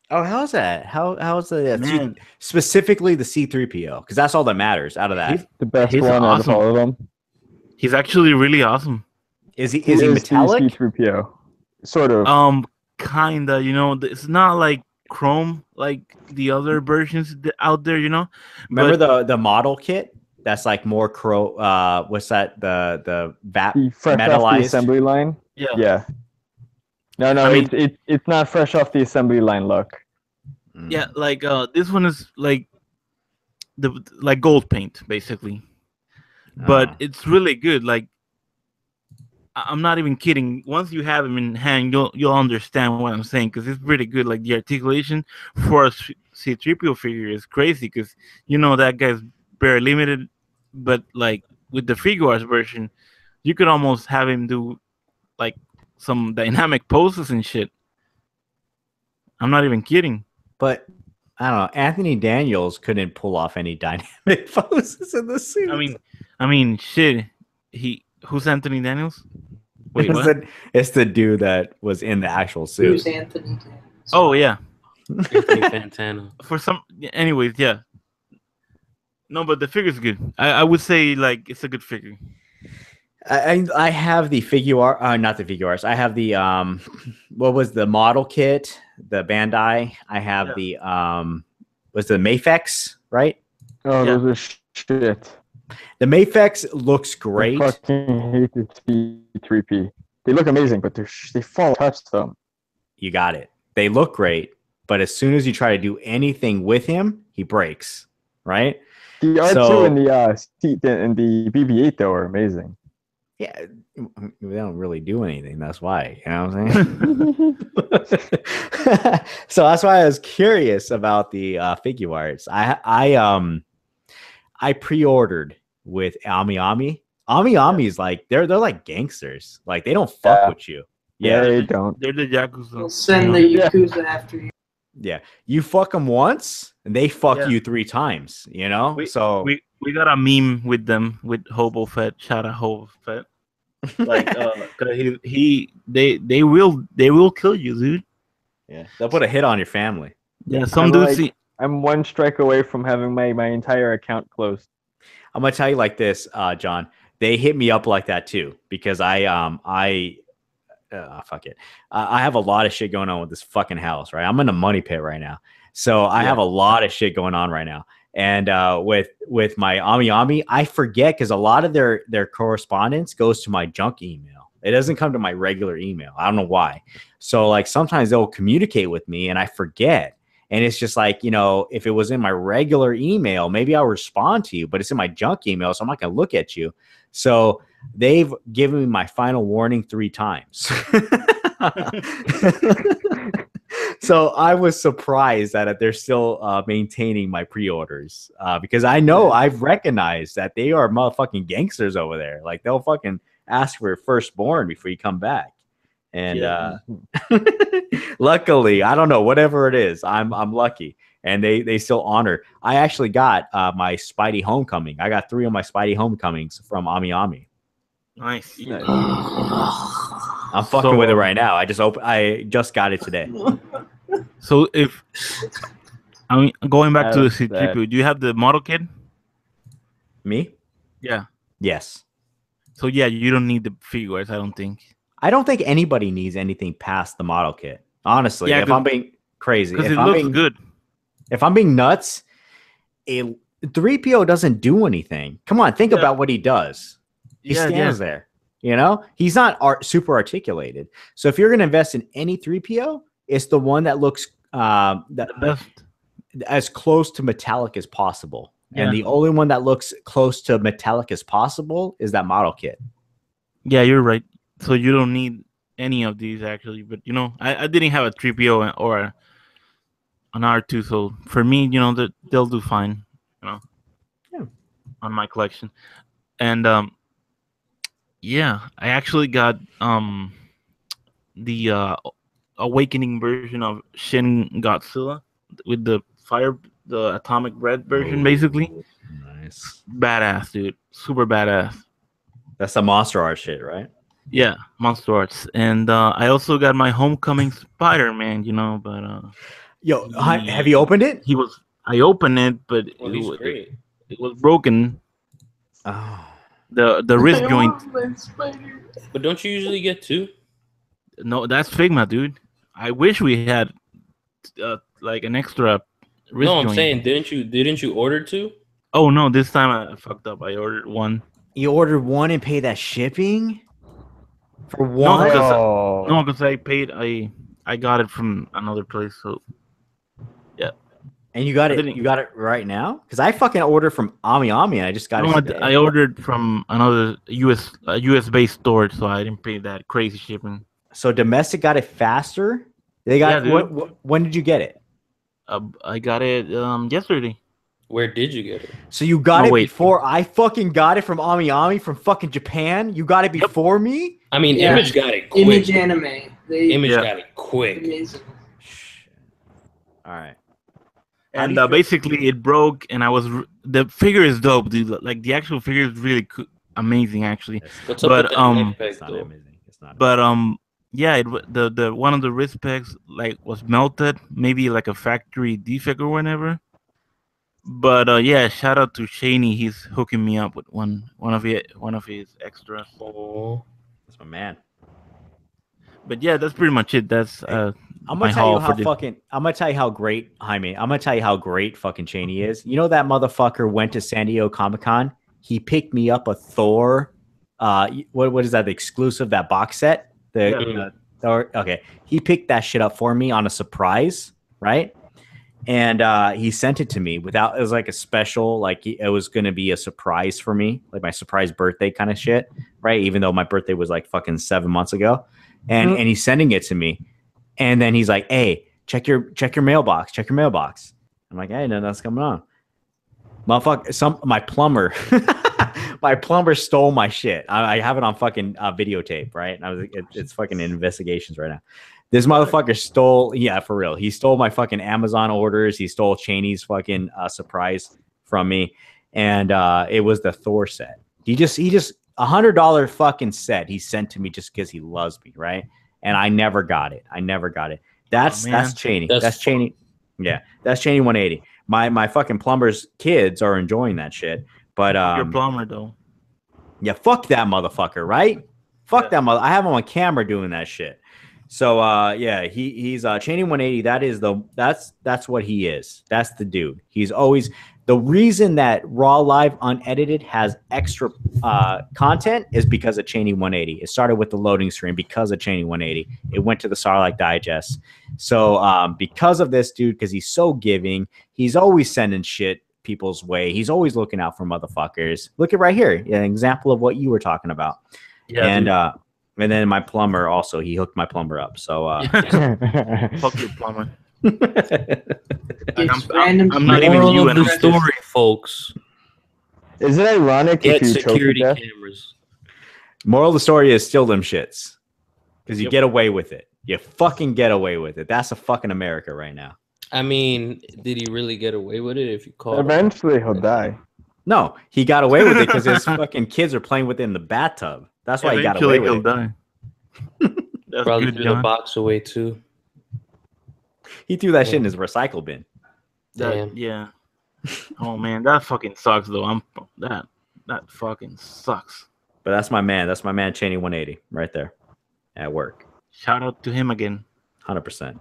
Oh, how's that? How's the Man. specifically the C3PO? Because that's all that matters out of that. The best He's one out of awesome. all of them. He's actually really awesome. Is he metallic? C3PO. Sort of. Kinda. You know, it's not like chrome like the other versions out there. You know. Remember the model kit? That's like more what's that? The VAT Fresh off the metallized assembly line. Yeah. Yeah. No, I mean- it's not fresh off the assembly line look. Yeah, like this one is like like gold paint basically, but it's really good. Like I'm not even kidding. Once you have him in hand, you'll understand what I'm saying because it's pretty good. Like the articulation for a C3PO figure is crazy because you know that guy's very limited, but like with the Figure Arts version, you could almost have him do like some dynamic poses and shit. I'm not even kidding. But I don't know. Anthony Daniels couldn't pull off any dynamic poses in the suit. I mean, shit. Who's Anthony Daniels? Wait, what? It's the dude that was in the actual suit. Who's Anthony Daniels? Oh yeah. Anthony Fantano. Anyways, yeah. No, but the figure's good. I would say like it's a good figure. I have the figure art, not the figure arts. I have the what was the model kit, the Bandai. I have the was the Mafex, right? Oh, Yeah. those are shit. The Mafex looks great. I fucking hate the C3P. They look amazing, but they fall touch them. You got it. They look great, but as soon as you try to do anything with him, he breaks, right? The R2 So- and the BB-8 though are amazing. Yeah, they don't really do anything. That's why, you know what I'm saying? So that's why I was curious about the figure arts. I pre-ordered with Ami Ami. Ami Ami's like they're like gangsters. Like they don't fuck Yeah. with you. Yeah, Yeah, they don't. They're the Yakuza. We'll send the Yeah. Yakuza after you. yeah. You fuck them once, and they fuck Yeah. you 3 times. You know. We got a meme with them with Hobo Fett. Shout out Hobo Fett. Like 'cause they will kill you, dude. yeah, they'll put a hit on your family. Yeah, some I'm dudes. like- I'm one strike away from having my entire account closed. I'm gonna tell you like this, John. They hit me up like that too because fuck it. I have a lot of shit going on with this fucking house, right? I'm in a money pit right now, so I have a lot of shit going on right now. And with my Ami Ami, I forget because a lot of their correspondence goes to my junk email. It doesn't come to my regular email. I don't know why. So like sometimes they'll communicate with me and I forget. And it's just like, you know, if it was in my regular email, maybe I'll respond to you, but it's in my junk email, so I'm not going to look at you. So they've given me my final warning 3 times. So I was surprised that they're still maintaining my pre-orders because I know I've recognized that they are motherfucking gangsters over there. Like they'll fucking ask for firstborn before you come back. And luckily, I don't know, whatever it is, I'm lucky. And they still honor. I actually got my Spidey Homecoming. I got 3 of my Spidey Homecomings from Ami Ami. Nice. I'm I'm fucking with it right now. I just got it today. So if I mean going back to the That's bad. CPU, do you have the model kit? Me? Yeah. Yes. So yeah, you don't need the figures. I don't think. I don't think anybody needs anything past the model kit. Honestly, Yeah, if I'm being crazy, Because if it I'm looks being good. if I'm being nuts, a 3PO doesn't do anything. Come on, think Yeah. about what he does. He Yeah, stands there. You know, he's not super articulated. So if you're going to invest in any 3PO, it's the one that looks The best. as close to metallic as possible. Yeah. And the only one that looks close to metallic as possible is that model kit. Yeah, you're right. So you don't need any of these actually. But you know, I didn't have a 3PO or an R2, so for me, you know, they'll do fine. You know, Yeah. on my collection, and yeah, I actually got the awakening version of Shin Godzilla with the atomic red version, basically. Nice. Badass, dude. Super badass. That's the monster art shit, right? Yeah, Monster Arts. And I also got my Homecoming Spider-Man, you know, but Yo, have you opened it? I opened it, but Well, he's great. it was broken. Oh. The wrist joint. But don't you usually get 2? No, that's Figma, dude. I wish we had like an extra wrist No, I'm joint. saying didn't you order 2? Oh no, this time I fucked up. I ordered one. You ordered one and paid that shipping for No, one? because I paid. I got it from another place. So yeah. And you got I it. didn't- You got it right now? Because I fucking ordered from Ami and I just got No, it today. I ordered from another US based store, so I didn't pay that crazy shipping. So domestic got it faster. They got Yeah, dude. when did you get it? I got it yesterday. Where did you get it? So you got No, it wait. before I fucking got it from Ami from fucking Japan. You got it before me. I mean, Yeah. Image got it quick. Image Anime. They Image Yeah. got it quick. amazing. All right. How do And you feel- basically it broke, and the figure is dope, dude. Like the actual figure is really amazing, actually. What's up But, with that neck It's peg, not though? amazing. It's not. But yeah, the one of the wrist pegs like was melted, maybe like a factory defect or whatever. But yeah, shout out to Shaney. He's hooking me up with one of his extras. Oh, That's my man. But yeah, that's pretty much it. That's I'm my gonna tell you haul how for the- fucking. I'm gonna tell you how great Jaime. I'm gonna tell you how great fucking Cheney is. You know that motherfucker went to San Diego Comic-Con. He picked me up a Thor. What is that? The exclusive, that box set. Thor. Okay, he picked that shit up for me on a surprise, right? And he sent it to me without. It was like a special, like it was gonna be a surprise for me, like my surprise birthday kind of shit, right? Even though my birthday was like fucking 7 months ago, and he's sending it to me. And then he's like, "Hey, check your mailbox. Check your mailbox." I'm like, "Hey, no, that's coming on." Motherfucker, my plumber, my plumber stole my shit. I have it on fucking videotape, right? And it's fucking in investigations right now. This motherfucker stole, yeah, for real. He stole my fucking Amazon orders. He stole Cheney's fucking surprise from me, and it was the Thor set. He just $100 fucking set he sent to me just because he loves me, right? And I never got it. That's Cheney. That's Cheney. Yeah, that's Cheney 180. My fucking plumber's kids are enjoying that shit. But your plumber though. yeah, fuck that motherfucker, right? Fuck that mother. I have him on camera doing that shit. So yeah, he's Cheney 180. That's what he is. That's the dude. He's always the reason that Raw Live Unedited has extra content is because of Cheney 180. It started with the loading screen because of Cheney 180. It went to the Sarlacc Digest. So because of this dude, because he's so giving, he's always sending shit people's way. He's always looking out for motherfuckers. Look at right here, an example of what you were talking about. Yeah, and then my plumber also, he hooked my plumber up. So Fuck your plumber. It's I'm not even moral you of and the I'm story, folks. Is it ironic Get if you choke to security death? cameras. moral of the story is still them shits. Because you Yep. get away with it. You fucking get away with it. That's a fucking America right now. I mean, did he really get away with it? If you call Eventually he'll die. No, he got away with it because his fucking kids are playing with it in the bathtub. That's why he got away Eventually with he'll it. die. That's Probably good, threw the John. box away too. He threw that shit in his recycle bin. Damn. Yeah. Oh man, that fucking sucks though. That fucking sucks. But that's my man. That's my man, Cheney 180, right there at work. Shout out to him again. 100%.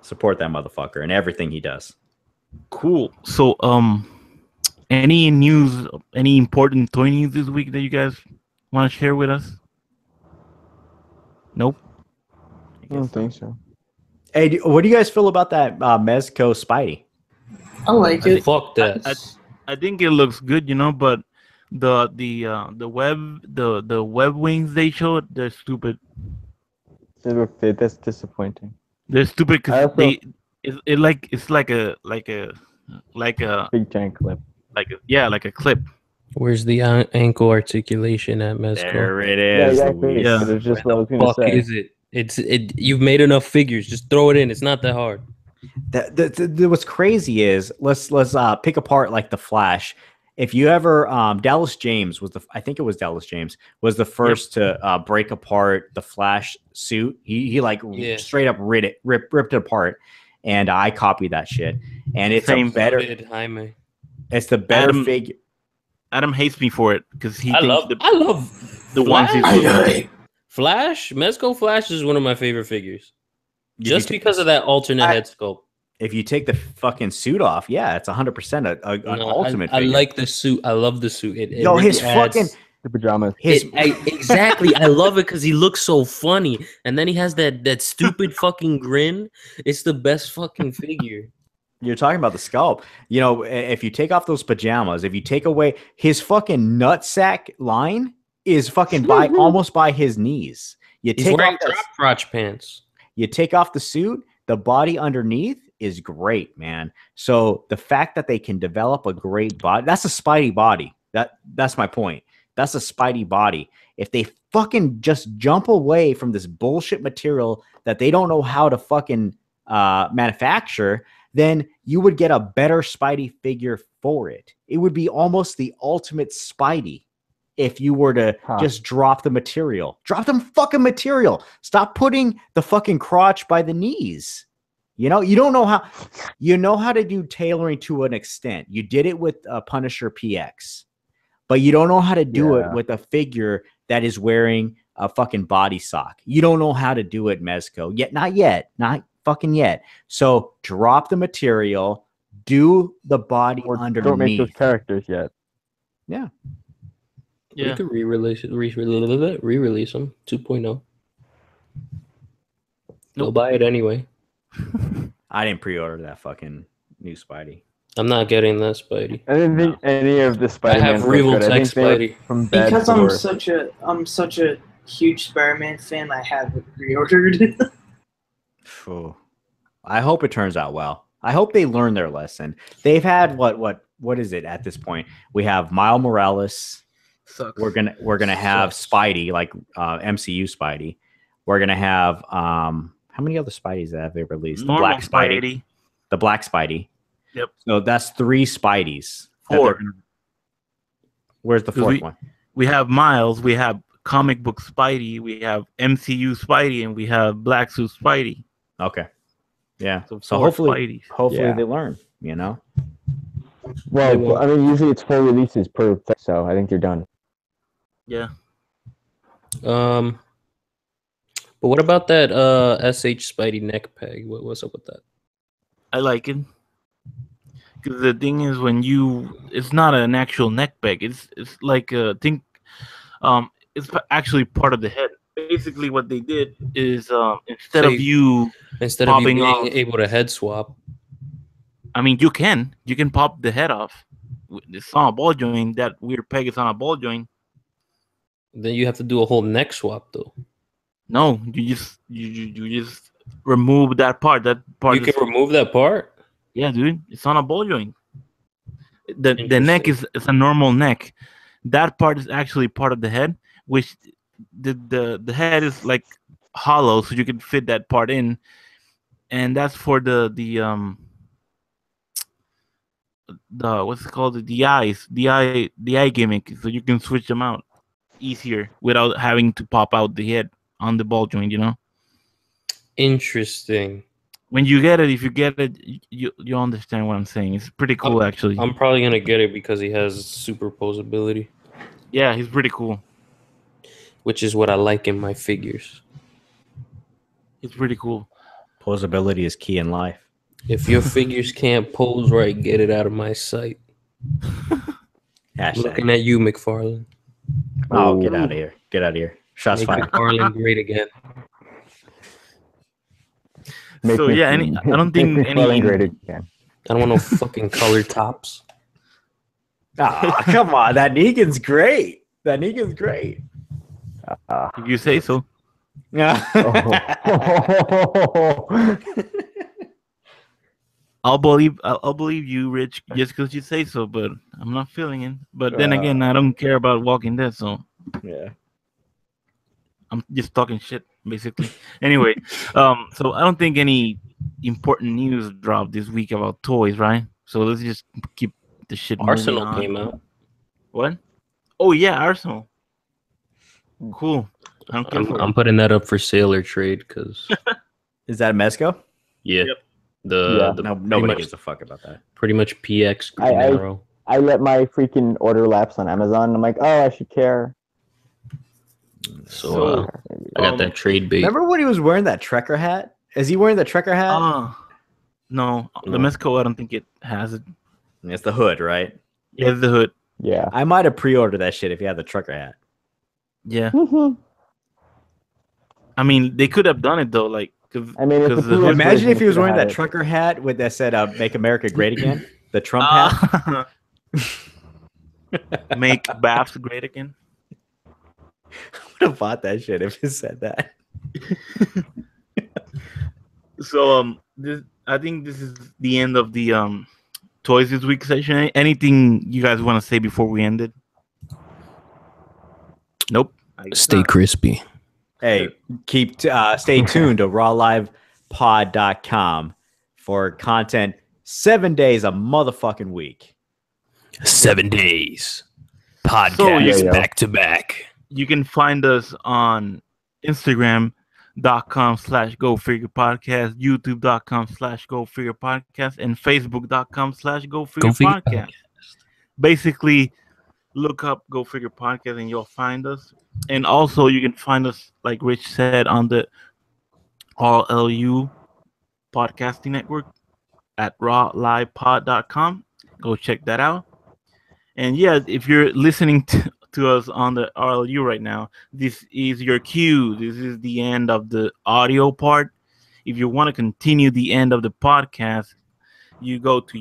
Support that motherfucker and everything he does. Cool. So any news, any important toy news this week that you guys want to share with us? Nope. I don't think so. Hey, what do you guys feel about that Mezco Spidey? I like it. Fuck that. I think it looks good, but the web wings they showed, they're stupid. That's disappointing. They're stupid I because also- it's like a Big giant clip. like a clip. Where's the ankle articulation at Mezco? There it Yeah, is. exactly. Luis. Yeah. That's just what I was gonna Fuck say. is it? You've made enough figures. Just throw it in. It's not that hard. What's crazy is let's pick apart like the Flash. If you ever Dallas James was I think it was Dallas James was the first to break apart the Flash suit. He straight up ripped it apart, and I copied that shit. And it's Same. a better. Jaime. It's the better Adam- figure. Adam hates me for it because he I thinks love the ones he's Flash. Flash, Mezco Flash is one of my favorite figures. Just because of that alternate head sculpt. If you take the fucking suit off, yeah, it's 100% an ultimate. I figure. like the suit. I love the suit. It Yo, really his adds- fucking The pajamas. exactly. I love it because he looks so funny, and then he has that stupid fucking grin. It's the best fucking figure. You're talking about the sculpt. If you take off those pajamas, if you take away his fucking nutsack line is fucking almost by his knees. You He's take wearing off drop crotch pants. You take off the suit, the body underneath is great, man. So the fact that they can develop a great body, that's a Spidey body. That's my point. That's a Spidey body. If they fucking just jump away from this bullshit material that they don't know how to fucking manufacture, then you would get a better Spidey figure for it. It would be almost the ultimate Spidey if you were to just drop the material. Drop them fucking material. Stop putting the fucking crotch by the knees. You don't know how. You know how to do tailoring to an extent. You did it with Punisher PX, but you don't know how to do it with a figure that is wearing a fucking body sock. You don't know how to do it, Mezco. Not fucking yet. So drop the material, do the body underneath. Don't make those characters yet. Yeah. We could re-release them 2.0. They'll buy it anyway. I didn't pre-order that fucking new Spidey. I'm not getting that Spidey. I didn't think any of the I Spider-Man have Regal Tech Spidey. from bad Because to I'm worse. such a huge Spider-Man fan, I have it pre-ordered. Phew. I hope it turns out well. I hope they learn their lesson. They've had what is it at this point? We have Miles Morales. Sucks. We're gonna have Spidey, like MCU Spidey. We're gonna have how many other Spideys have they released? Normal The Black Spidey. The Black Spidey. Yep. So that's 3 Spideys. that 4. they're gonna- Where's the 4th one? We have Miles. We have comic book Spidey. We have MCU Spidey, and we have Black Suit Spidey. Okay. Yeah. So 4 hopefully Spideys. they learn. Well, I mean, usually it's 4 releases per thing, so I think you're done. Yeah. But what about that SH Spidey neck peg? What's up with that? I like it. Because the thing is, it's not an actual neck peg. It's like it's actually part of the head. Basically, what they did is instead of you being off, able to head swap. I mean, you can pop the head off. It's on a ball joint. That weird peg is on a ball joint. Then you have to do a whole neck swap, though. No, you just remove that part. That part. You can remove that part. Yeah, dude, it's on a ball joint. The neck is a normal neck. That part is actually part of the head, which the head is like hollow, so you can fit that part in, and that's for the what's it called, the eyes, the eye gimmick, so you can switch them out easier without having to pop out the head on the ball joint. You know, Interesting. when you get it, if you get it, you understand what I'm saying. It's pretty cool, actually. I'm probably gonna get it because he has superposability, Yeah, he's pretty cool. which is what I like in my figures. He's pretty cool. Posability is key in life. If your figures can't pose right, get it out of my sight. Hashtag. Looking at you, McFarlane. Oh, get out of here. Get out of here. Shots Make fired. McFarlane great again. So yeah, I don't think any. great again. I don't want no fucking color tops. Ah, come on. That Negan's great. That Negan's great. If you say so. I'll believe you, Rich, just because you say so. But I'm not feeling it. But then again, I don't care about Walking Dead, so Yeah. I'm just talking shit, basically. Anyway, so I don't think any important news dropped this week about toys, right? So let's just keep the shit moving Arsenal on. came out. What? Oh yeah, Arsenal. Cool. I don't care for I'm it. putting that up for sale or trade because Is that Mezco? yeah, Yep. the Nobody much- gives a fuck about that. pretty much PX I- Green Arrow. I let my freaking order lapse on Amazon. I'm like, oh, I should care. So I got that trade bait. Remember when he was wearing that Trekker hat? Is he wearing the Trekker hat? No, the No. Mezco, I don't think it has it. It's the hood, right? Yeah, the hood. Yeah. I might have pre-ordered that shit if he had the Trekker hat. Yeah. I I mean, they could have done it though, like. mean, it's a the pre-order hood- Imagine if he was could've wearing had that it. trucker hat with that said "Make America Great Again," the Trump hat. Make Babs great again. I would have bought that shit if it said that. So I think this is the end of the toys this week session. Anything you guys want to say before we end it? Nope. I guess Stay not. crispy. Hey, stay tuned to rawlivepod.com for content 7 days a motherfucking week. 7 days. Podcast So, yeah. back to back. You can find us on Instagram.com/GoFigurePodcast, YouTube.com/GoFigurePodcast, and Facebook.com/GoFigurePodcast. Basically, look up Go Figure Podcast and you'll find us. And also, you can find us, like Rich said, on the RLU podcasting network at rawlivepod.com. Go check that out. And yeah, if you're listening to us on the RLU right now, this is your cue. This is the end of the audio part. If you want to continue the end of the podcast, you go to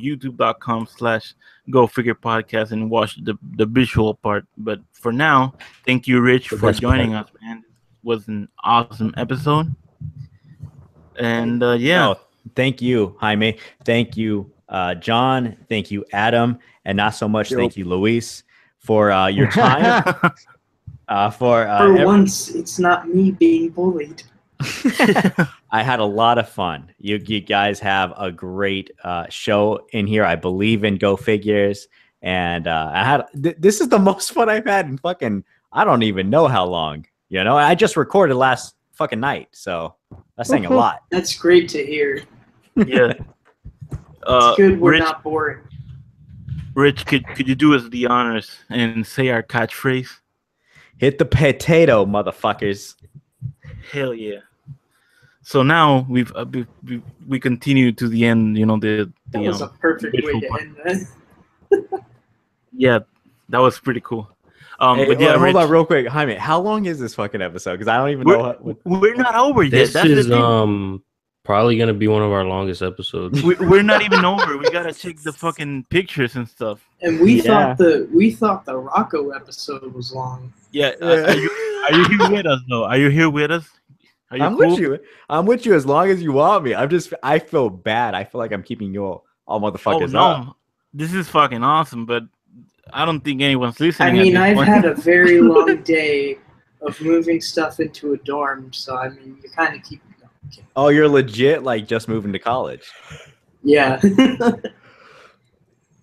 youtube.com/GoFigurePodcast and watch the visual part. But for now, thank you, Rich, The for best joining us, man. It was an awesome episode. And yeah. No, thank you, Jaime. Thank you, John. Thank you, Adam. And not so much thank you, Luis, for your time. For once, it's not me being bullied. I had a lot of fun. You guys have a great show in here. I believe in Go Figures, and this is the most fun I've had in fucking I don't even know how long. You know, I just recorded last fucking night, so that's saying a lot. That's great to hear. Yeah. It's good we're Rich, not boring. Rich, could you do us the honors and say our catchphrase? Hit the potato, motherfuckers. Hell yeah! So now we continue to the end. You know the That was a perfect way to end that. Yeah, that was pretty cool. Hey, but yeah, hold Rich, on real quick, Jaime. How long is this fucking episode? Because I don't even know what. we're not over yet. This That's is the thing. probably gonna be one of our longest episodes. We're not even over. We gotta check the fucking pictures and stuff. And we Yeah. thought the Rocco episode was long. Yeah. Are you here with us though? Are you here with us? Are you I'm cool? with you. I'm with you as long as you want me. I feel bad. I feel like I'm keeping you all motherfuckers no, up. this is fucking awesome, but I don't think anyone's I listening. mean, at I've this point. had a very long day of moving stuff into a dorm, so I mean, you kind of keep it going. Oh, you're legit like just moving to college. Yeah.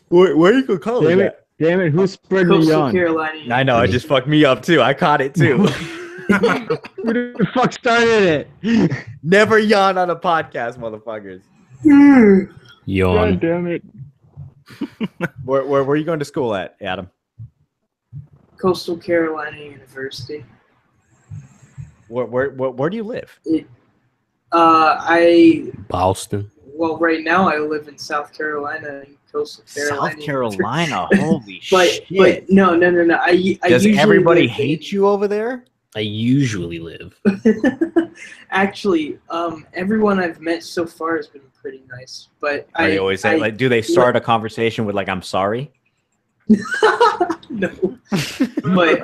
Where you go college? Damn it, who's spreading the Coastal yarn? Carolina. I know, it just fucked me up too. I caught it too. Who the fuck started it? Never yawn on a podcast, motherfuckers. Yawn. God damn it. Where are you going to school at, Adam? Coastal Carolina University. Where do you live? Well, right now I live in South Carolina, in Coastal Carolina. South Carolina. Holy but shit! no. I Does usually everybody live hate you over there? I usually live. Actually, everyone I've met so far has been pretty nice. But Are they always say, like, do they start a conversation with like, "I'm sorry"? No. But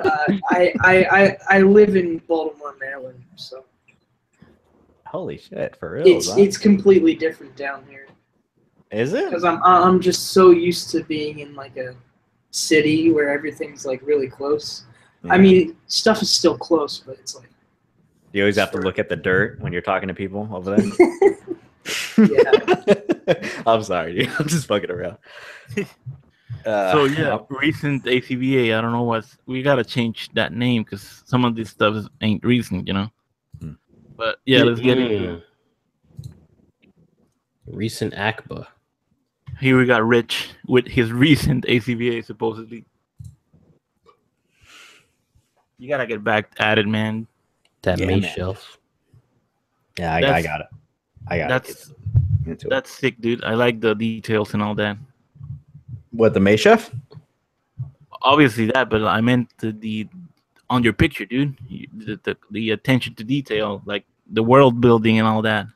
I live in Baltimore, Maryland, so Holy shit, for real? it's completely different down here. Is it? Because I'm just so used to being in like a city where everything's like really close. Yeah. I mean, stuff is still close, but it's like You always have to look at the dirt when you're talking to people over there. yeah. I'm sorry, dude. I'm just fucking around. So yeah, recent ACBA. I don't know we gotta change that name because some of this stuff ain't recent, you know. But yeah, let's get into it. Recent ACBA. Here we got Rich with his recent ACBA supposedly. You gotta get back at it, man. That Yeah, May man. shelf. Yeah, I got it. That's sick, dude. I like the details and all that. What, the May Chef? Obviously that, but I meant the on your picture, dude. The attention to detail, like the world building and all that.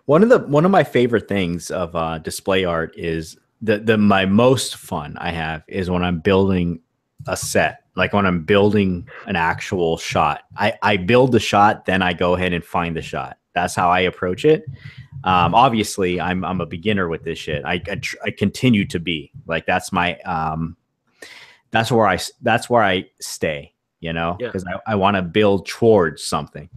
One of my favorite things of display art is my most fun I have is when I'm building a set, like when I'm building an actual shot. I build the shot, then I go ahead and find the shot. That's how I approach it. Obviously, I'm a beginner with this shit. I continue to be like that's my that's where I stay. You know, because I want to build towards something.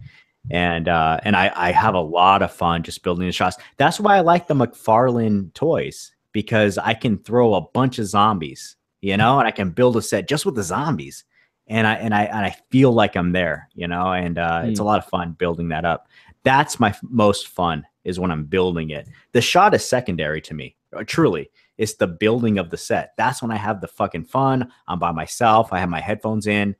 And I have a lot of fun just building the shots. That's why I like the McFarlane toys, because I can throw a bunch of zombies, you know, and I can build a set just with the zombies, and I feel like I'm there, you know, and it's a lot of fun building that up. That's my most fun, is when I'm building it. The shot is secondary to me, truly. It's the building of the set. That's when I have the fucking fun. I'm by myself. I have my headphones in.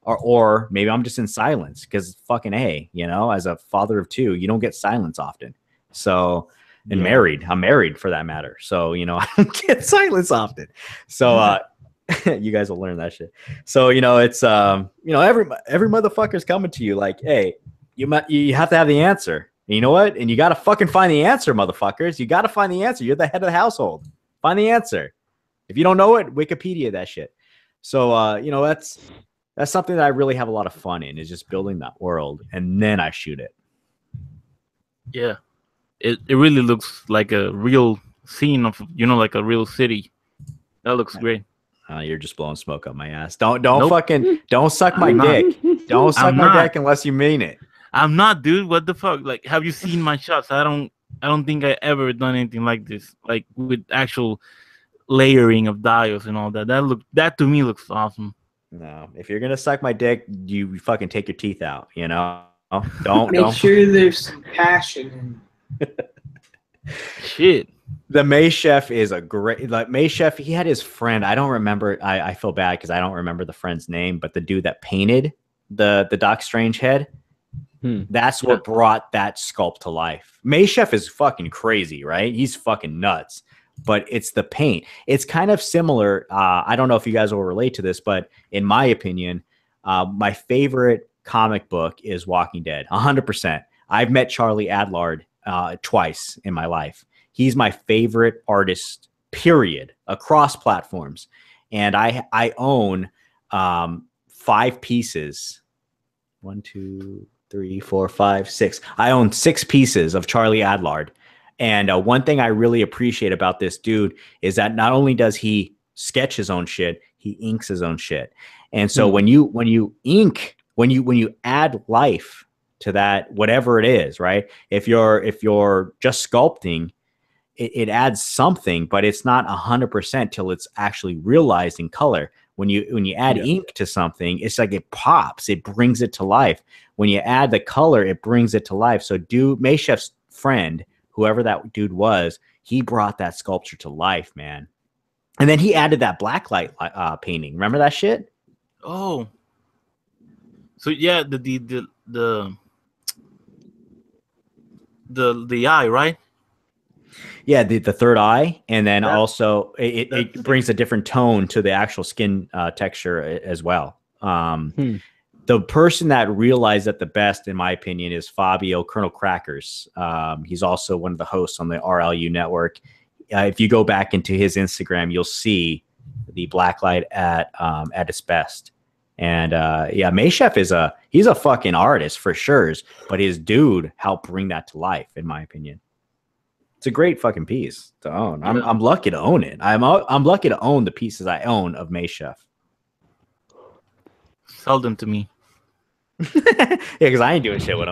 Or maybe I'm just in silence, because fucking A, you know, as a father of two, you don't get silence often. So, and I'm married for that matter. So, you know, I don't get silence often. So, you guys will learn that shit. So, you know, it's, you know, every motherfucker's coming to you like, hey, you have to have the answer. And you know what? And you got to fucking find the answer, motherfuckers. You got to find the answer. You're the head of the household. Find the answer. If you don't know it, Wikipedia that shit. So, you know, that's something that I really have a lot of fun in, is just building that world, and then I shoot it. Yeah, it really looks like a real scene of, you know, like a real city. That looks great. You're just blowing smoke up my ass. Don't suck my I'm dick. Don't suck I'm my not. dick unless you mean it. I'm not, dude. What the fuck? Like, have you seen my shots? I don't think I ever done anything like this, like with actual layering of dials and all that. That to me looks awesome. No, if you're gonna suck my dick, you fucking take your teeth out. You know, don't Make sure there's some passion in. Shit. The May Chef is a great, like, May Chef. He had his friend. I don't remember. I feel bad because I don't remember the friend's name, but the dude that painted the Doc Strange head. That's what brought that sculpt to life. May Chef is fucking crazy, right? He's fucking nuts. But it's the paint. It's kind of similar. I don't know if you guys will relate to this, but in my opinion, my favorite comic book is Walking Dead. 100%. I've met Charlie Adlard twice in my life. He's my favorite artist, period, across platforms. And I own 5 pieces. 1, 2, 3, 4, 5, 6. I own 6 pieces of Charlie Adlard. And one thing I really appreciate about this dude is that not only does he sketch his own shit, he inks his own shit. And so when you ink, when you add life to that, whatever it is, right? If you're just sculpting, it adds something, but it's not 100% till it's actually realized in color. When you add Yeah. ink to something, it's like it pops, it brings it to life. When you add the color, it brings it to life. So Maychef's friend, whoever that dude was, he brought that sculpture to life, man. And then he added that blacklight painting. Remember that shit? Oh. So yeah, the eye, right? Yeah, the third eye, and then That- also it that's- brings a different tone to the actual skin texture as well. The person that realized that the best, in my opinion, is Fabio Colonel Crackers. He's also one of the hosts on the RLU network. If you go back into his Instagram, you'll see the blacklight at its best. And yeah, Maychef he's a fucking artist for sure, but his dude helped bring that to life, in my opinion. It's a great fucking piece to own. Yeah. I'm lucky to own it. I'm lucky to own the pieces I own of Maychef. Sell them to me. Yeah, because I ain't doing shit with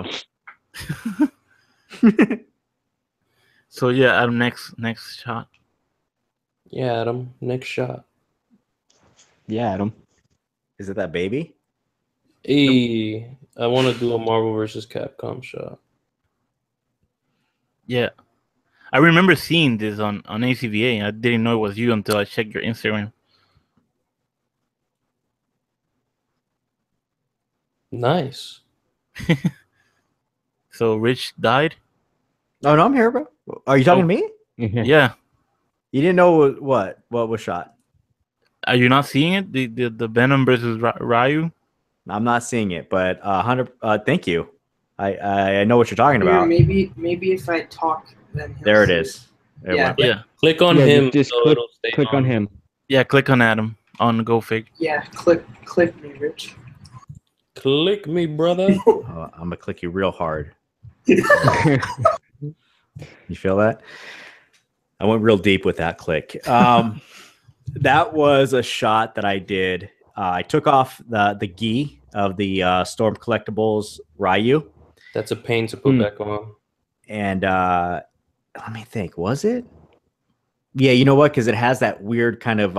them. So yeah, Adam, next shot. Yeah, Adam. Next shot. Yeah, Adam. Is it that baby? Hey, I want to do a Marvel versus Capcom shot. Yeah. I remember seeing this on ACVA. I didn't know it was you until I checked your Instagram. Nice. So Rich died? Oh no, I'm here, bro. Are you talking to me? Yeah. You didn't know what was shot? Are you not seeing it? The Venom versus Ryu? I'm not seeing it, but 100. Thank you. I know what you're talking Here, about. maybe if I talk, then he'll There it see is. There it Yeah. went. Yeah. Click on Yeah, him. just so it'll stay Click on him. Yeah, click on Adam on Go Fig. Yeah, click me, Rich. Click me, brother. Oh, I'm gonna click you real hard. You feel that? I went real deep with that click. That was a shot that I did. I took off the gi of the Storm Collectibles Ryu, That's a pain to put back on. and let me think. Was it? Yeah, you know what? Because it has that weird kind of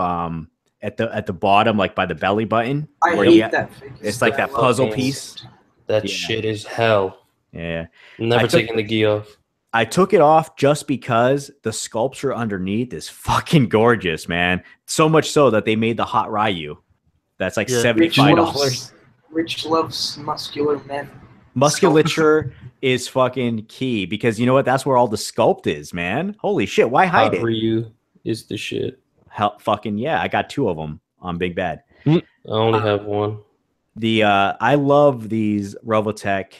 at the bottom, like by the belly button. I where hate you- that figure. It's like that I love puzzle it. piece. That Yeah. shit is hell. Yeah. Never I took- taking the gi off. I took it off just because the sculpture underneath is fucking gorgeous, man. So much so that they made the hot Ryu. That's like Yeah. $75. Rich loves muscular men. Musculature is fucking key because you know what? That's where all the sculpt is, man. Holy shit! Why hide Hot it? Ryu is the shit. Hell, fucking yeah! I got 2 of them on Big Bad. I only have one. I love these Robotech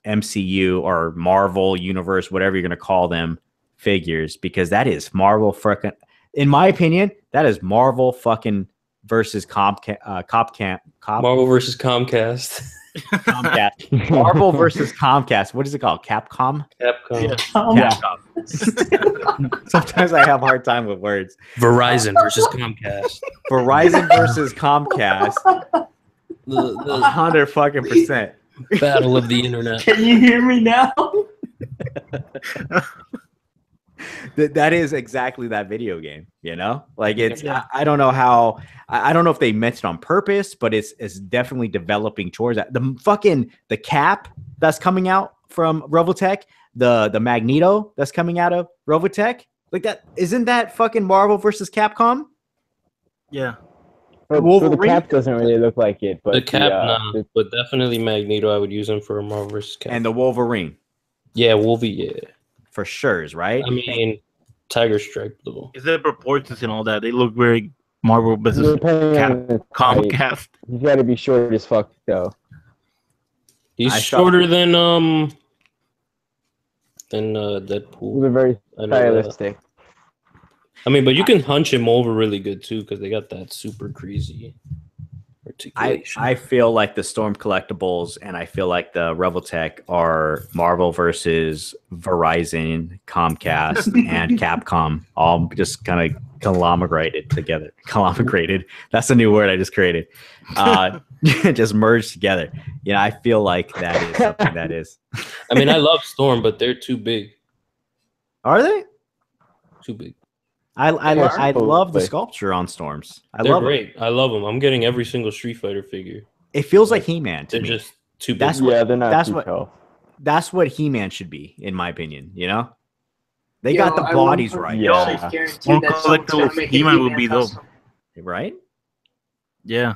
MCU or Marvel Universe, whatever you're gonna call them, figures because that is Marvel fucking. In my opinion, that is Marvel fucking versus Comcast. Marvel versus Comcast. Marvel versus Comcast. What is it called? Capcom. Capcom. Capcom. Sometimes I have a hard time with words. Verizon versus Comcast. Verizon versus Comcast. The 100 fucking percent. battle of the internet. Can you hear me now? That is exactly that video game, you know? Like it's I don't know how I don't know if they meant it on purpose, but it's definitely developing towards that. The cap that's coming out from Robotech, the Magneto that's coming out of Robotech, like that isn't that fucking Marvel versus Capcom? Yeah. So the Wolverine? cap doesn't really look like it, but The cap, the- but definitely Magneto. I would use him for a Marvel versus Cap. And the Wolverine Yeah, Wolvie, yeah. for sure, right? I mean, Tiger Stripe, though. Is there proportions and all that? They look very Marvel versus depending on the height, Comcast. he's got to be short as fuck though. He's I saw- shorter than Deadpool. They're very I know that. stylistic. I mean, but you can hunch him over really good too because they got that super crazy articulation. I feel like the Storm Collectibles and I feel like the Revoltech are Marvel versus Verizon, Comcast, and Capcom, all just kind of conglomerated together. Conglomerated. That's a new word I just created. Just merged together. You know, I feel like that is something that is. I mean, I love Storm, but they're too big. Are they? Too big. I love the Absolutely. sculpture on Storms. They're love it. great. I love them. I'm getting every single Street Fighter figure. It feels like He-Man to They're me. just too big. That's Yeah, they're not that's too what tall. that's what He-Man should be, in my opinion. You know, they Yo, got the I bodies 100% right. Yeah. guarantee More that someone's collectible gonna make a He-Man would He-Man be dope. custom. Right? Yeah.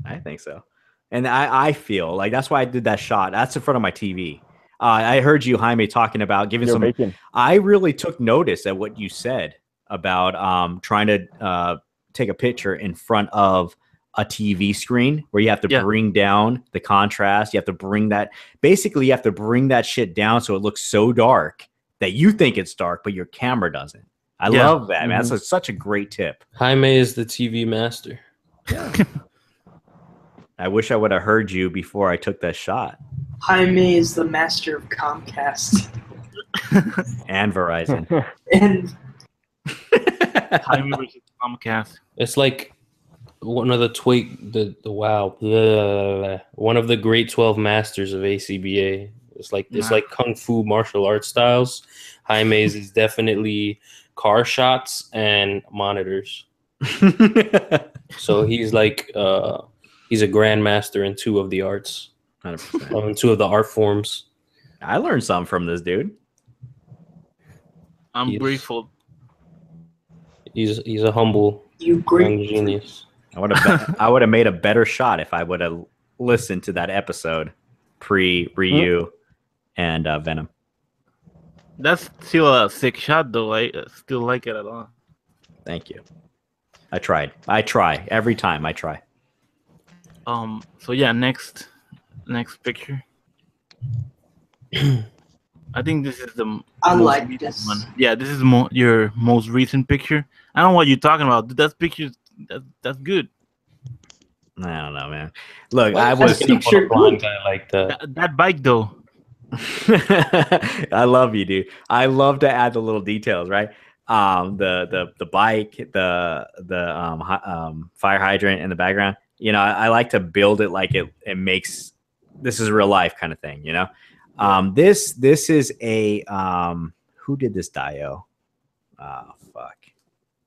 I think so. And I feel like that's why I did that shot. That's in front of my TV. I heard you, Jaime, talking about giving Yo, some. bacon. I really took notice at what you said about trying to take a picture in front of a TV screen where you have to bring down the contrast. You have to bring that. Basically, you have to bring that shit down so it looks so dark that you think it's dark, but your camera doesn't. I love that, man. That's such a great tip. Jaime is the TV master. I wish I would have heard you before I took that shot. Jaime is the master of Comcast. And Verizon. And Jaime versus Comcast. It's like one of one of the great 12 masters of ACBA. It's like kung fu martial arts styles. Jaime's is definitely car shots and monitors. So he's like he's a grandmaster in two of the arts. 100%. In two of the art forms. I learned something from this dude. I'm grateful. He's a humble you great young genius. I would have made a better shot if I would have listened to that episode pre Ryu and Venom. That's still a sick shot, though. I still like it a lot. Thank you. I tried. I try every time. I try. So yeah, next picture. I think this is the I most like recent this one. Yeah, this is your most recent picture. I don't know what you're talking about. Dude, that picture, that's good. I don't know, man. Look, Well, I was. picture blind guy like that. That bike, though. I love you, dude. I love to add the little details, right? The bike, the fire hydrant in the background. You know, I like to build it like it makes this is real life kind of thing. You know, this is a who did this dio? Oh fuck,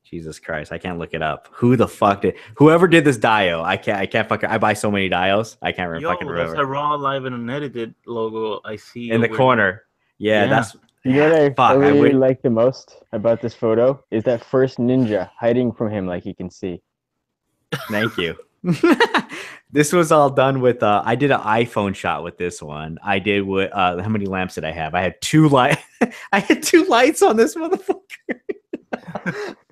Jesus Christ, I can't look it up. Who the fuck did? Whoever did this dio? I can't fucking. I buy so many dios. I can't fucking remember. That's a raw, live, and unedited logo. I see In the corner. Yeah, that's. You know what I Fuck, really like the most about this photo is that first ninja hiding from him like you can see. Thank you. This was all done with I did an iPhone shot with this one. I did with how many lamps did I have? I had two lights. I had two lights on this motherfucker.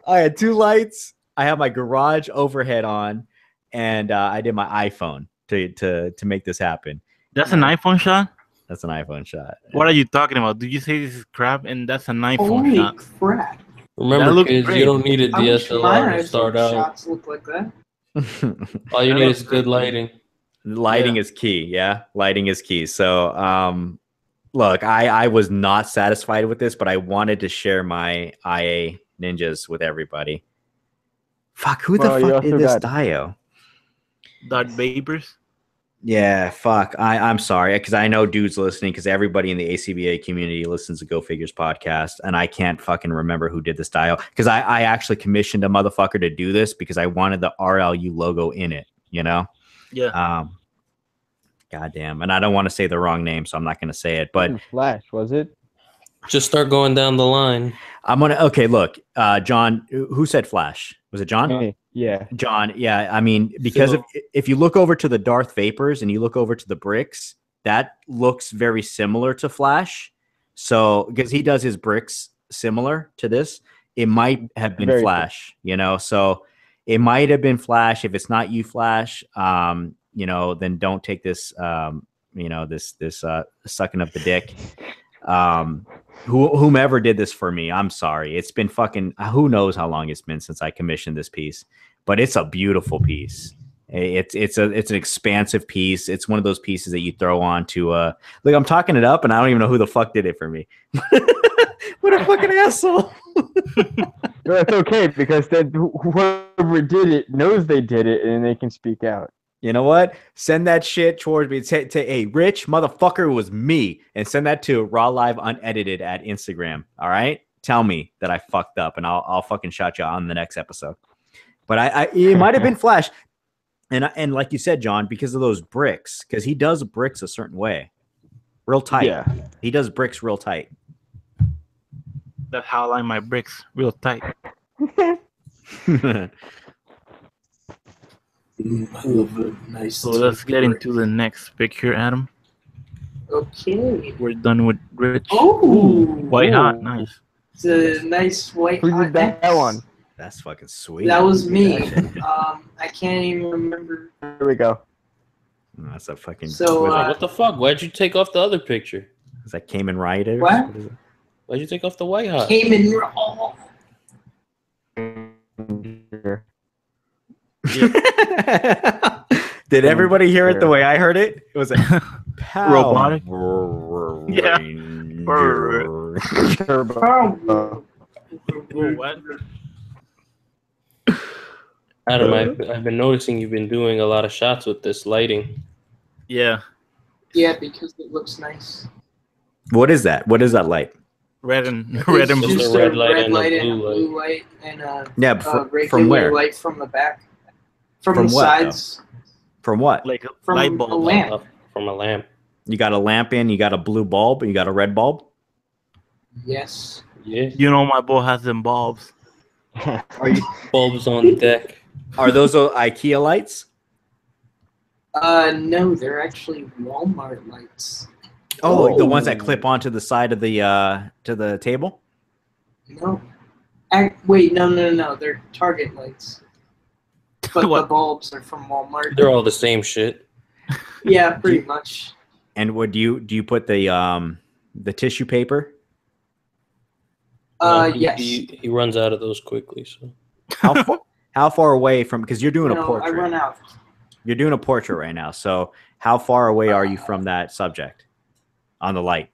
I had two lights. I have my garage overhead on, and I did my iPhone to make this happen. That's an iPhone shot? That's an iPhone shot. What are you talking about? Did you say this is crap and that's an iPhone Holy shot? crap! Remember, looks kids, great. you don't need a I wish my DSLR to start iPhone out. shots look like that. All you That need looks is good great. lighting. Lighting is key. Yeah, lighting is key. So, look, I was not satisfied with this, but I wanted to share my IA ninjas with everybody. Fuck, who the Well, you fuck did also this got- dio? Dot Vapors? Yeah, fuck. I'm sorry because I know dudes listening because everybody in the ACBA community listens to Go Figures podcast, and I can't fucking remember who did this dial because I actually commissioned a motherfucker to do this because I wanted the RLU logo in it. You know. Yeah. Goddamn, and I don't want to say the wrong name, so I'm not going to say it. But Flash, was it? Just start going down the line. I'm gonna. Okay, look, John. Who said Flash? Was it John? Hey, yeah. John, yeah, I mean, because So- if you look over to the Darth Vapors and you look over to the bricks, that looks very similar to Flash. So, because he does his bricks similar to this, it might have been Very Flash, you know. So, it might have been Flash. If it's not you, Flash, you know, then don't take this, you know, this sucking up the dick. Whomever did this for me, I'm sorry. It's been fucking who knows how long it's been since I commissioned this piece, but it's a beautiful piece. It's an expansive piece. It's one of those pieces that you throw on to look. I'm talking it up, and I don't even know who the fuck did it for me. What a fucking asshole! No, it's okay because then whoever did it knows they did it and they can speak out. You know what? Send that shit towards me. Say, hey, Rich, motherfucker, it was me. And send that to Raw Live Unedited at Instagram. All right? tell me that I fucked up, and I'll fucking shout you on the next episode. But it might have been Flash, and like you said, John, because of those bricks, because he does bricks a certain way, real tight. Yeah. He does bricks real tight. That's how I line my bricks, real tight. I love a nice. So let's get into the next picture, Adam. Okay. We're done with Rich. Oh, White hot, nice. it's a nice white. Who did hot that one? That's fucking sweet. That was me. I can't even remember. Here we go. That's a fucking. So, What the fuck? Why'd you take off the other picture? is that Cayman Riders? What? Is it? Why'd you take off the white hot? Came in raw. Did everybody hear it the way I heard it? It was a Robotic? Yeah. Turbo. What? Adam, I've been noticing you've been doing a lot of shots with this lighting. Yeah, Yeah, because it looks nice. What is that? What is that light? red and It's blue. just a a red light and a and a blue blue light and a Yeah, regular from where? light from the back. From From the what, sides. From what? Like From light a bulb. lamp. From a lamp. You got a lamp in, you got a blue bulb, you got a red bulb. Yes. Yeah. You know my boy has them bulbs. Bulbs on deck. Are those IKEA lights? No, they're actually Walmart lights. Oh, like the ones that clip onto the side of the to the table? No. Wait, no. They're Target lights. But the What? bulbs are from Walmart. They're all the same shit. Yeah, pretty much. And do you put the tissue paper? No, Yes. He runs out of those quickly. So How far away from, because you're doing a No, I portrait. run out. You're doing a portrait right now. So how far away are you from that subject on the light?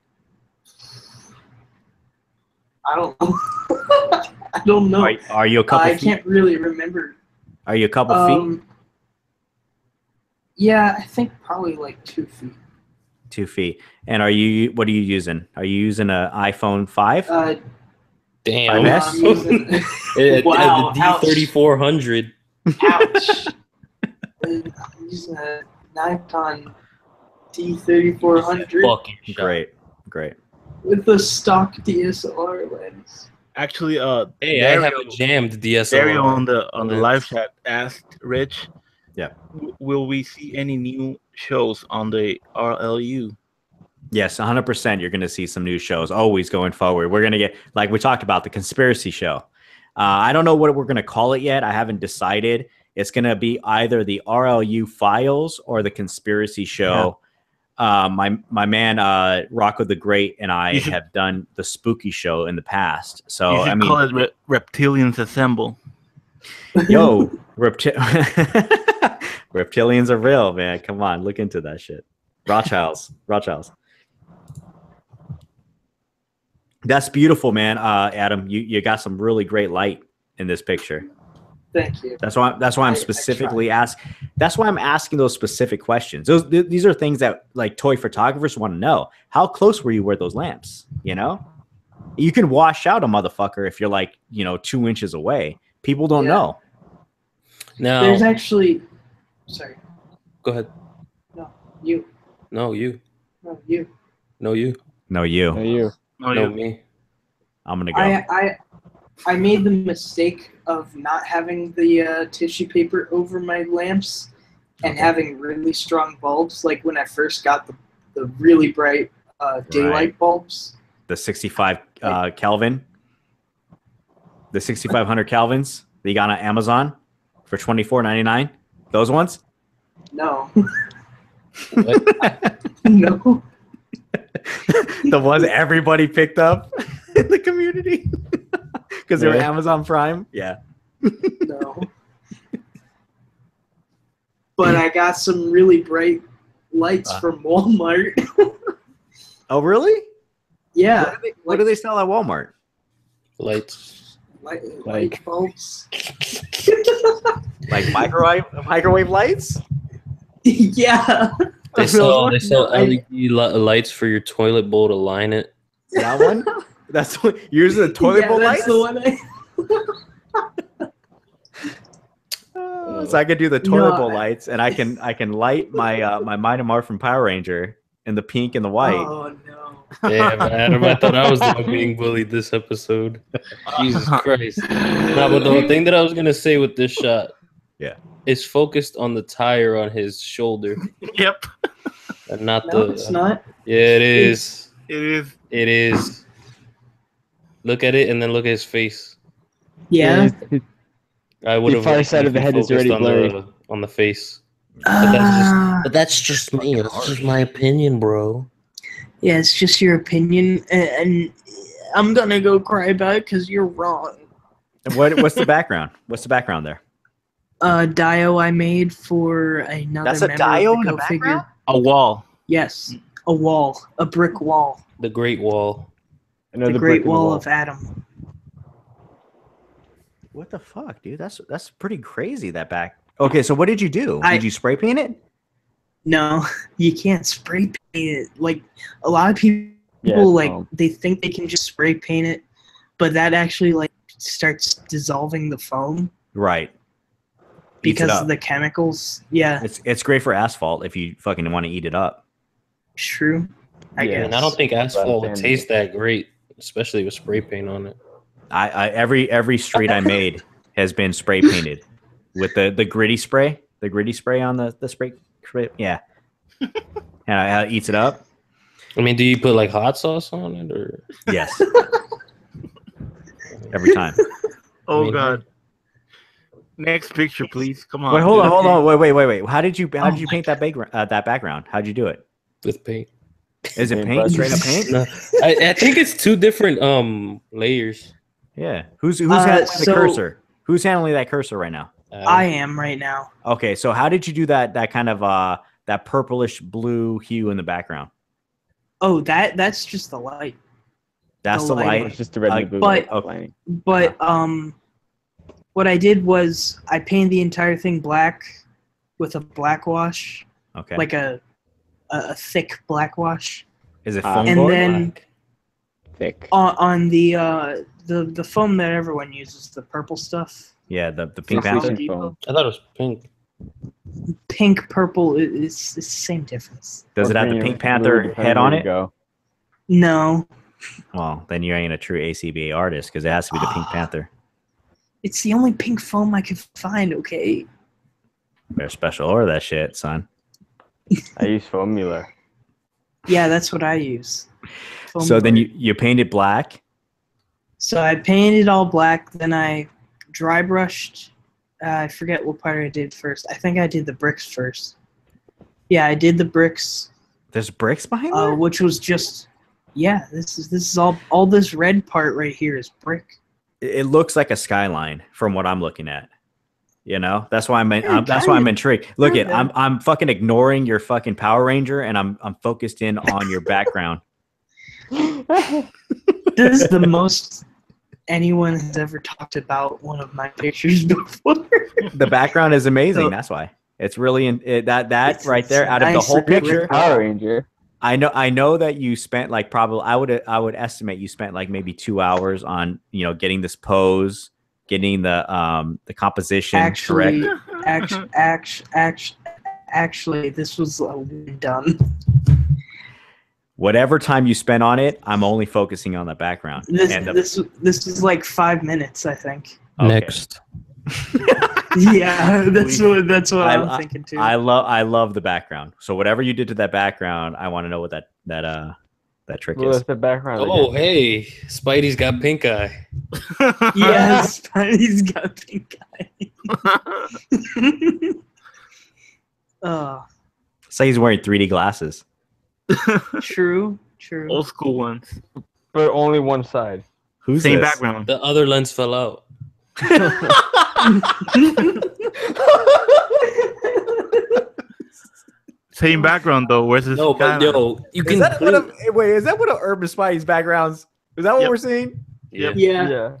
I don't know. I don't know. Are you a couple I feet? can't really remember. Are you a couple feet? Yeah, I think probably like 2 feet. 2 feet. And what are you using? Are you using an iPhone 5? damn. Yes. I'm using, wow, The D3400. ouch. I'm using a Nikon D3400 Fucking shot. Great. with the stock DSLR lens. Actually, Hey, I have a jammed DSLR. Dario on the live chat asked Rich, Yeah. Will we see any new shows on the RLU? Yes, 100%. You're going to see some new shows always going forward. We're going to get, like we talked about, the conspiracy show. I don't know what we're going to call it yet. I haven't decided. It's going to be either the RLU Files or the conspiracy show. Yeah. My man Rocco the Great and I have done the spooky show in the past. So You should call it Reptilians Assemble. Yo, reptilians are real, man. Come on, look into that shit. Rothschilds. That's beautiful, man. Adam, you got some really great light in this picture. Thank you. That's why I'm specifically asking. That's why I'm asking those specific questions. These are things that like toy photographers want to know. How close were you with those lamps? You know, you can wash out a motherfucker if you're like 2 inches away. People don't know. Now, There's actually. Sorry. Go ahead. No, you. No, you. No, you. No, you. No, you. Hey, you. No, me. I'm gonna go. I made the mistake of not having the tissue paper over my lamps and having really strong bulbs. Like when I first got the really bright daylight bulbs. The 65 Kelvin. The 6500 Kelvins that you got on Amazon for $24.99. Those ones? No. No. The ones everybody picked up in the community because they were Amazon Prime. Yeah. No. But I got some really bright lights from Walmart. Oh, really? Yeah. What do they sell at Walmart? Lights. Light bulbs. Like microwave lights? Yeah. They sell LED lights for your toilet bowl to line it. That one? That's what you're using the toilet bowl lights. That's the one So I could do the toilet No, bowl lights, and I can light my my Mighty Morphin Power Ranger in the pink and the white. Oh no. Damn, Adam, I thought I was the one being bullied this episode. Jesus Christ. Nah, but the thing that I was gonna say with this shot, is focused on the tire on his shoulder. Yep. And not No, it's not. Yeah, it is. It is. It is. Look at it and then look at his face. Yeah. I would The have far side of the head is already blurry. On the face. But that's just me. That's just my opinion, bro. Yeah, it's just your opinion, and I'm gonna go cry about it because you're wrong. What's the background? What's the background there? Dio I made for another. That's a member dio of in the the Go-Figure. background? A wall. Yes, a wall, a brick wall, The Great Wall. Another the brick Great in the Wall of Adam. What the fuck, dude? That's pretty crazy. That back. Okay, so what did you do? Did you spray paint it? No, you can't spray paint it. Like a lot of people, they think they can just spray paint it, but that actually like starts dissolving the foam. Right. Because of the chemicals. Yeah. It's great for asphalt if you fucking want to eat it up. True. I guess. And I don't think asphalt would taste that great, especially with spray paint on it. Every street I made has been spray painted with the gritty spray. The gritty spray on the spray. Yeah. And it eats it up. I mean, do you put like hot sauce on it or? Yes. Every time. Oh God. Next picture, please. Come on. Wait, hold on. Wait. How did you paint that background? How'd you do it? With paint. Is it paint? Straight up paint? No, I think it's two different layers. Yeah. Who's handling the cursor? Who's handling that cursor right now? I am right now. Okay, so how did you do that kind of that purplish blue hue in the background? Oh, that's just the light. That's the light. It's just the red and blue light. But what I did was I painted the entire thing black with a black wash. Okay. Like a thick black wash. Is it foam and board? Then thick. On the foam that everyone uses, the purple stuff. Yeah, the Pink Panther. I thought it was pink. Pink, purple is the same difference. Does it have the Pink Panther head on it? No. Well, then you ain't a true ACBA artist because it has to be the Pink Panther. It's the only pink foam I could find, okay? Better special order that shit, son. I use Formula. Yeah, that's what I use. So then you paint it black? So I painted all black, then I dry brushed. I forget what part I did first. I think I did the bricks first. Yeah, I did the bricks. There's bricks behind there? Which was just, yeah, this is all this red part right here is brick. It looks like a skyline from what I'm looking at. You know, that's why I'm intrigued. Look at, I'm fucking ignoring your fucking Power Ranger, and I'm focused in on your background. This is the most anyone has ever talked about one of my pictures before. The background is amazing. That's why it's really that right there out of the whole picture. Power Ranger. I know that you spent like probably I would estimate you spent like maybe 2 hours on getting this pose, getting the composition correct. Actually, this was done. Whatever time you spent on it, I'm only focusing on the background. This is like 5 minutes, I think. Okay. Next. Yeah, that's what I'm thinking too. I love the background. So whatever you did to that background, I want to know what that trick is. The background. Oh, hey, Spidey's got pink eye. Yeah, Spidey's got pink eye. So he's wearing 3D glasses. True. Old school ones. But only one side. Who's Same this? background. The other lens fell out. Same background though. Where's this? No, but yo, you can. Is that one of Urban Spidey's backgrounds? Is that what we're seeing? Yep. Yeah.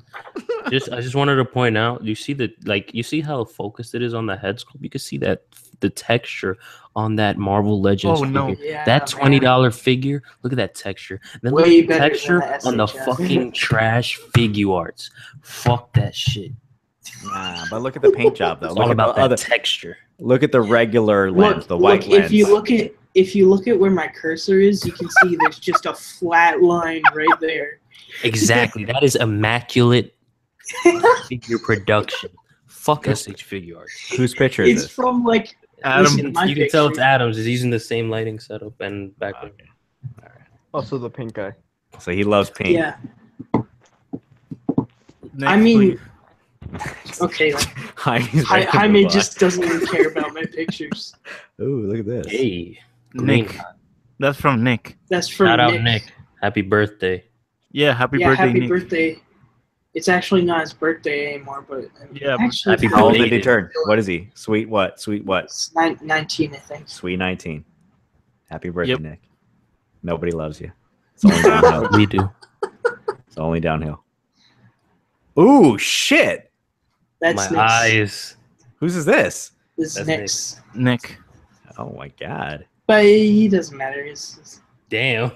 I just wanted to point out. You see how focused it is on the head sculpt. You can see that the texture on that Marvel Legends no. figure. Yeah, That $20 figure. Look at that texture. Then look Way at the better than texture the on the SHF. fucking trash figure arts. Fuck that shit. Nah, but look at the paint job though. It's Look all at about the that other. texture. Look at the regular lens, the white look, lens. If you look at where my cursor is, you can see there's just a flat line right there. Exactly. That is immaculate figure production. Fuck SH Figure Arts. Whose picture is It's this? from like Adam, listen, my You can tell it's picture- Adams. He's using the same lighting setup and background. Okay. Also the pink guy. So he loves pink. Yeah, next, I mean, please. okay. Like, Jaime Jaime just doesn't even care about my pictures. Ooh, look at this. Hey, Nick. Green. That's from Nick. That's from Shout out Nick. Nick. Happy birthday. Yeah, happy Yeah, birthday, happy Nick. birthday. It's actually not his birthday anymore, but Yeah, but actually, happy How old did he belated. turn? What is he? Sweet what? Sweet what? It's 19, I think. Sweet 19. Happy birthday, Yep. Nick. Nobody loves you. It's only downhill. We do. It's only downhill. Ooh, shit. That's My Nick's. eyes. Whose is this? This is That's Nick's. Nick. Oh my god. But he doesn't matter. It's Damn.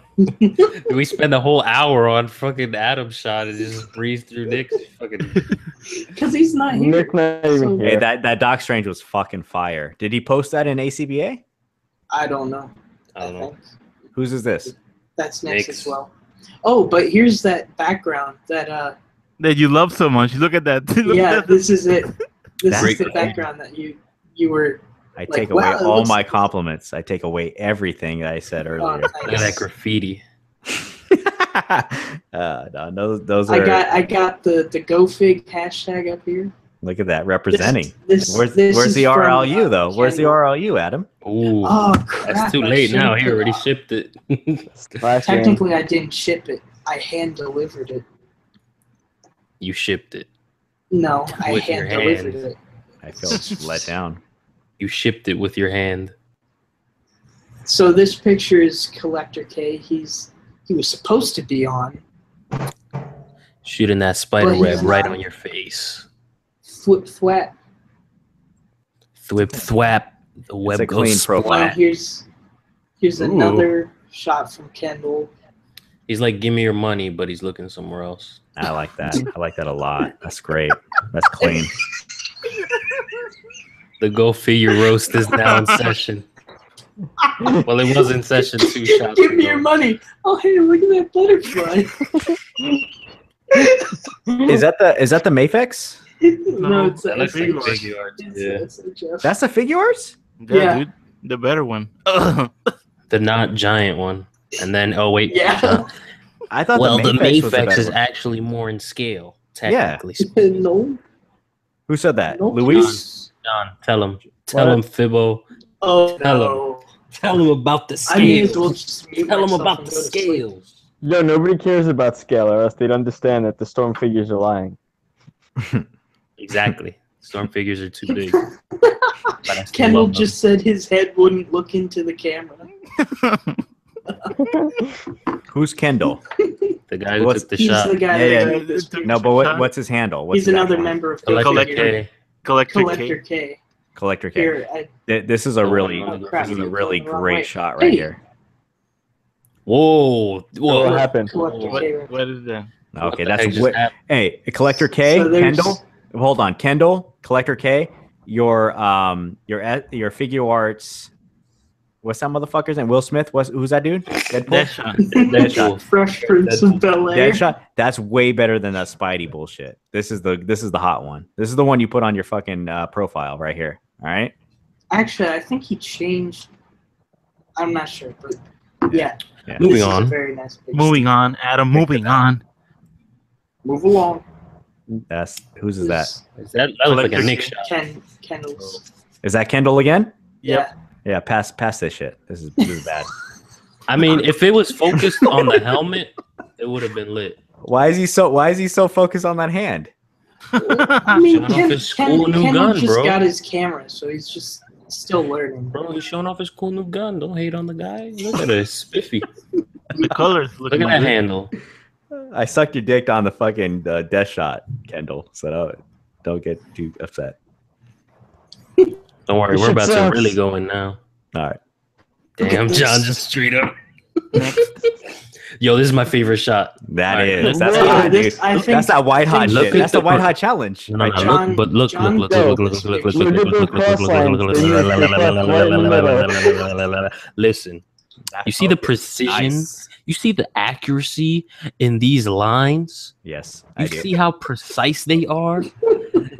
We spend the whole hour on fucking Adam's shot and just breeze through Nick's fucking. because he's not here. Nick not even So- here. Hey, that Doc Strange was fucking fire. Did he post that in ACBA? I don't know. I don't know. think Whose is this? that's Nick's Nick's. as well. Oh, but here's that background. That That you love so much. Look at that. Look yeah, at that. this is it. This That's is the great. background that you were. I Like, take away wow, it all looks- my compliments. I take away everything that I said Oh, earlier. Look at that nice. graffiti. No, those I are. got the GoFig hashtag up here. Look at that representing. This Where's this the is from, RLU though? Where's the Kendall. RLU, Adam? Ooh. Oh crap! That's too I late now. shipped He it. already shipped it. Last game. Technically, I didn't ship it. I hand delivered it. You shipped it. No, I With your hand delivered hands. it. I feel let down. You shipped it with your hand. So this picture is Collector K. He was supposed to be on Shooting that spider But he's web right not. on your face. Flip Flat. Thwip thwap. The web a goes clean splat. profile. And here's Ooh. another shot from Kendall. He's like, give me your money, but he's looking somewhere else. I like that. I like that a lot. That's great. That's clean. The Go Figure roast is now in session. Well, it was in session 2 shots Give me ago. your money. Oh hey, look at that butterfly. Is that the Mafex? no, it's I a like SH. figure Figure arts, It's yeah. a SHF. That's the figures? Yeah. dude. The better one. The not giant one. And then, oh, wait. Yeah. I thought Well, the the Mafex was the Mafex better is one. actually more in scale, Yeah. technically speaking. no. Who said that? No. Luis? John, tell him. Tell What? him, Fibbo. Oh Tell no. Tell him about the I may as well scales. just mute Tell him myself about and the go to sleep. scales. Yo, nobody cares about scale, or else they'd understand that the storm figures are lying. Exactly. Storm figures are too big. But I still Kendall love them. just said his head wouldn't look into the camera. Who's Kendall? The guy who What's- took the He's shot. the guy Yeah, that yeah. made this picture. No, but what's his handle? What's He's his another actual- member of Collector Collector K. Collector Collector K. K. Collector K. Here, This is a really, Oh, crap. this is a really Going the wrong great way. shot right Hey. here. Whoa. Whoa. What happened? Collector What, K. what is that? What Okay, the that's heck just what. happened? Hey, Collector K, So there's- Kendall. Hold on, Kendall, Collector K. Your figure arts. What's that motherfucker's name? Will Smith. Who's that dude? Deadpool. Deadshot. Deadpool. Fresh Prince of Bel Air. Deadshot. That's way better than that Spidey bullshit. This is the hot one. This is the one you put on your fucking profile right here. All right. Actually, I think he changed. I'm not sure, but yeah. Yeah. Moving This is a on. very nice picture. Moving on, Adam. Moving on. Move along. That's whose is that? That looks like a Collector Nick K. shot. Kendall's. Is that Kendall again? Yep. Yeah. Pass this shit. This is bad. I mean, if it was focused on the helmet, it would have been lit. Why is he so focused on that hand? I mean, Showing off his cool new Kendall gun, just bro. got his camera, so he's just still learning. Bro, he's showing off his cool new gun. Don't hate on the guy. Look at it. It's spiffy. The colors Look looking at that good. handle. I sucked your dick on the fucking death shot, Kendall. So don't get too upset. Don't worry, This we're shit about sucks. to really go in now. All right. Damn, John just straight up. Yo, this is my favorite shot. That All right, is. look- That's Really, hot, this- dude. I think- That's that white hot Look shit. at That's the the- white hot challenge. No, right no, there. look, John- but look, John look, Doe. look, look, look, look, look, Look at those cross lines. They use the fuck right in the middle. Listen, That you see the focus. precision, Nice. you see the accuracy in these lines. Yes, You I do. see how precise they are.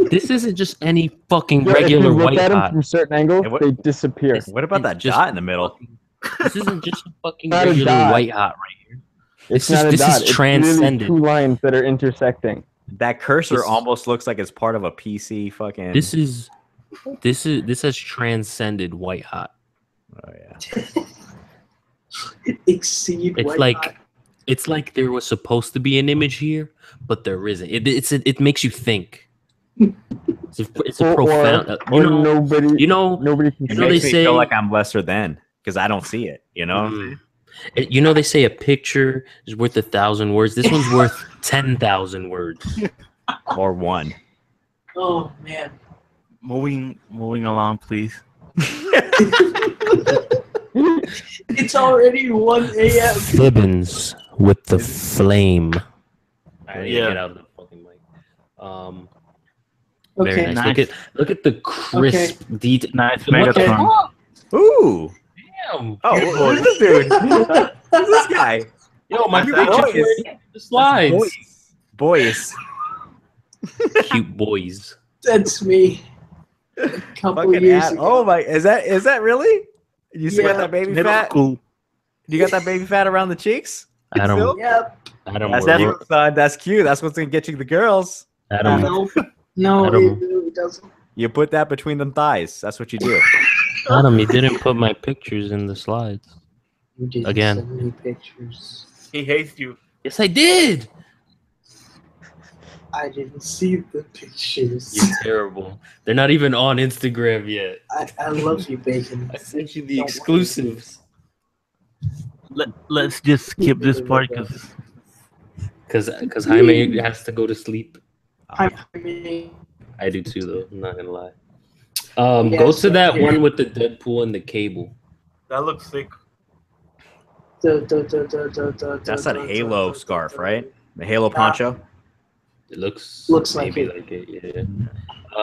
This isn't just any fucking Yeah, if regular you look white at them hot. from certain angles, And what- they disappear. This What about isn't that just dot in the middle? This isn't just a fucking Not a regular dot. white hot right here. It's This not a is dot. It's transcended. really two lines that are intersecting. That cursor This- almost looks like it's part of a PC fucking. This has transcended white hot. Oh yeah. Exceed. It's white like hot. it's like there was supposed to be an image here, but there isn't. It makes you think. It's a profound. Nobody. Nobody can It You know, makes they me say- feel like I'm lesser than because I don't see it. You know. You know they say a picture is worth 1,000 words. This one's worth 10,000 words. Or one. Oh man. Moving along, please. It's already 1 a.m. Fibbins with the flame. I need Yeah. to get out of the fucking mic. Very Okay. nice. Nice. Look at the crisp detail. Nice What the Megatron. fuck? Ooh. Damn. Oh, who's this dude? Who's this guy? Yo, my That's picture's boys. wearing the slides. Boys. Cute boys. That's me. A couple Fucking years ad- ago. Oh my! Is that really? You still Yeah. got that baby Middle fat? school. You got that baby fat around the cheeks? Adam, Still? Yep. Adam, That's we're- son. That's cute. That's what's gonna get you the girls. Adam, No, Adam. it really doesn't. You put that between them thighs. That's what you do. Adam, you didn't put my pictures in the slides. You didn't Again. send me pictures. He hates you. Yes, I did. I didn't see the pictures. You're terrible. They're not even on Instagram yet. I love you, Bacon. I sent you the Don't worry. exclusives. Let's just skip this part because Because Jaime has to go to sleep. I mean, I do too, though. I'm not gonna lie. Yeah, Go to same that here. one with the Deadpool and the cable. that looks sick. That's that Halo scarf, right? The Halo poncho. It looks like maybe it. like it. Yeah.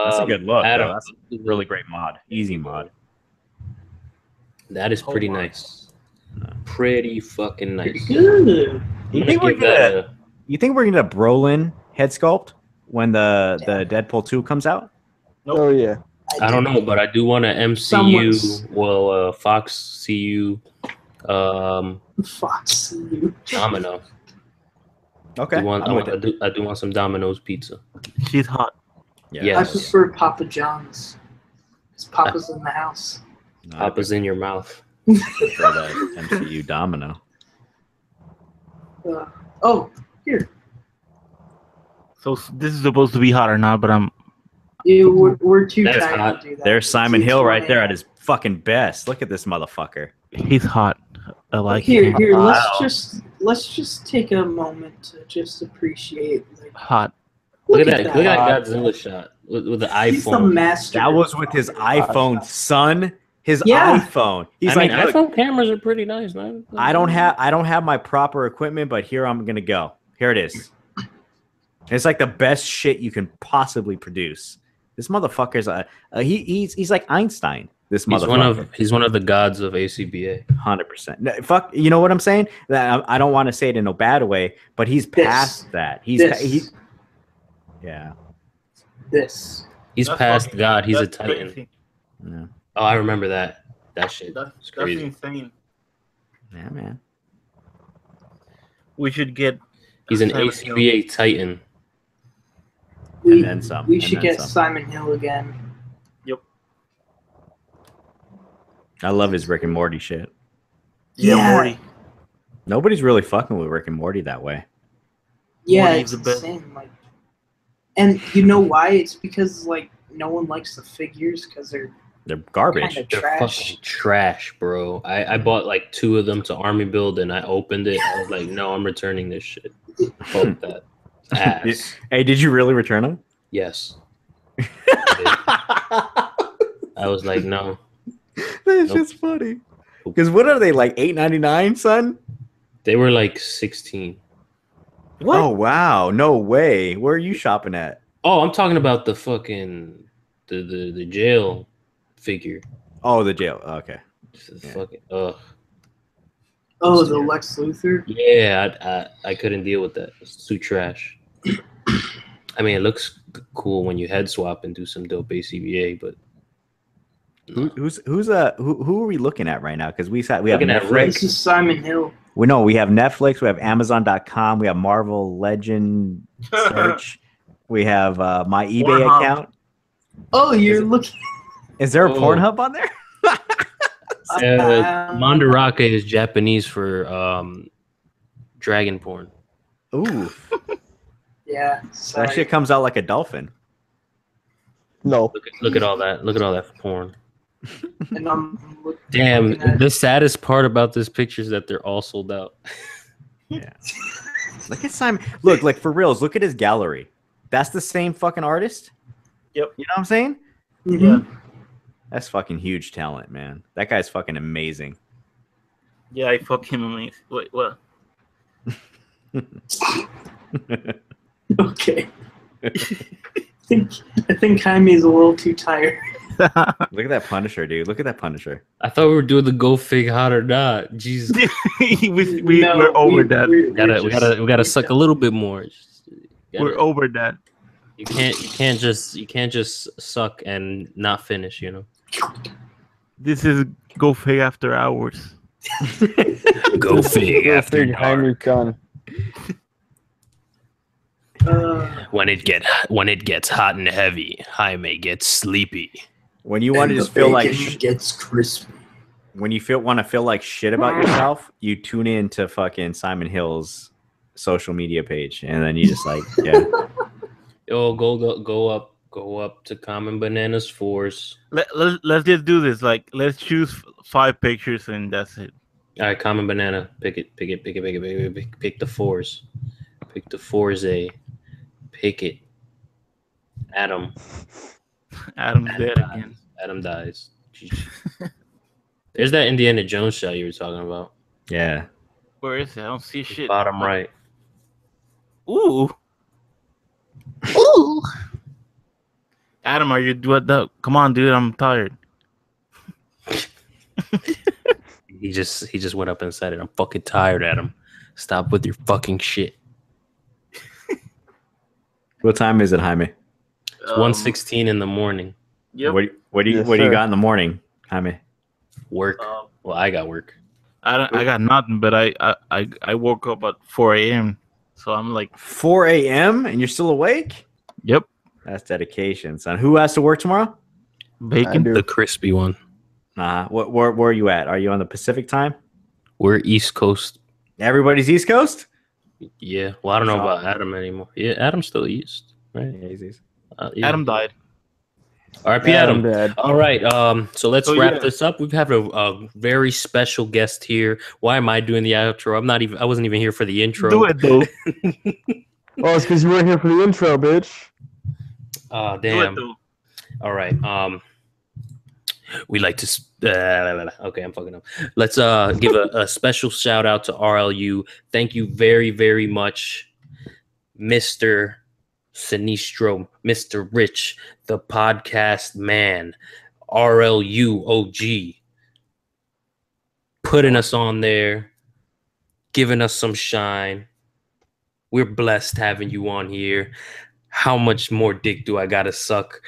That's a good look. Adam, Though. That's a really great mod. Easy mod. That is pretty nice. Pretty fucking nice. Good. I'm You gonna think we're give that gonna? You think we're gonna Brolin head sculpt when the Deadpool 2 comes out? Oh yeah. I don't know, but I do want to Someone's- MCU, Fox CU, Fox you. Domino. Okay. I'm with it. I do want some Domino's pizza. She's hot. Yeah. I Yes. prefer Papa John's. 'Cause Papa's in the house. No, Papa's in your mouth. I prefer the MCU Domino. Oh, here. So this is supposed to be hot or not, but We're too That's tired hot. to do that. There's Simon It's Hill right 1 there at a.m. his fucking best. Look at this motherfucker. he's hot. I like Here, him. here. Wow. Let's just take a moment to just appreciate. Like, Hot. Look at that! Look at that Godzilla shot with the He's the iPhone. master. That was with his iPhone, son. His Yeah. iPhone. He's I mean, like, "Look, iPhone cameras are pretty nice, man. I don't have my proper equipment, but here I'm gonna go. Here it is. It's like the best shit you can possibly produce. This motherfucker's he's like Einstein. This motherfucker. He's one of the gods of ACBA. 100%. Fuck, you know what I'm saying? That I don't want to say it in a bad way, but he's past that. Yeah. This. He's That's past fucking- God. He's a that's titan. crazy. Yeah, Oh, I remember that. That shit. That's It's crazy. insane. yeah, man. We should get. He's an Simon ACBA titan. We, then some, we and should then get some. Simon Hill again. I love his Rick and Morty shit. Yeah, Morty. Nobody's really fucking with Rick and Morty that way. Yeah, Morty's it's the best. insane. Like, and you know why? It's because like no one likes the figures because they're They're garbage. Kinda They're trash. fucking trash, bro. I bought like 2 of them to army build, and I opened it. I was like, no, I'm returning this shit. Fuck that. Ass. Hey, did you really return them? Yes. I was like, no. That's just funny. Because what are they, like $8.99, son? They were like 16. What? Oh wow, no way. Where are you shopping at? Oh, I'm talking about the fucking the jail figure. Oh, the jail. Okay. Yeah. Fucking ugh. Oh, the Lex Luthor. Yeah, I couldn't deal with that. It's too trash. I mean, it looks cool when you head swap and do some dope ACBA, but no. Who are we looking at right now? Because we have Netflix. This is Simon Hill. We have Netflix. We have Amazon.com. We have Marvel Legend search. We have my eBay Pornhub. account. Oh, you're looking. Is there a Pornhub on there? Mandarake is Japanese for dragon porn. Ooh, Yeah. Sorry. that shit comes out like a dolphin. No. Look at all that. Look at all that porn. And I'm Damn, looking at- the saddest part about this picture is that they're all sold out. Yeah. Look at Simon. Look, like for reals. Look at his gallery. That's the same fucking artist. Yep. You know what I'm saying? Mhm. That's fucking huge talent, man. That guy's fucking amazing. Yeah, I fucking amazing. Wait, what? Okay. I think Jaime's a little too tired. Look at that Punisher, dude. Look at that Punisher. I thought we were doing the go fig hot or not. Jesus, we're over that. we gotta suck a little bit more. We're over that. You can't just suck and not finish. You know. This is Go Fig After Hours. Go fig after Jaime's done. When it gets hot and heavy, Jaime gets sleepy. When you want to just feel like gets crispy. when you want to feel like shit about yourself, you tune in to fucking Simon Hill's social media page, and then you just like, yeah. Oh, go up to Common Bananas Force. Let's just do this. Like, let's choose 5 pictures and that's it. All right, Common Banana. Pick the fours. Pick the fours. Pick it. Adam Adam's dead dies. again. Adam dies. There's that Indiana Jones shot you were talking about. Yeah. Where is it? I don't see shit. Bottom right. Ooh. Ooh. Adam, are you what the? Come on, dude. I'm tired. He just went up and said it. I'm fucking tired, Adam. Stop with your fucking shit. What time is it, Jaime? It's 1:16 in the morning. Yep. What do you got in the morning, Jaime? Work. Well, I got work. I got nothing, but I woke up at 4 a.m. So I'm like 4 a.m. and you're still awake? Yep. That's dedication, son. Who has to work tomorrow? Bacon. The crispy one. Where are you at? Are you on the Pacific time? We're East Coast. Everybody's East Coast? Yeah. Well, I don't know about Adam anymore. Yeah, Adam's still East, right? Yeah, he's East. Yeah. Adam died. R.I.P. Adam. Dead. All right. So let's So, wrap yeah. this up. We've had a very special guest here. Why am I doing the outro? I wasn't even here for the intro. Do it though. Oh, it's because you weren't here for the intro, bitch. Oh, Do it damn. though. All right. We like to. Okay, I'm fucking up. Let's give a special shout out to RLU. Thank you very, very much, Mr. Sinistro, Mr. Rich, the podcast man, RLU OG, putting us on there, giving us some shine. We're blessed having you on here. How much more dick do I gotta suck?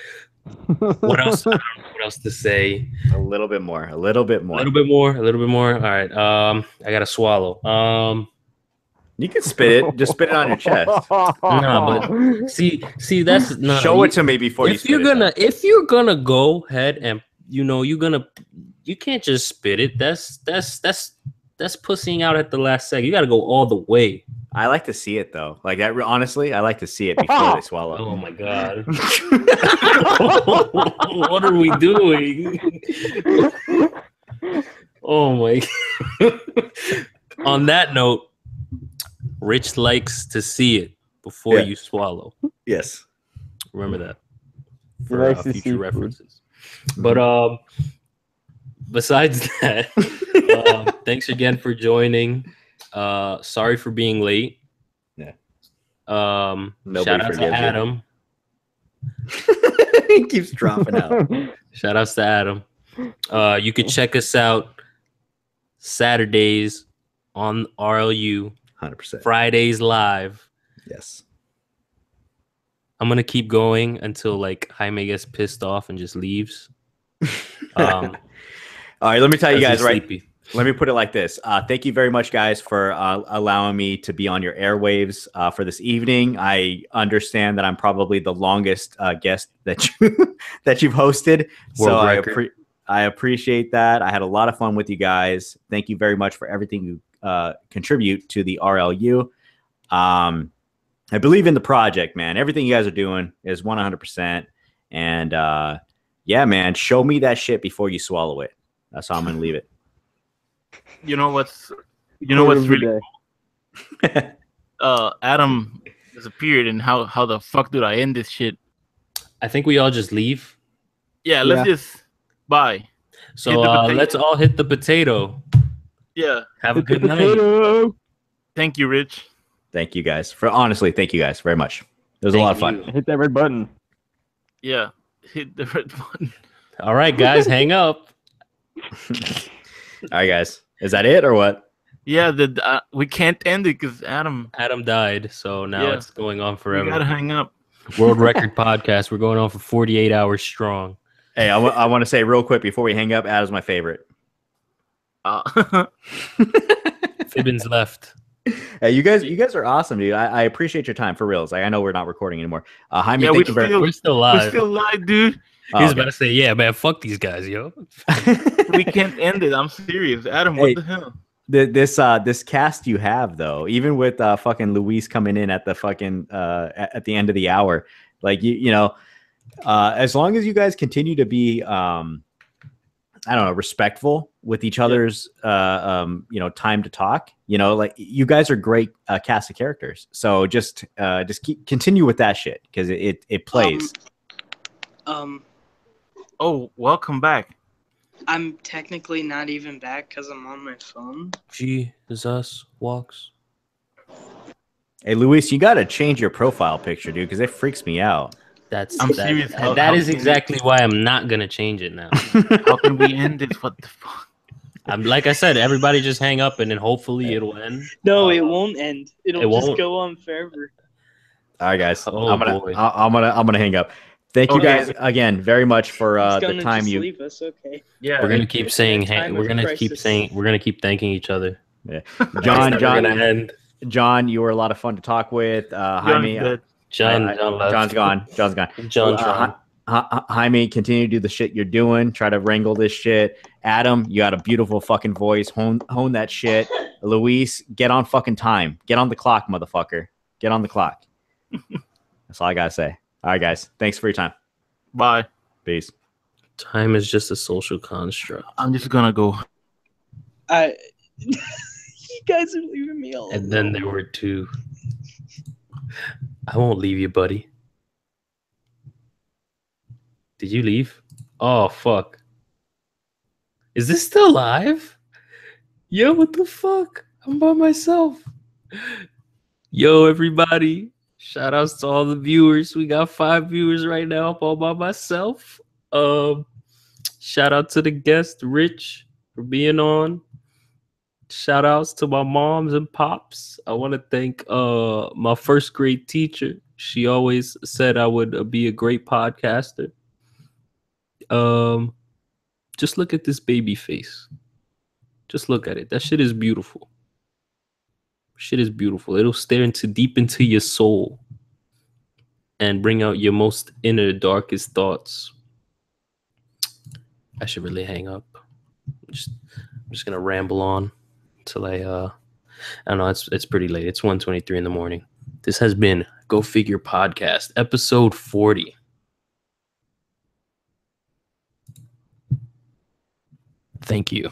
What else? I don't know what else to say. A little bit more. A little bit more. A little bit more. All right. I gotta swallow. You can spit it. Just spit it on your chest. No, but see, that's no. Show it to me before you spit it. If you're gonna go ahead and you can't just spit it. That's pussying out at the last second. You gotta go all the way. I like to see it though. Like that. Honestly, I like to see it before they swallow. Oh my god. What are we doing? Oh my. On that note, Rich likes to see it before you swallow. Yes. Remember that He for likes to see future food. references. But besides that, thanks again for joining. Sorry for being late. Yeah. Shout out to forgives you. Adam. He keeps dropping out. Shout outs to Adam. You can check us out Saturdays on RLU, 100%. Fridays live. Yes. I'm gonna keep going until like Jaime gets pissed off and just leaves. All right, let me tell you guys, right? Sleepy. Let me put it like this. Thank you very much, guys, for allowing me to be on your airwaves for this evening. I understand that I'm probably the longest guest that you've hosted. World so record. I appreciate that. I had a lot of fun with you guys. Thank you very much for everything you contribute to the RLU. I believe in the project, man. Everything you guys are doing is 100%. And yeah, man, show me that shit before you swallow it. That's how I'm going to leave it. You know what's really day. Adam disappeared, and how the fuck did I end this shit? I think we all just leave. Yeah, let's just bye. So Hit the potato. let's all hit the potato. Yeah. Have a good night. Potato. Thank you, Rich. Thank you guys thank you guys very much. It was a lot of fun. Hit that red button. Yeah. Hit the red button. All right, guys, hang up. All right, guys. Is that it or what? Yeah, we can't end it because Adam died, so now it's going on forever. We gotta hang up. World record podcast. We're going on for 48 hours strong. Hey, I want to say real quick before we hang up, Adam's my favorite. Fibbins left. Hey, you guys are awesome, dude. I appreciate your time for reals. I know we're not recording anymore. Jaime, Yeah, thank you very much. We're still live. We're still live, dude. He was about to say, yeah, man, fuck these guys, yo. We can't end it. I'm serious. Adam, what the hell? This cast you have though, even with fucking Luis coming in at the fucking at the end of the hour, like you know, as long as you guys continue to be I don't know, respectful with each other's you know, time to talk, you know, like you guys are great cast of characters. So just continue with that shit because it plays. Oh, welcome back. I'm technically not even back because I'm on my phone. Jesus walks. Hey, Luis, you got to change your profile picture, dude, because it freaks me out. I'm serious. That is exactly why I'm not gonna change it now. How can we end this? What the fuck? I'm like I said, everybody just hang up and then hopefully it'll end. No, it won't end. It'll just won't. go on forever. All right, guys. Oh, I'm gonna hang up. Thank you guys again very much for the time you. Leave us. Okay. Yeah, We're gonna keep saying. We're gonna keep thanking each other. Yeah. John, you were a lot of fun to talk with. Jaime, John's gone. Jaime, continue to do the shit you're doing. Try to wrangle this shit. Adam, you got a beautiful fucking voice. Hone that shit. Luis, get on fucking time. Get on the clock, motherfucker. Get on the clock. That's all I gotta say. All right, guys. Thanks for your time. Bye. Peace. Time is just a social construct. I'm just gonna go. You guys are leaving me alone. And then there were two. I won't leave you, buddy. Did you leave? Oh, fuck. Is this still live? Yo, what the fuck? I'm by myself. Yo, everybody. Shout outs to all the viewers. We got 5 viewers right now. I'm all by myself. Shout out to the guest, Rich, for being on. Shout outs to my moms and pops. I want to thank my first grade teacher. She always said I would be a great podcaster. Just look at this baby face. Just look at it. That shit is beautiful. Shit is beautiful. It'll stare deep into your soul and bring out your most inner, darkest thoughts. I should really hang up. I'm just gonna ramble on until I I don't know. It's pretty late. It's 1:23 in the morning. This has been Go Figure Podcast, episode 40. Thank you.